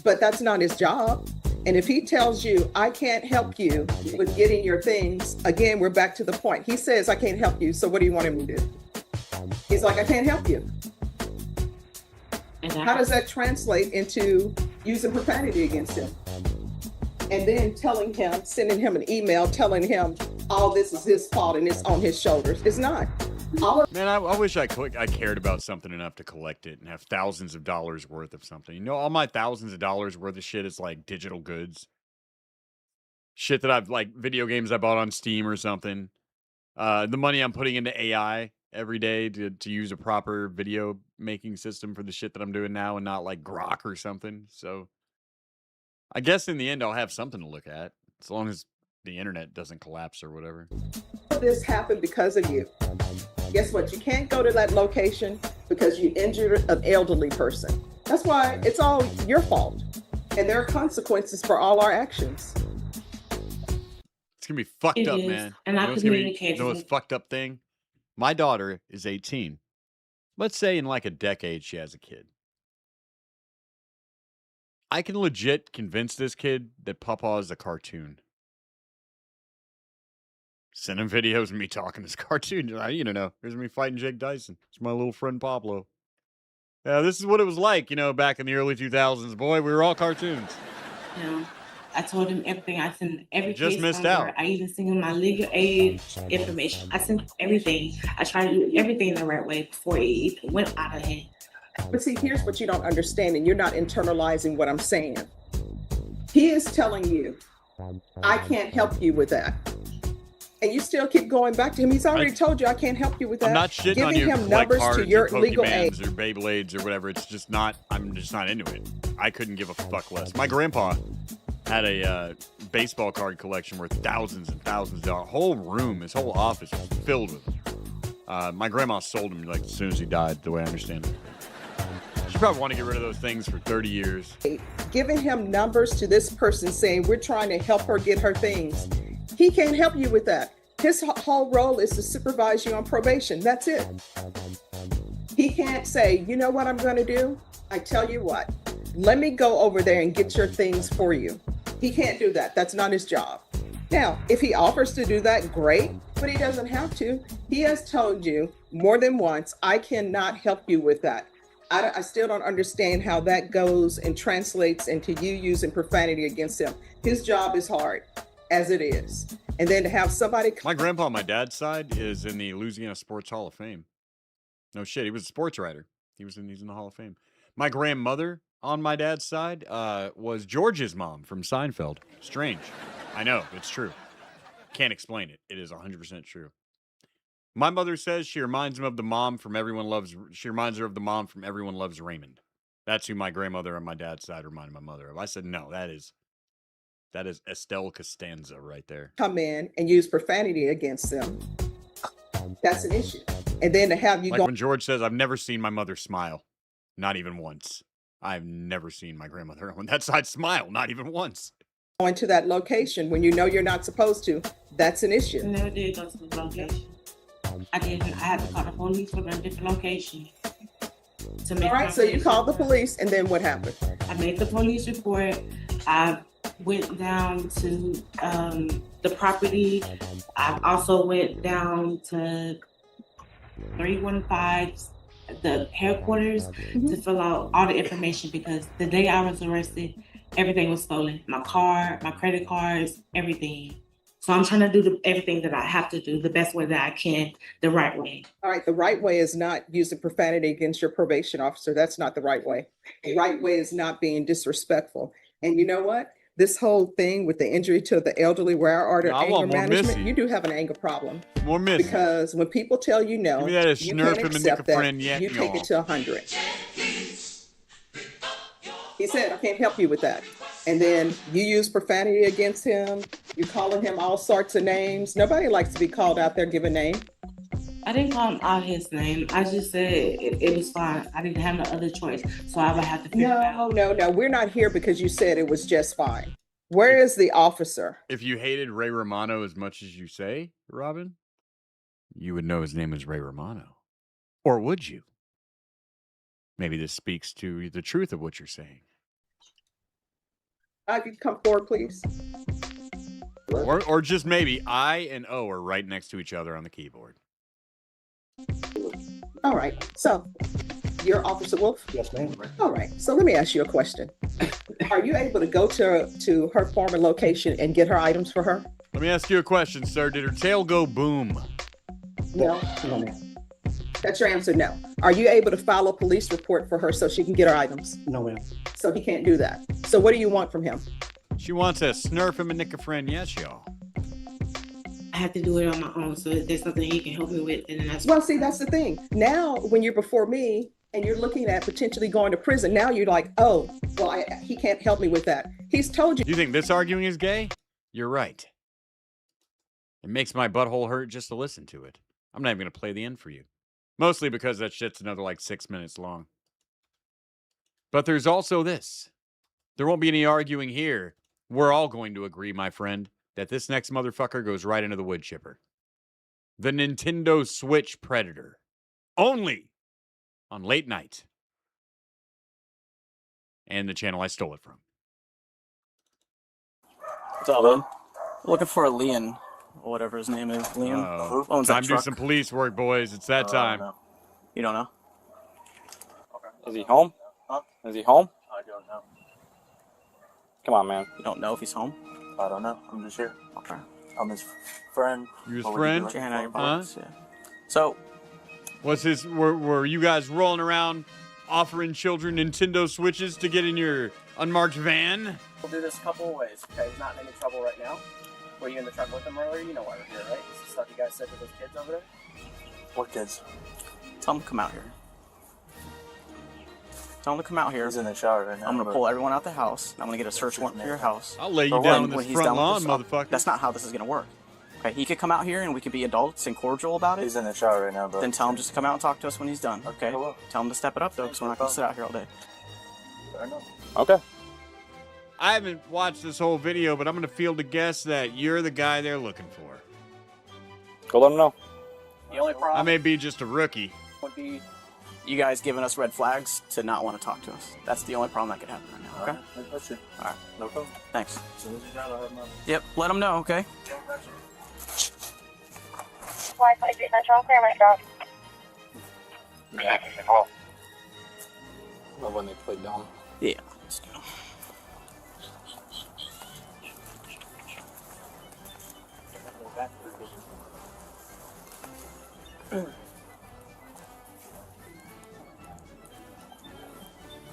But that's not his job. And if he tells you, I can't help you with getting your things, again, we're back to the point. He says, I can't help you. So what do you want him to do? He's like, I can't help you. How does that translate into using profanity against him? And then telling him, sending him an email, telling him all this is his fault and it's on his shoulders. It's not. Man, I wish I cared about something enough to collect it and have thousands of dollars worth of something. You know, all my thousands of dollars worth of shit is like digital goods. Shit that I've, like, video games I bought on Steam or something. The money I'm putting into AI every day to use a proper video making system for the shit that I'm doing now and not like Grok or something. So I guess in the end, I'll have something to look at as long as the internet doesn't collapse or whatever. This happened because of you. Guess what? You can't go to that location because you injured an elderly person. That's why it's all your fault. And there are consequences for all our actions. It's going to be fucked It up, is, man. and I what's gonna be communicated the most with- fucked up thing? My daughter is 18. Let's say in like a decade she has a kid. I can legit convince this kid that Pawpaw is a cartoon. Send him videos of me talking this cartoon. You know, here's me fighting Jake Dyson. It's my little friend Pablo. Yeah, this is what it was like, you know, back in the early 2000s. Boy, we were all cartoons. You know, I told him everything. I sent every You just case missed number. out. I even sent him my legal aid information. I sent everything. I tried to do everything the right way before it even went out of hand. But see, here's what you don't understand, and you're not internalizing what I'm saying. He is telling you, I can't help you with that. And you still keep going back to him. He's already told you, I can't help you with that. I'm not shitting Giving on you him for numbers like cards to your or legal aid. Pokemans or Beyblades or whatever. It's just not, I'm just not into it. I couldn't give a fuck less. My grandpa had a baseball card collection worth thousands and thousands of dollars. Whole room, his whole office was filled with them. My grandma sold him like as soon as he died, the way I understand it. She probably want to get rid of those things for 30 years. Giving him numbers to this person saying, we're trying to help her get her things. He can't help you with that. His whole role is to supervise you on probation. That's it. He can't say, you know what I'm going to do? I tell you what, let me go over there and get your things for you. He can't do that. That's not his job. Now, if he offers to do that, great, but he doesn't have to. He has told you more than once, I cannot help you with that. I still don't understand how that goes and translates into you using profanity against him. His job is hard, as it is. And then to have somebody... My grandpa on my dad's side is in the Louisiana Sports Hall of Fame. No shit, he was a sports writer. He's in the Hall of Fame. My grandmother on my dad's side was George's mom from Seinfeld. Strange. I know, it's true. Can't explain it. It is 100% true. My mother says she reminds him of the mom from Everyone Loves... She reminds her of the mom from Everyone Loves Raymond. That's who my grandmother on my dad's side reminded my mother of. I said, no, that is Estelle Costanza right there. Come in and use profanity against them. That's an issue. And then to have you Like go... when George says, I've never seen my mother smile. Not even once. I've never seen my grandmother on that side smile. Not even once. Going to that location when you know you're not supposed to, that's an issue. I never did go to the location. I had to call the police from a different location. To make All right, so you called the police, and then what happened? I made the police report. I went down to the property. I also went down to 315, the headquarters, to fill out all the information because the day I was arrested, everything was stolen. My car, my credit cards, everything. So I'm trying to do everything that I have to do the best way that I can, the right way. All right, the right way is not using profanity against your probation officer. That's not the right way. The right way is not being disrespectful. And you know what? This whole thing with the injury to the elderly, where I ordered anger management, you do have an anger problem. More Missy. Because when people tell you no, Give me that you snurf can't and accept nickel that. friend yet, You take y'all. it to 100. He said, I can't help you with that. And then you use profanity against him. You're calling him all sorts of names. Nobody likes to be called out there, give a name. I didn't call him out his name. I just said it was fine. I didn't have no other choice. So I would have to figure it out. No. We're not here because you said it was just fine. Where is the officer? If you hated Ray Romano as much as you say, Robin, you would know his name is Ray Romano. Or would you? Maybe this speaks to the truth of what you're saying. If you come forward, please. Or just maybe I and O are right next to each other on the keyboard. All right. So, you're Officer Wolf? Yes, ma'am. All right. So let me ask you a question. Are you able to go to her former location and get her items for her? Let me ask you a question, sir. Did her tail go boom? No. No, ma'am. That's your answer, no. Are you able to file a police report for her so she can get her items? No, ma'am. So he can't do that. So what do you want from him? She wants a snurf him a nick a friend, yes, y'all. I have to do it on my own, so if there's something he can help me with, and then that's... Well, see, that's the thing. Now, when you're before me and you're looking at potentially going to prison, now you're like, oh, well, he can't help me with that. He's told you. You think this arguing is gay? You're right. It makes my butthole hurt just to listen to it. I'm not even going to play the end for you. Mostly because that shit's another like 6 minutes long. But there's also this. There won't be any arguing here. We're all going to agree, my friend, that this next motherfucker goes right into the wood chipper. The Nintendo Switch Predator. Only on late night. And the channel I stole it from. What's up, man? Looking for a Leon, or whatever his name is. Leon. Who owns that Time to do truck? some police work, boys. It's that time. No. You don't know? Is he home? Huh? Is he home? I don't know. Come on, man. You don't know if he's home? I don't know. I'm just here. Okay. I'm his friend. You his What would friend? Put your hand out your Huh? pockets. Yeah. So, What's his? Were you guys rolling around offering children Nintendo Switches to get in your unmarked van? we'll do this a couple of ways. Okay, he's not in any trouble right now. Were you in the truck with him earlier? You know why we're here, right? This is stuff you guys said to those kids over there? What kids? Tell them to come out here. Tell them to come out here. He's in the shower right now. I'm going to pull everyone out the house. I'm going to get a search warrant for your house. I'll lay you But down on when this he's front done with lawn, this stuff, motherfucker. That's not how this is going to work. Okay, he could come out here and we could be adults and cordial about it. He's in the shower right now, bro. Then tell him just to come out and talk to us when he's done. Okay? Tell him to step it up, though, because we're not going to sit out here all day. Okay. I haven't watched this whole video, but I'm going to field a guess that you're the guy they're looking for. Go let him know. The only problem I may be just a rookie. would be you guys giving us red flags to not want to talk to us. That's the only problem that could happen right now, okay? That's it. All right. No problem. Thanks. As soon as you're done, I'll have him up. Yep, let them know, okay? Wi-Fi 3 Central, clear my drop. Yeah. Well, when they play dumb. Yeah. Let's go.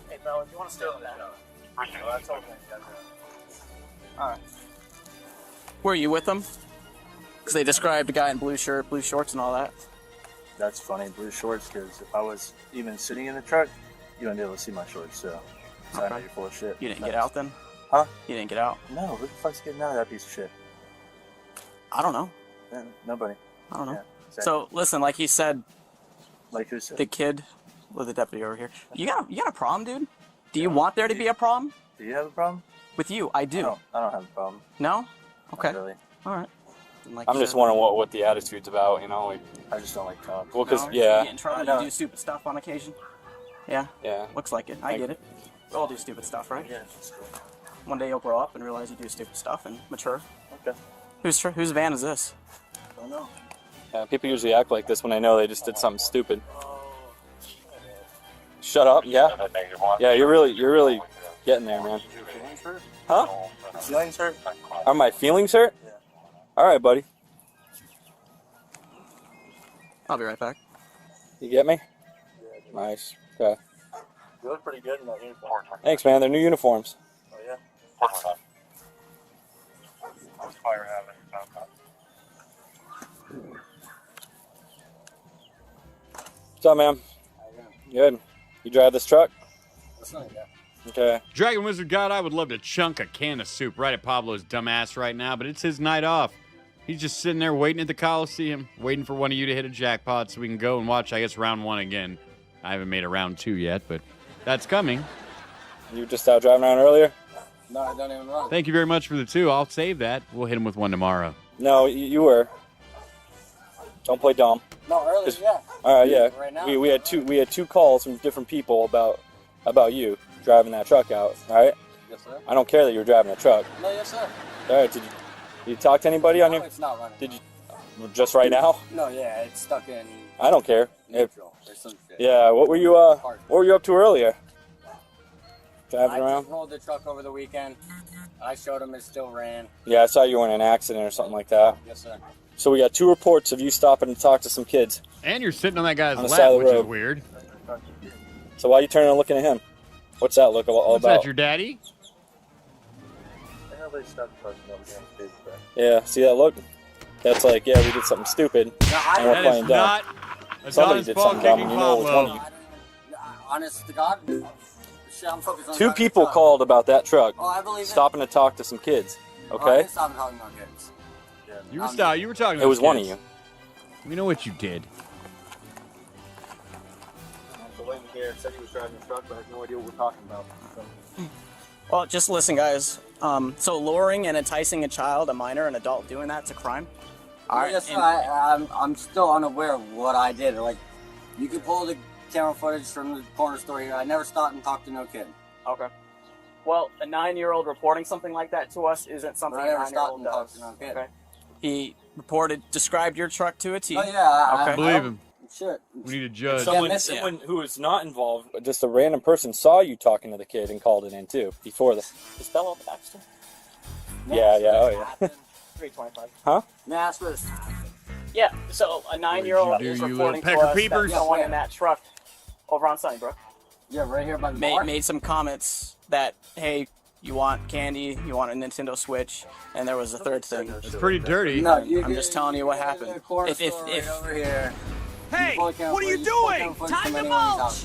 Hey, Bella, do you want to stay on that? That's okay. All right. Were you with them? Because they described a guy in blue shirt, blue shorts, and all that. That's funny, blue shorts, because if I was even sitting in the truck, you wouldn't be able to see my shorts, so I know you're full of shit. You didn't get out then? Huh? You didn't get out? No, who the fuck's getting out of that piece of shit? I don't know. Yeah, nobody. I don't know. Yeah, exactly. So listen, like he said, like who said? the kid with the deputy over here. You got a problem, dude? Do you want there to be a problem? Do you have a problem? With you, I do. I don't have a problem. No? Okay. Not really. All right. And like I'm you just said- wondering what the attitude's about, you know? Like, I just don't like talk. Well, because, No? yeah. You get in trouble, you do stupid stuff on occasion? Yeah? Yeah. Looks like it. I get it. We all do stupid stuff, right? Yeah. One day you'll grow up and realize you do stupid stuff and mature. Okay. Whose van is this? I don't know. Yeah, people usually act like this when they know they just did something stupid. Shut up, yeah? Yeah, you're really getting there, man. Huh? Feelings hurt? Are my feelings hurt? Yeah. Alright, buddy. I'll be right back. You get me? Nice. Okay. You look pretty good in that uniform. Thanks, man. They're new uniforms. Oh, yeah? What's up, man? Good. You drive this truck? Okay. Dragon Wizard God, I would love to chunk a can of soup right at Pablo's dumbass right now, but it's his night off. He's just sitting there waiting at the Coliseum, waiting for one of you to hit a jackpot so we can go and watch, I guess, round 1 again. I haven't made a round 2 yet, but that's coming. You were just out driving around earlier? No, I don't even run. Thank you very much for the 2. I'll save that. We'll hit him with 1 tomorrow. No, you were. Don't play dumb. No, earlier, yeah. All right, yeah. Right now. We had two calls from different people about you driving that truck out. All right. Yes, sir. I don't care that you were driving a truck. No, yes, sir. All right, did you talk to anybody on No, your... it's not running. Did you... Just right now? No, yeah, it's stuck in I don't care. neutral or some shit. Yeah, what were you up to earlier? Driving I around? just rolled the truck over the weekend. I showed him it still ran. Yeah, I saw you were in an accident or something like that. Yes, sir. So we got 2 reports of you stopping to talk to some kids. And you're sitting on that guy's On the lap, side of the which is road. weird. So why are you turning and looking at him? What's that look all What's about? that, your daddy? Yeah, see that look? That's like, yeah, we did something stupid, and we're That playing is dumb. not Somebody Adonis did ball something dumb, kicking and you know which one Pablo. of you. Honest to God, shit, I'm focused on 2 driving the people truck. called about that truck, Oh, I believe it. stopping to talk to some kids. Oh, I Okay? didn't stop talking about kids. You were talking. It was to one of kids. you. We know what you did. So Wayne here said he was driving the truck, but I have no idea what we're talking about. Well, just listen, guys. So luring and enticing a child, a minor, an adult doing that's a crime. All right. Yes, sir. and- I'm still unaware of what I did. Like, you can pull the camera footage from the corner store here. I never stopped and talked to no kid. Okay. Well, a 9-year-old reporting something like that to us isn't something I a never stopped 9-year-old and talked does. to no kid. Okay. He described your truck to a T. Oh, yeah. Okay. Believe him. Shit. We need a judge. Someone who is not involved, just a random person, saw you talking to the kid and called it in too before the. Is Bella Baxter? Yeah, oh yeah. 325. Huh? May I ask for this? Yeah. So a 9-year-old What did you is do, you reporting to little us pecker that peepers? someone in that truck over on Sunnybrook Yeah, right here by the bar. made some comments that, hey, you want candy, you want a Nintendo Switch, and there was a third thing. It's pretty dirty. No, I'm just telling you what happened. If over here. Hey, what are you doing? Time to mulch!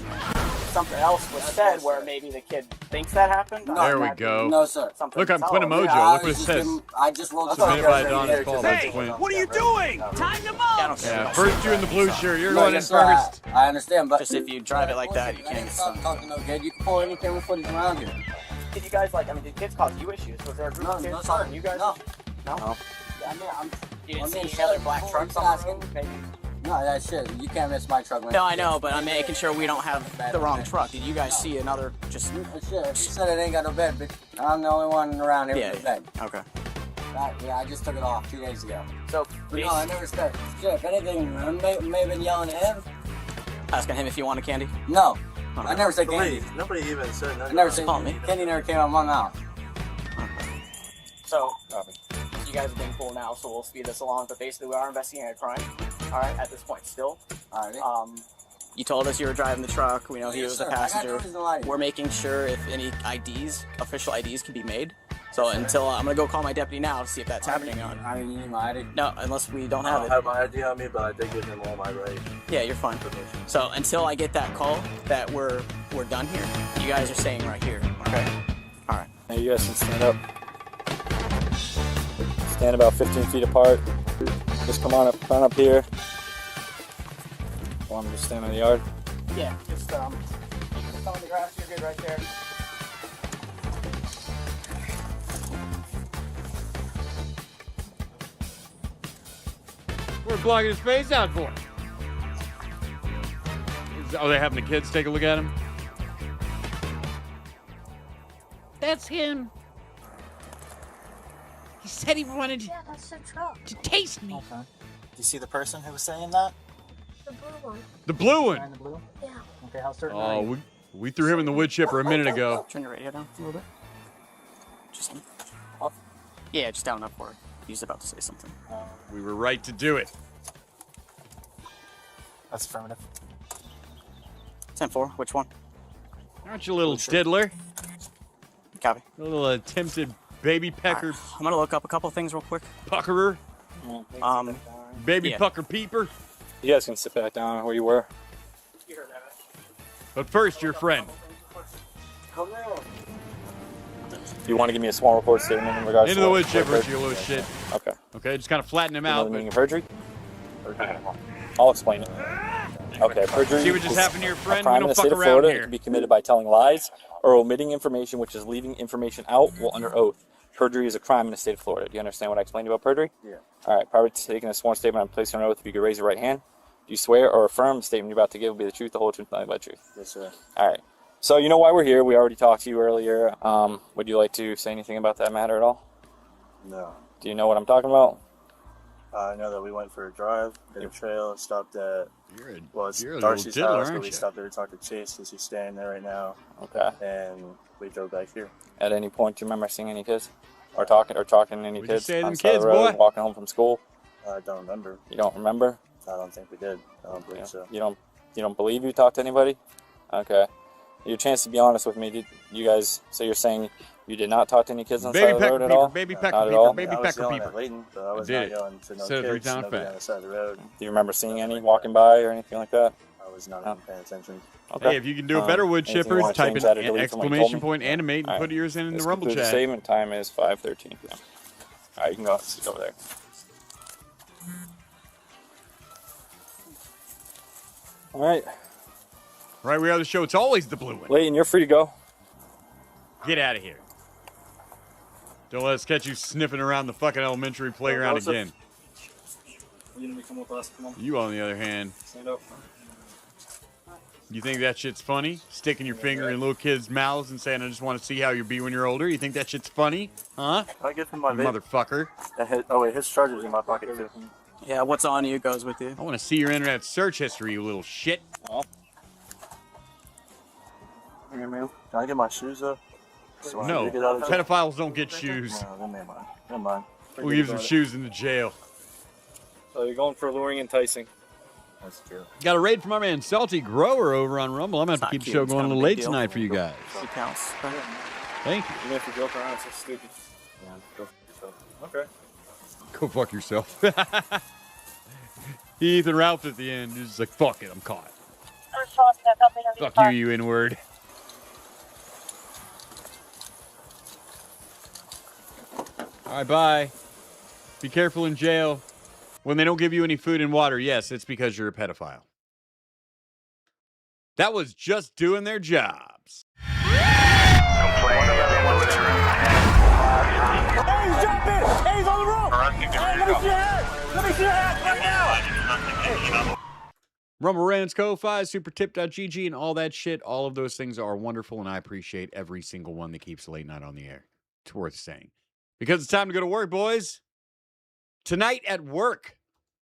Something else was said where maybe the kid thinks that happened. There we go. No, sir. Look, I'm Quinn Emojo. Yeah, Look what it says. I just rolled the Submitted by truck Adonis over Paul here. by Quinn. What are you doing? Time to mulch! Yeah, first you in the blue shirt. You're No, going in yes, sir, I- first. I understand, but Just if you drive it like that, you I can't. didn't stop talking to no kid. You can pull any camera footage around here. Did you guys did kids cause you issues? Was there a group of kids No, sir. causing you guys? No. No? I mean, You didn't see I'm any other black trucks on the road, maybe? No, that shit. You can't miss my truck, man. No, I know, but I'm making sure we don't have the wrong truck. Did you guys see another just... Shit, if you said it ain't got no bed, but I'm the only one around here with a bed. Okay. Yeah, I just took it off 2 days ago. So, But no, I never said. Shit, if anything, I may have been yelling at him. asking him if you wanted candy? No, I never said candy. Nobody even said I never said candy. Never came out of my mouth. So, you guys have been cool now, so we'll speed this along. But basically, we are investigating a crime. All right, at this point, still. All right. You told us you were driving the truck. We know he Yes, was sir. a I got no passenger. reason to lie to you. We're making sure if any IDs, official IDs, can be made. So until I'm gonna go call my deputy now to see if that's happening. I mean, you need my ID. No, unless we don't have I it. don't have my ID on me, but I did give him all my rights. Yeah, you're fine. So until I get that call that we're done here, you guys are staying right here. Okay. All right. Now you guys can stand up. Stand about 15 feet apart. Just come on up here. Want me to stand in the yard? Yeah, just on the grass. You're good right there. We're blocking his face out for. Oh, they having the kids take a look at him? That's him. He said he wanted that's the truck. to taste me. Okay. Do you see the person who was saying that? The blue one. The blue one. Behind the blue? Yeah. Okay, how certain are Oh, you? we threw him in the wood chipper a minute ago. Turn your radio down a little bit. Just up. Yeah, just down enough for it. He's about to say something. We were right to do it. That's affirmative. 10-4. Which one? Aren't you a little diddler? Copy. A little attempted baby pecker. I'm gonna look up a couple things real quick. Puckerer. Baby yeah. pucker peeper. You guys can sit back down where you were. But first, your friend. You want to give me a small report statement in regards Into to the what- wood chipper, what- you little shit. Okay. Okay, just kind of flatten him You know out. the But meaning of perjury? I'll explain it. Okay, perjury See what just is happened to your friend? a crime We in don't the fuck state of around Florida. here. It can be committed by telling lies or omitting information, which is leaving information out while under oath. Perjury is a crime in the state of Florida. Do you understand what I explained about perjury? Yeah. All right, prior to taking a sworn statement, I'm placing an oath. If you could raise your right hand. Do you swear or affirm the statement you're about to give will be the truth, the whole truth, nothing but the truth? Yes, sir. All right. So you know why we're here. We already talked to you earlier. Would you like to say anything about that matter at all? No. Do you know what I'm talking about? I know that we went for a drive, did a trail, stopped at you're a Darcy's little diddler, house, but aren't we you? stopped there to talk to Chase because he's staying there right now. Okay. And we drove back here. At any point, do you remember seeing any kids? Or talking to any What'd you kids say to on them the side of kids, the road, boy? walking home from school? I don't remember. You don't remember? I don't think we did. I don't believe so. You don't believe you talked to anybody? Okay. Your chance to be honest with me. Did you guys? So you're saying you did not talk to any kids on the side of the road at all? Baby Not pecker at peeper, all. baby I was pecker yelling peeper. at Layton, but I was I did not it. yelling to no Said it 3 kids, times nobody fast. on the side of the road. Do you remember seeing any walking by or anything like that? I was not even paying attention. Okay. Hey, if you can do a better wood anything you chipper, wanna type change in that or delete from what you told exclamation me? point animate and All put right. yours in the Let's Rumble conclude the chat. statement. Time is 5:13 p.m. All right, you can go sit over there. All right. Right, we are the show. It's always the blue one. Layton, you're free to go. Get out of here. Don't let us catch you sniffing around the fucking elementary playground Joseph. again. You gonna come with us? Come on. You, on the other hand, Stand up. you think that shit's funny? Sticking your finger in little kids' mouths and saying, I just want to see how you'll be when you're older? You think that shit's funny? Huh? Can I get from my You vape? motherfucker. Oh wait, his charger's in my pocket too. Yeah, what's on you goes with you. I want to see your internet search history, you little shit. Here, man. Can I get my shoes up? So when I No, do get out of jail- pedophiles don't get shoes. No, then never mind. Never mind. We'll give them shoes in the jail. So you're going for luring and enticing. That's true. Got a raid from our man Salty Grower over on Rumble. I'm going to have to It's keep not the show cute, it's going a kind of little a late big deal. tonight for you guys. It counts. Thank you. Even if you joke around, it's so stupid. Yeah, go for yourself. Okay. Go fuck yourself. Ethan Ralph at the end is just like, fuck it, I'm caught. Fuck you, you N-word. All right, bye. Be careful in jail. When they don't give you any food and water, yes, it's because you're a pedophile. That was just doing their jobs. Hey, he's jumping! Hey, he's on the rope! Hey, let me see your head! Let me see your head right now! Rumble Rants, Ko-Fi, SuperTip.gg, and all that shit. All of those things are wonderful, and I appreciate every single one that keeps Late Night on the air. It's worth saying. Because it's time to go to work, boys. Tonight at work,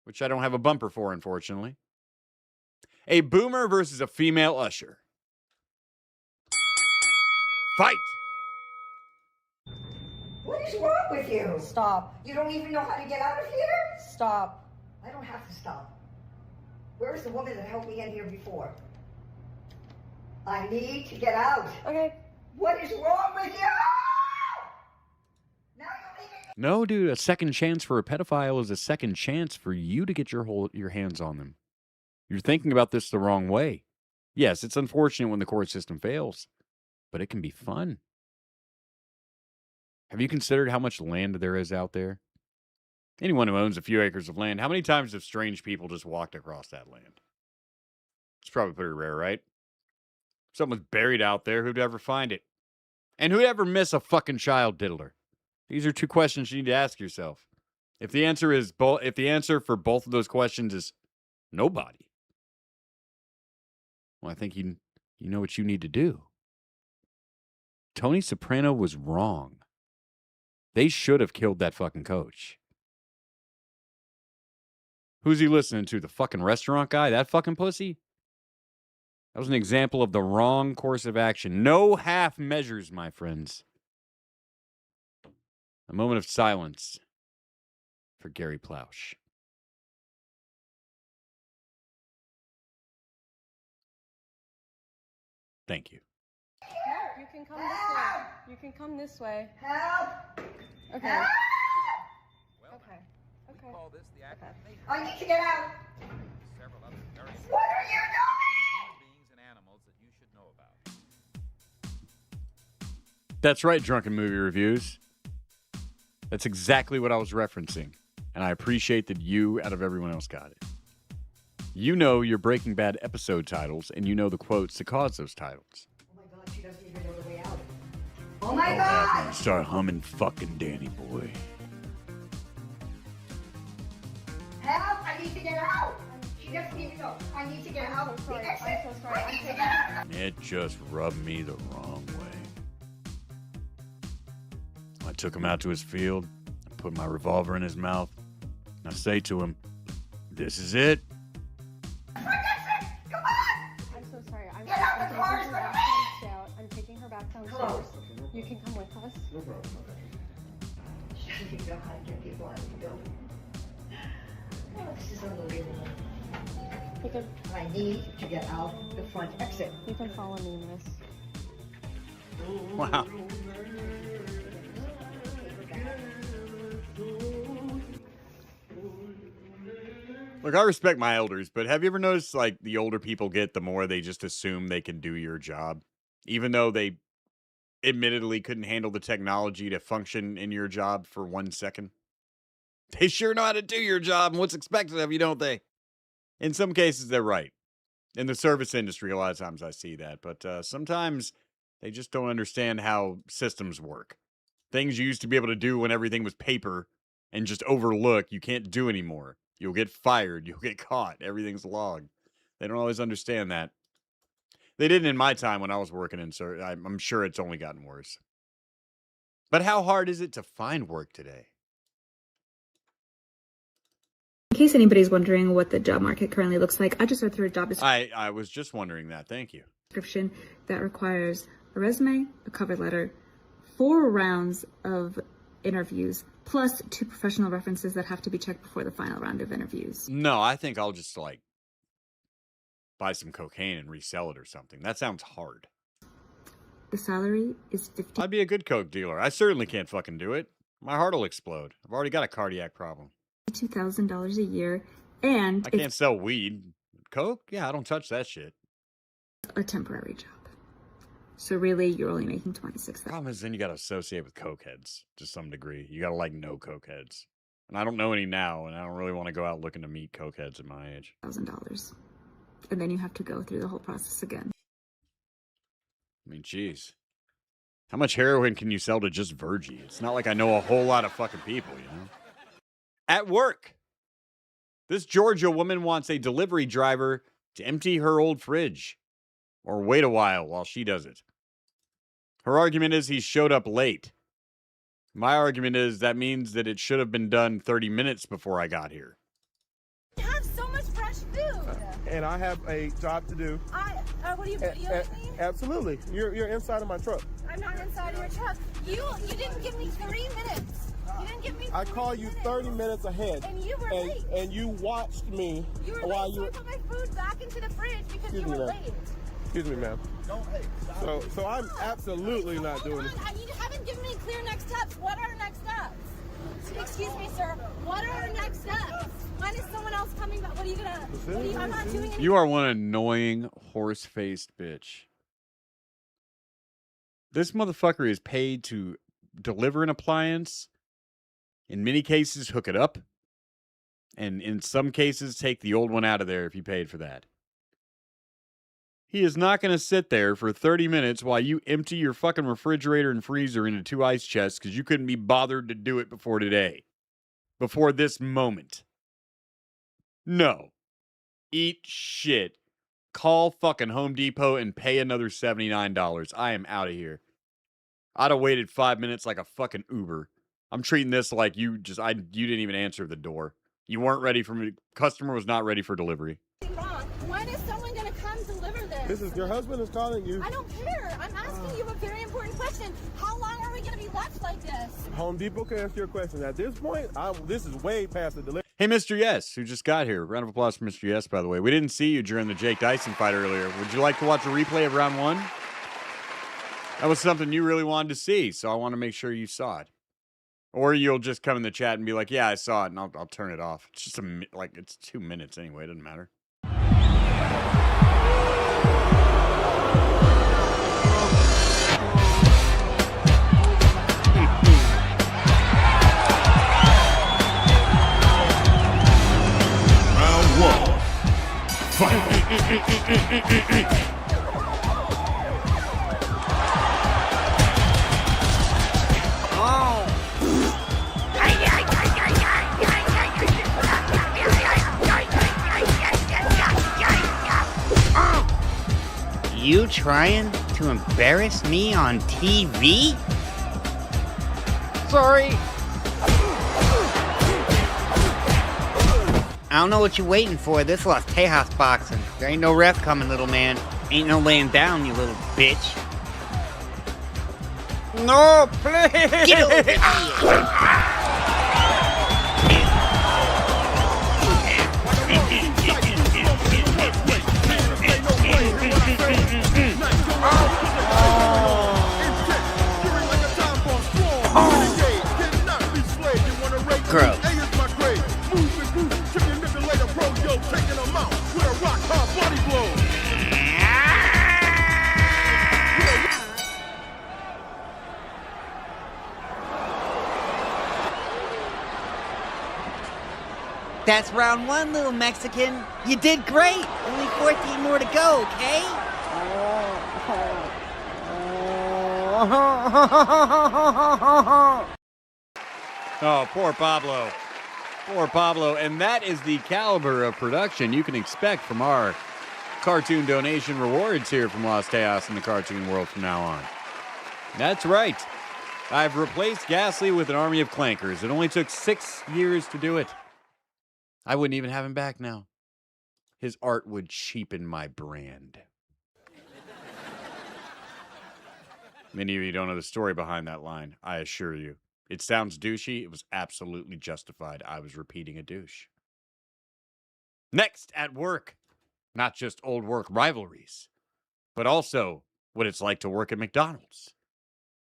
which I don't have a bumper for, unfortunately. A boomer versus a female usher. Fight! What is wrong with you? Stop. You don't even know how to get out of here? Stop. I don't have to stop. Where is the woman that helped me in here before? I need to get out. Okay. What is wrong with you? No, dude, a second chance for a pedophile is a second chance for you to get your hands on them. You're thinking about this the wrong way. Yes, it's unfortunate when the court system fails, but it can be fun. Have you considered how much land there is out there? Anyone who owns a few acres of land, how many times have strange people just walked across that land? It's probably pretty rare, right? If someone's buried out there, who'd ever find it? And who'd ever miss a fucking child diddler? These are two questions you need to ask yourself. If the answer is if the answer for both of those questions is nobody, well, I think you know what you need to do. Tony Soprano was wrong. They should have killed that fucking coach. Who's he listening to? The fucking restaurant guy? That fucking pussy? That was an example of the wrong course of action. No half measures, my friends. A moment of silence for Gary Plausch. Thank you. You can come this way. You can come this way. Help! Okay. Help! Okay. Okay. I need to get out. What are you That's right, Drunken Movie Reviews. That's exactly what I was referencing. And I appreciate that you, out of everyone else, got it. You know your Breaking Bad episode titles, and you know the quotes that cause those titles. Oh my God, she doesn't even know the way out. Oh my Don't God! have me start humming fucking Danny Boy. Help! I need to get out. She doesn't even know. I need to get out. I'm so sorry. The exit. I'm so sorry. I need to get out. It just rubbed me the wrong way. I took him out to his field, I put my revolver in his mouth, and I say to him, "This is it." I'm so sorry. I'm taking her back downstairs. I'm taking her back downstairs. You can come with us. No problem. You know how to get people out of the building. Oh, this is unbelievable. I need to get out the front exit. You can follow me, miss. Wow. Look, I respect my elders, but have you ever noticed, like, the older people get, the more they just assume they can do your job? Even though they admittedly couldn't handle the technology to function in your job for 1 second. They sure know how to do your job and what's expected of you, don't they? In some cases, they're right. In the service industry, a lot of times I see that. But sometimes they just don't understand how systems work. Things you used to be able to do when everything was paper and just overlook, you can't do anymore. You'll get fired. You'll get caught. Everything's logged. They don't always understand that. They didn't in my time when I was working in service. I'm sure it's only gotten worse. But how hard is it to find work today? In case anybody's wondering what the job market currently looks like, I just read through a job I was just wondering that. Thank you. description that requires a resume, a cover letter, 4 rounds of interviews, plus 2 professional references that have to be checked before the final round of interviews. No, I think I'll just, like, buy some cocaine and resell it or something. That sounds hard. The salary is I'd be a good coke dealer. I certainly can't fucking do it. My heart will explode. I've already got a cardiac problem. $52,000 a year, and I can't sell weed. Coke? Yeah, I don't touch that shit. it's a temporary job. So really, you're only making $26,000. Problem is, then you got to associate with cokeheads to some degree. You got to like know cokeheads. And I don't know any now, and I don't really want to go out looking to meet cokeheads at my age. $1,000. And then you have to go through the whole process again. I mean, jeez. How much heroin can you sell to just Virgie? It's not like I know a whole lot of fucking people, you know? At work, this Georgia woman wants a delivery driver to empty her old fridge or wait a while she does it. Her argument is he showed up late. My argument is that means that it should have been done 30 minutes before I got here. You have so much fresh food. And I have a job to do. What are you videoing me? Absolutely. You're inside of my truck. I'm not inside your truck. You didn't give me 3 minutes. You didn't give me 3 I called you 30 minutes ahead. And you were late. And you watched me You were while late, you so I put my food back into the fridge because you were late. Excuse me, ma'am. So I'm absolutely not doing this. You haven't given me clear next steps. What are next steps? Excuse me, sir. What are our next steps? When is someone else coming back? What are you gonna? I'm not doing anything. You are one annoying horse-faced bitch. This motherfucker is paid to deliver an appliance, in many cases hook it up, and in some cases take the old one out of there if you paid for that. He is not going to sit there for 30 minutes while you empty your fucking refrigerator and freezer into 2 ice chests because you couldn't be bothered to do it before today. Before this moment. No. Eat shit. Call fucking Home Depot and pay another $79. I am out of here. I'd have waited 5 minutes like a fucking Uber. I'm treating this like you didn't even answer the door. You weren't ready for me. Customer was not ready for delivery. Wrong. When is someone gonna come deliver this? This is your husband is calling you. I don't care. I'm asking you a very important question. How long are we gonna be left like this? Home Depot can answer your question. At this point, this is way past the delivery. Hey, Mr. Yes, who just got here. Round of applause for Mr. Yes, by the way. We didn't see you during the Jake Dyson fight earlier. Would you like to watch a replay of round 1? That was something you really wanted to see, so I want to make sure you saw it. Or you'll just come in the chat and be like, yeah, I saw it, and I'll turn it off. It's just it's 2 minutes anyway. It doesn't matter. Round 1. Fight. You trying to embarrass me on TV? Sorry. I don't know what you're waiting for. This Los Tejas boxing. There ain't no ref coming, little man. Ain't no laying down, you little bitch. No, please. Get over here. Gross. That's round one, little Mexican. You did great. Only 14 more to go, okay? Oh, poor Pablo. Poor Pablo. And that is the caliber of production you can expect from our cartoon donation rewards here from Los Tejas in the cartoon world from now on. That's right. I've replaced Ghastly with an army of clankers. It only took 6 years to do it. I wouldn't even have him back now. His art would cheapen my brand. Many of you don't know the story behind that line, I assure you. It sounds douchey. It was absolutely justified. I was repeating a douche. Next, at work. Not just old work rivalries, but also what it's like to work at McDonald's.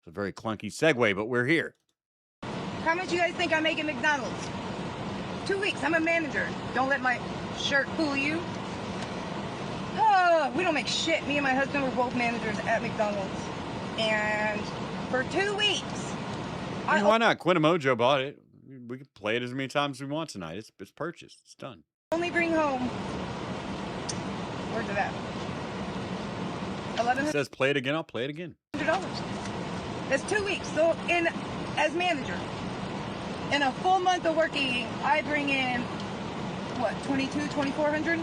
It's a very clunky segue, but we're here. How much you guys think I make at McDonald's? 2 weeks. I'm a manager. Don't let my shirt fool you. Oh, we don't make shit. Me and my husband were both managers at McDonald's. And for 2 weeks. I mean, why not? Quinimojo bought it. We can play it as many times as we want tonight. It's purchased. It's done. Only bring home. Where's it at? It says play it again. I'll play it again. $100. That's 2 weeks. So as manager, in a full month of working, I bring in what, 2,400?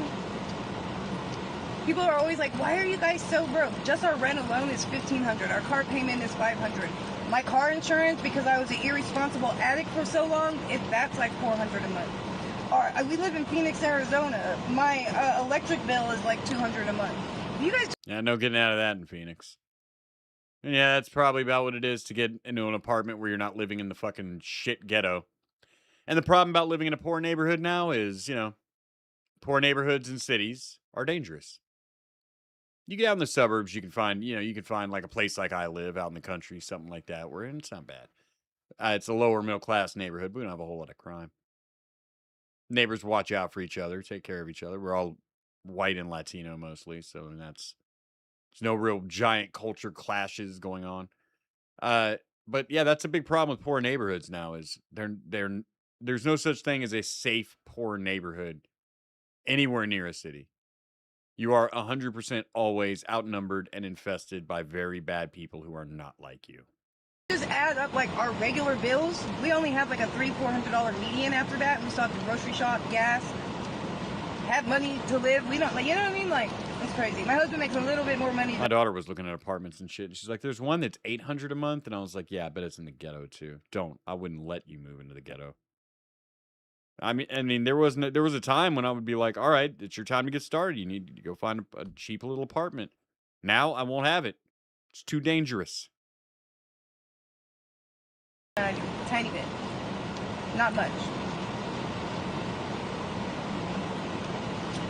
People are always like, why are you guys so broke? Just our rent alone is $1,500. Our car payment is $500. My car insurance, because I was an irresponsible addict for so long, that's like $400 a month. We live in Phoenix, Arizona. My electric bill is like $200 a month. You guys. Yeah, no getting out of that in Phoenix. And yeah, that's probably about what it is to get into an apartment where you're not living in the fucking shit ghetto. And the problem about living in a poor neighborhood now is, you know, poor neighborhoods in cities are dangerous. You get out in the suburbs, you can find like a place like I live out in the country, something like that, where it's not bad. It's a lower middle class neighborhood, but we don't have a whole lot of crime. Neighbors watch out for each other, take care of each other. We're all white and Latino mostly, so there's no real giant culture clashes going on. But yeah, that's a big problem with poor neighborhoods now. Is there's no such thing as a safe poor neighborhood anywhere near a city. You are 100% always outnumbered and infested by very bad people who are not like you. Just add up like our regular bills. We only have like a $300-400 median after that. We still have to grocery shop, gas, have money to live. We don't, like, you know what I mean? Like, it's crazy. My husband makes a little bit more money. My daughter was looking at apartments and shit. And she's like, there's one that's $800 a month. And I was like, yeah, I bet it's in the ghetto too. I wouldn't let you move into the ghetto. I mean, there was a time when I would be like, all right, it's your time to get started. You need to go find a cheap little apartment. Now I won't have it. It's too dangerous. Tiny bit. Not much.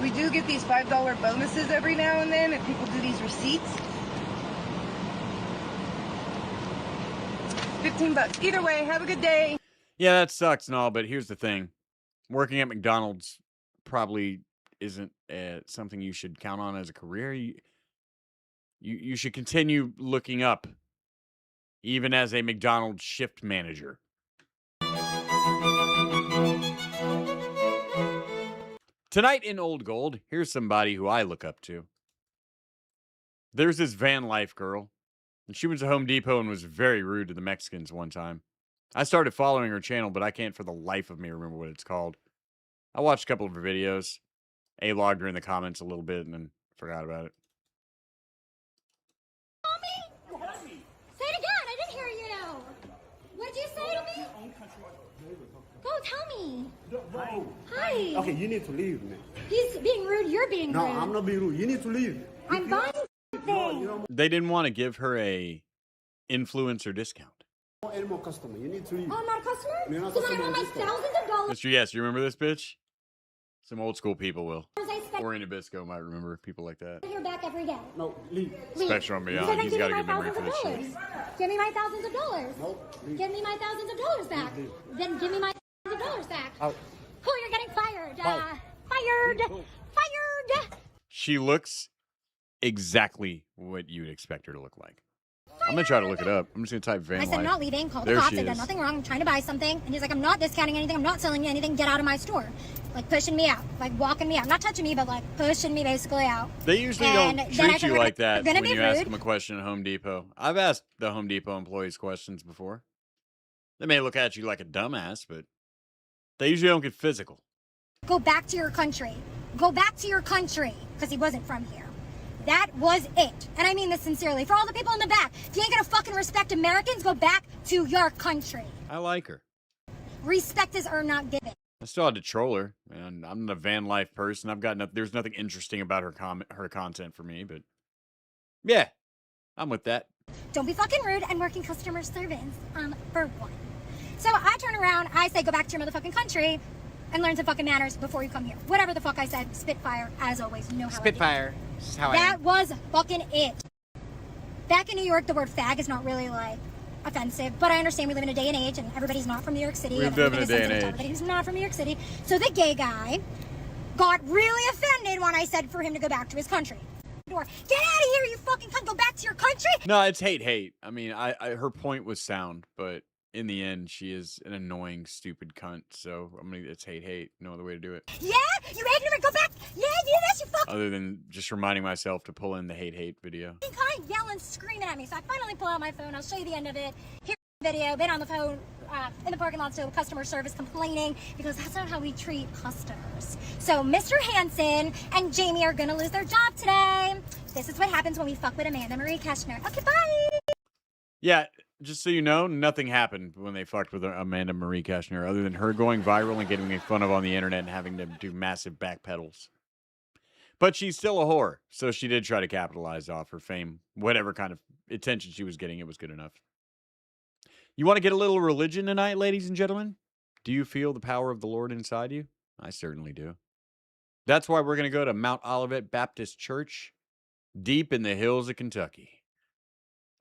We do get these $5 bonuses every now and then if people do these receipts. $15. Either way, have a good day. Yeah, that sucks and all, but here's the thing. Working at McDonald's probably isn't something you should count on as a career. You should continue looking up, even as a McDonald's shift manager. Tonight in Old Gold, here's somebody who I look up to. There's this van life girl, and she went to Home Depot and was very rude to the Mexicans one time. I started following her channel, but I can't for the life of me remember what it's called. I watched a couple of her videos, A-logged her in the comments a little bit, and then forgot about it. Go tell me. Hi. Hi. Okay, you need to leave, man. He's being rude. You're being No, rude. I'm not being rude. You need to leave. I'm buying something. They didn't want to give her a influencer discount. No any more customer. You need to leave. Oh, I'm not a customer? You're not So then I customer want my discount. thousands of dollars. Mr. Yes, you remember this bitch? Some old school people will. I spent Or in Nabisco might remember people like that. here back every day. No, leave. Spectrum So Beyond, then he's give got me a my good memory thousands for of this shit. dollars. Give me my thousands of dollars. Nope. Give me my thousands of dollars back. Then give me my thousands of dollars back. Out. Cool, you're getting fired. Out. Fired. Fired. She looks exactly what you'd expect her to look like. I'm gonna try to look it up. I'm just gonna type van I said, life. I'm not leaving. Call the There cops. she I've done is. nothing wrong. I'm trying to buy something. And he's like, I'm not discounting anything. I'm not selling you anything. Get out of my store. Like pushing me out. Like walking me out. Not touching me, but like pushing me basically out. They usually And don't then I treat said, you "We're like that gonna when be you ask rude." them a question at Home Depot. I've asked the Home Depot employees questions before. They may look at you like a dumbass, but they usually don't get physical. Go back to your country. Go back to your country. Because he wasn't from here. That was it. And I mean this sincerely. For all the people in the back, if you ain't gonna fucking respect Americans, go back to your country. I like her. Respect is earned, not given. I still had to troll her, and I'm not a van life person. I've got there's nothing interesting about her content for me, but yeah, I'm with that. Don't be fucking rude and working customer service, for one. So I turn around, I say, go back to your motherfucking country and learn some fucking manners before you come here. Whatever the fuck I said, Spitfire, as always, you know how I do. Spitfire. This is how I That am. was fucking it. Back in New York, the word fag is not really like offensive, but I understand we live in a day and age, and everybody's not from New York City. We and live in a everything is day and sensitive to age. everybody who's not from New York City. So the gay guy got really offended when I said for him to go back to his country. Get out of here, you fucking cunt! Go back to your country. No, it's hate. I mean, her point was sound, but in the end, she is an annoying, stupid cunt. So I mean, it's hate. No other way to do it. Yeah, you ignorant. Go back. Yeah, do this, you fucking Other than just reminding myself to pull in the hate video. cunt, yelling, screaming at me. So I finally pull out my phone. I'll show you the end of it. Here's the video. Been on the phone in the parking lot still, customer service complaining because that's not how we treat customers. So Mr. Hansen and Jamie are gonna lose their job today. This is what happens when we fuck with Amanda Marie Keshner. Okay, bye. Yeah, just so you know, nothing happened when they fucked with Amanda Marie Keshner other than her going viral and getting made fun of on the internet and having to do massive back pedals. But she's still a whore, so she did try to capitalize off her fame. Whatever kind of attention she was getting, it was good enough. You want to get a little religion tonight, ladies and gentlemen? Do you feel the power of the Lord inside you? I certainly do. That's why we're going to go to Mount Olivet Baptist Church, deep in the hills of Kentucky.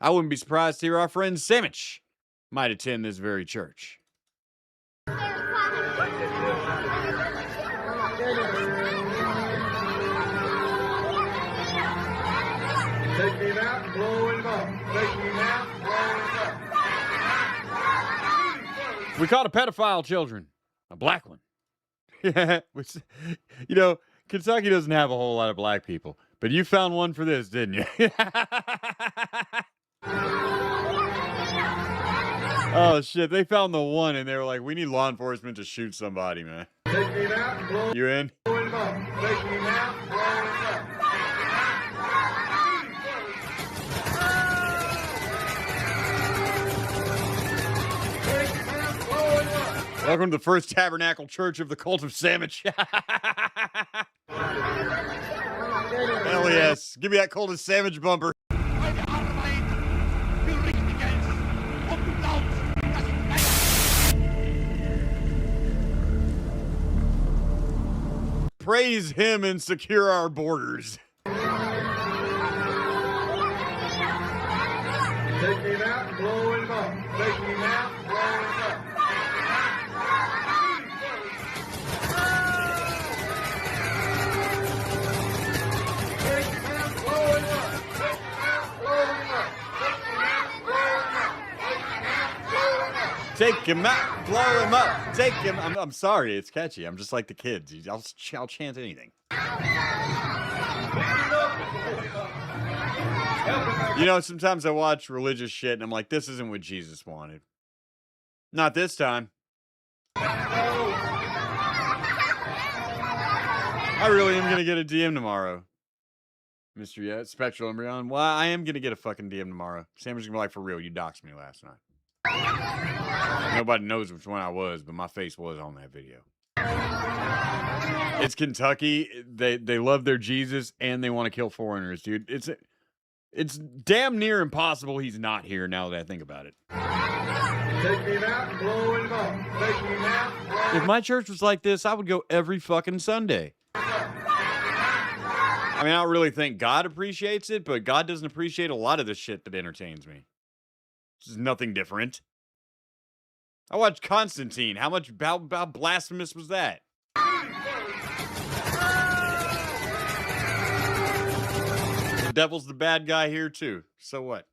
I wouldn't be surprised to hear our friend Sandwich might attend this very church. Take me out, blow him up. Take me out, blow him up. We caught a pedophile, children. A black one. Yeah, which, you know, Kentucky doesn't have a whole lot of black people. But you found one for this, didn't you? Oh, shit. They found the one, and they were like, we need law enforcement to shoot somebody, man. Take me out, blow You in? him up. Take me out, blow him up. Welcome to the First Tabernacle Church of the Cult of Sandwich. Hell yes. Give me that Cult of Sandwich bumper. Praise him and secure our borders. Take me out, blow him up. Take me out, blow him up. Take him out, blow him up. Take him. I'm sorry, it's catchy. I'm just like the kids. I'll chant anything. You know, sometimes I watch religious shit and I'm like, this isn't what Jesus wanted. Not this time. I really am going to get a DM tomorrow. Mr. Yeah, Spectral Embryon. Well, I am going to get a fucking DM tomorrow. Sam's going to be like, for real, you doxed me last night. Nobody knows which one I was, but my face was on that video. It's Kentucky. They love their Jesus and they want to kill foreigners, dude. It's damn near impossible he's not here now that I think about it. Take him out and blow him up. Take him out. If my church was like this, I would go every fucking Sunday. I mean, I don't really think God appreciates it, but God doesn't appreciate a lot of the shit that entertains me. This is nothing different. I watched Constantine. How blasphemous was that? The devil's the bad guy here too. So what?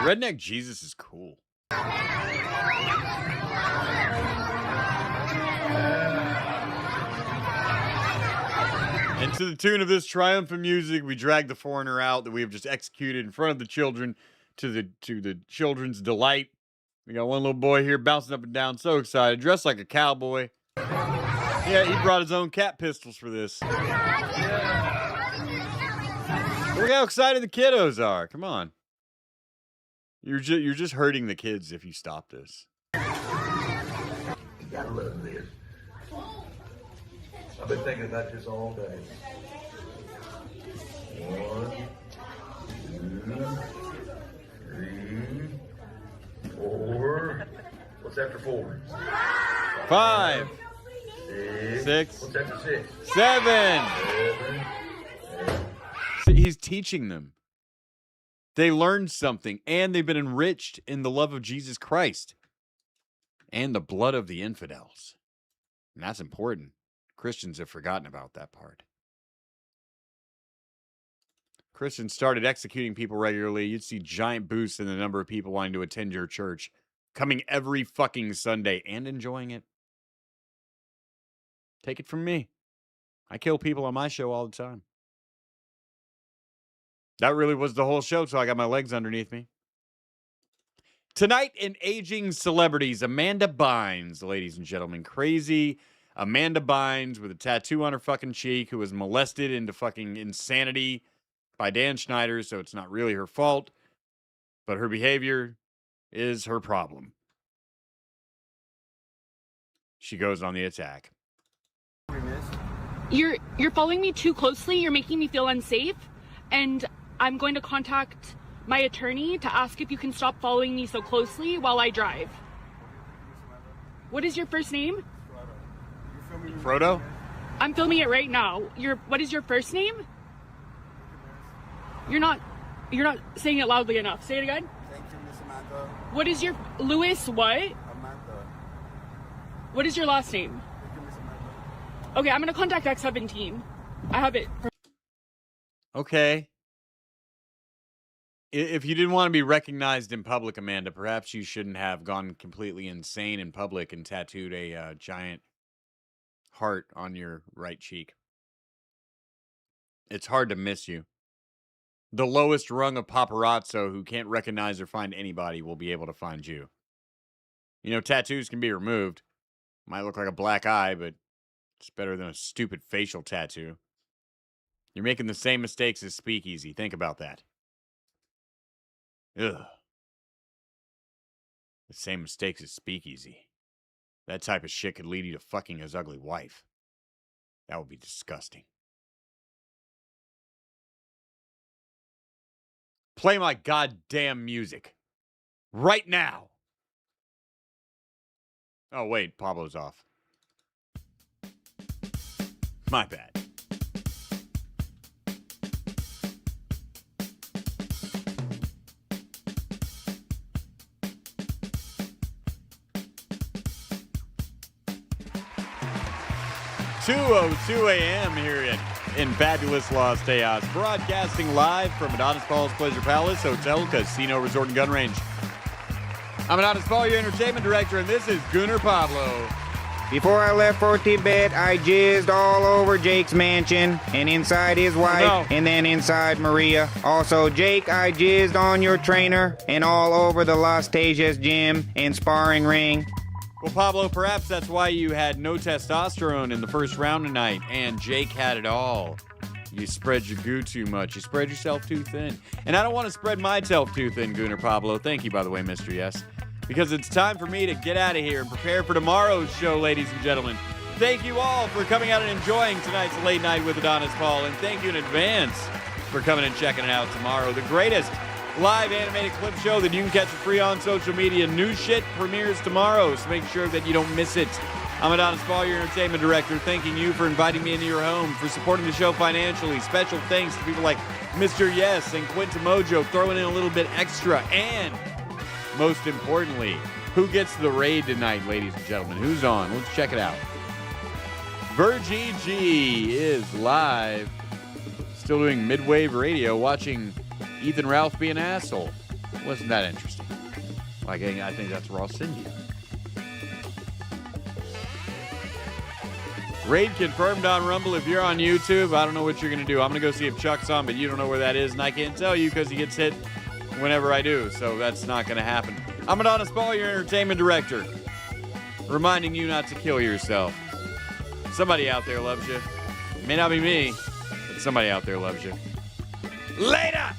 Redneck Jesus is cool. And to the tune of this triumphant music, we drag the foreigner out that we have just executed in front of the children to the children's delight. We got one little boy here bouncing up and down, so excited, dressed like a cowboy. Yeah, he brought his own cat pistols for this. Look how excited the kiddos are. Come on. You're just hurting the kids if you stop this. You gotta love this. I've been thinking about this all day. 1, 2, 3, 4. What's after 4? 5, 6. What's after 6? 7. See, he's teaching them. They learned something, and they've been enriched in the love of Jesus Christ and the blood of the infidels. And that's important. Christians have forgotten about that part. Christians started executing people regularly. You'd see giant boosts in the number of people wanting to attend your church, coming every fucking Sunday and enjoying it. Take it from me. I kill people on my show all the time. That really was the whole show, so I got my legs underneath me. Tonight in Aging Celebrities, Amanda Bynes, ladies and gentlemen. Crazy Amanda Bynes with a tattoo on her fucking cheek who was molested into fucking insanity by Dan Schneider, so it's not really her fault, but her behavior is her problem. She goes on the attack. You're following me too closely. You're making me feel unsafe, and I'm going to contact my attorney to ask if you can stop following me so closely while I drive. What is your first name? Frodo? I'm filming it right now. What is your first name? You're not saying it loudly enough. Say it again. Thank you, Miss Amanda. What is your Louis what? Amanda. What is your last name? Thank you, Miss Amanda. Okay, I'm gonna contact X17. I have it. Okay. If you didn't want to be recognized in public, Amanda, perhaps you shouldn't have gone completely insane in public and tattooed a giant heart on your right cheek. It's hard to miss you. The lowest rung of paparazzo who can't recognize or find anybody will be able to find you. You know, tattoos can be removed. Might look like a black eye, but it's better than a stupid facial tattoo. You're making the same mistakes as Speakeasy. Think about that. Ugh. The same mistakes as Speakeasy. That type of shit could lead you to fucking his ugly wife. That would be disgusting. Play my goddamn music. Right now. Oh, wait. Pablo's off. My bad. (2:02 a.m. here in fabulous Las Tejas, broadcasting live from Adonis Paul's Pleasure Palace Hotel, Casino, Resort, and Gun Range. I'm Adonis Paul, your entertainment director, and this is Gunnar Pablo. Before I left for Tibet, I jizzed all over Jake's mansion, and inside his wife, and then inside Maria. Also, Jake, I jizzed on your trainer, and all over the Las Tejas gym and sparring ring. Well, Pablo, perhaps that's why you had no testosterone in the first round tonight, and Jake had it all. You spread your goo too much. You spread yourself too thin. And I don't want to spread myself too thin, Gooner Pablo. Thank you, by the way, Mr. Yes. Because it's time for me to get out of here and prepare for tomorrow's show, ladies and gentlemen. Thank you all for coming out and enjoying tonight's Late Night with Adonis Paul. And thank you in advance for coming and checking it out tomorrow. The greatest live animated clip show that you can catch for free on social media. New shit premieres tomorrow, so make sure that you don't miss it. I'm Adonis Paul, your entertainment director, thanking you for inviting me into your home, for supporting the show financially. Special thanks to people like Mr. Yes and Quinta Mojo throwing in a little bit extra. And most importantly, who gets the raid tonight, ladies and gentlemen? Who's on? Let's check it out. Virgie G is live, still doing midwave radio, watching Ethan Ralph be an asshole. Wasn't that interesting? Like, I think that's Ross India. Raid confirmed on Rumble. If you're on YouTube, I don't know what you're going to do. I'm going to go see if Chuck's on, but you don't know where that is, and I can't tell you because he gets hit whenever I do, so that's not going to happen. I'm Adonis Paul, your entertainment director, reminding you not to kill yourself. Somebody out there loves you. It may not be me, but somebody out there loves you. Later!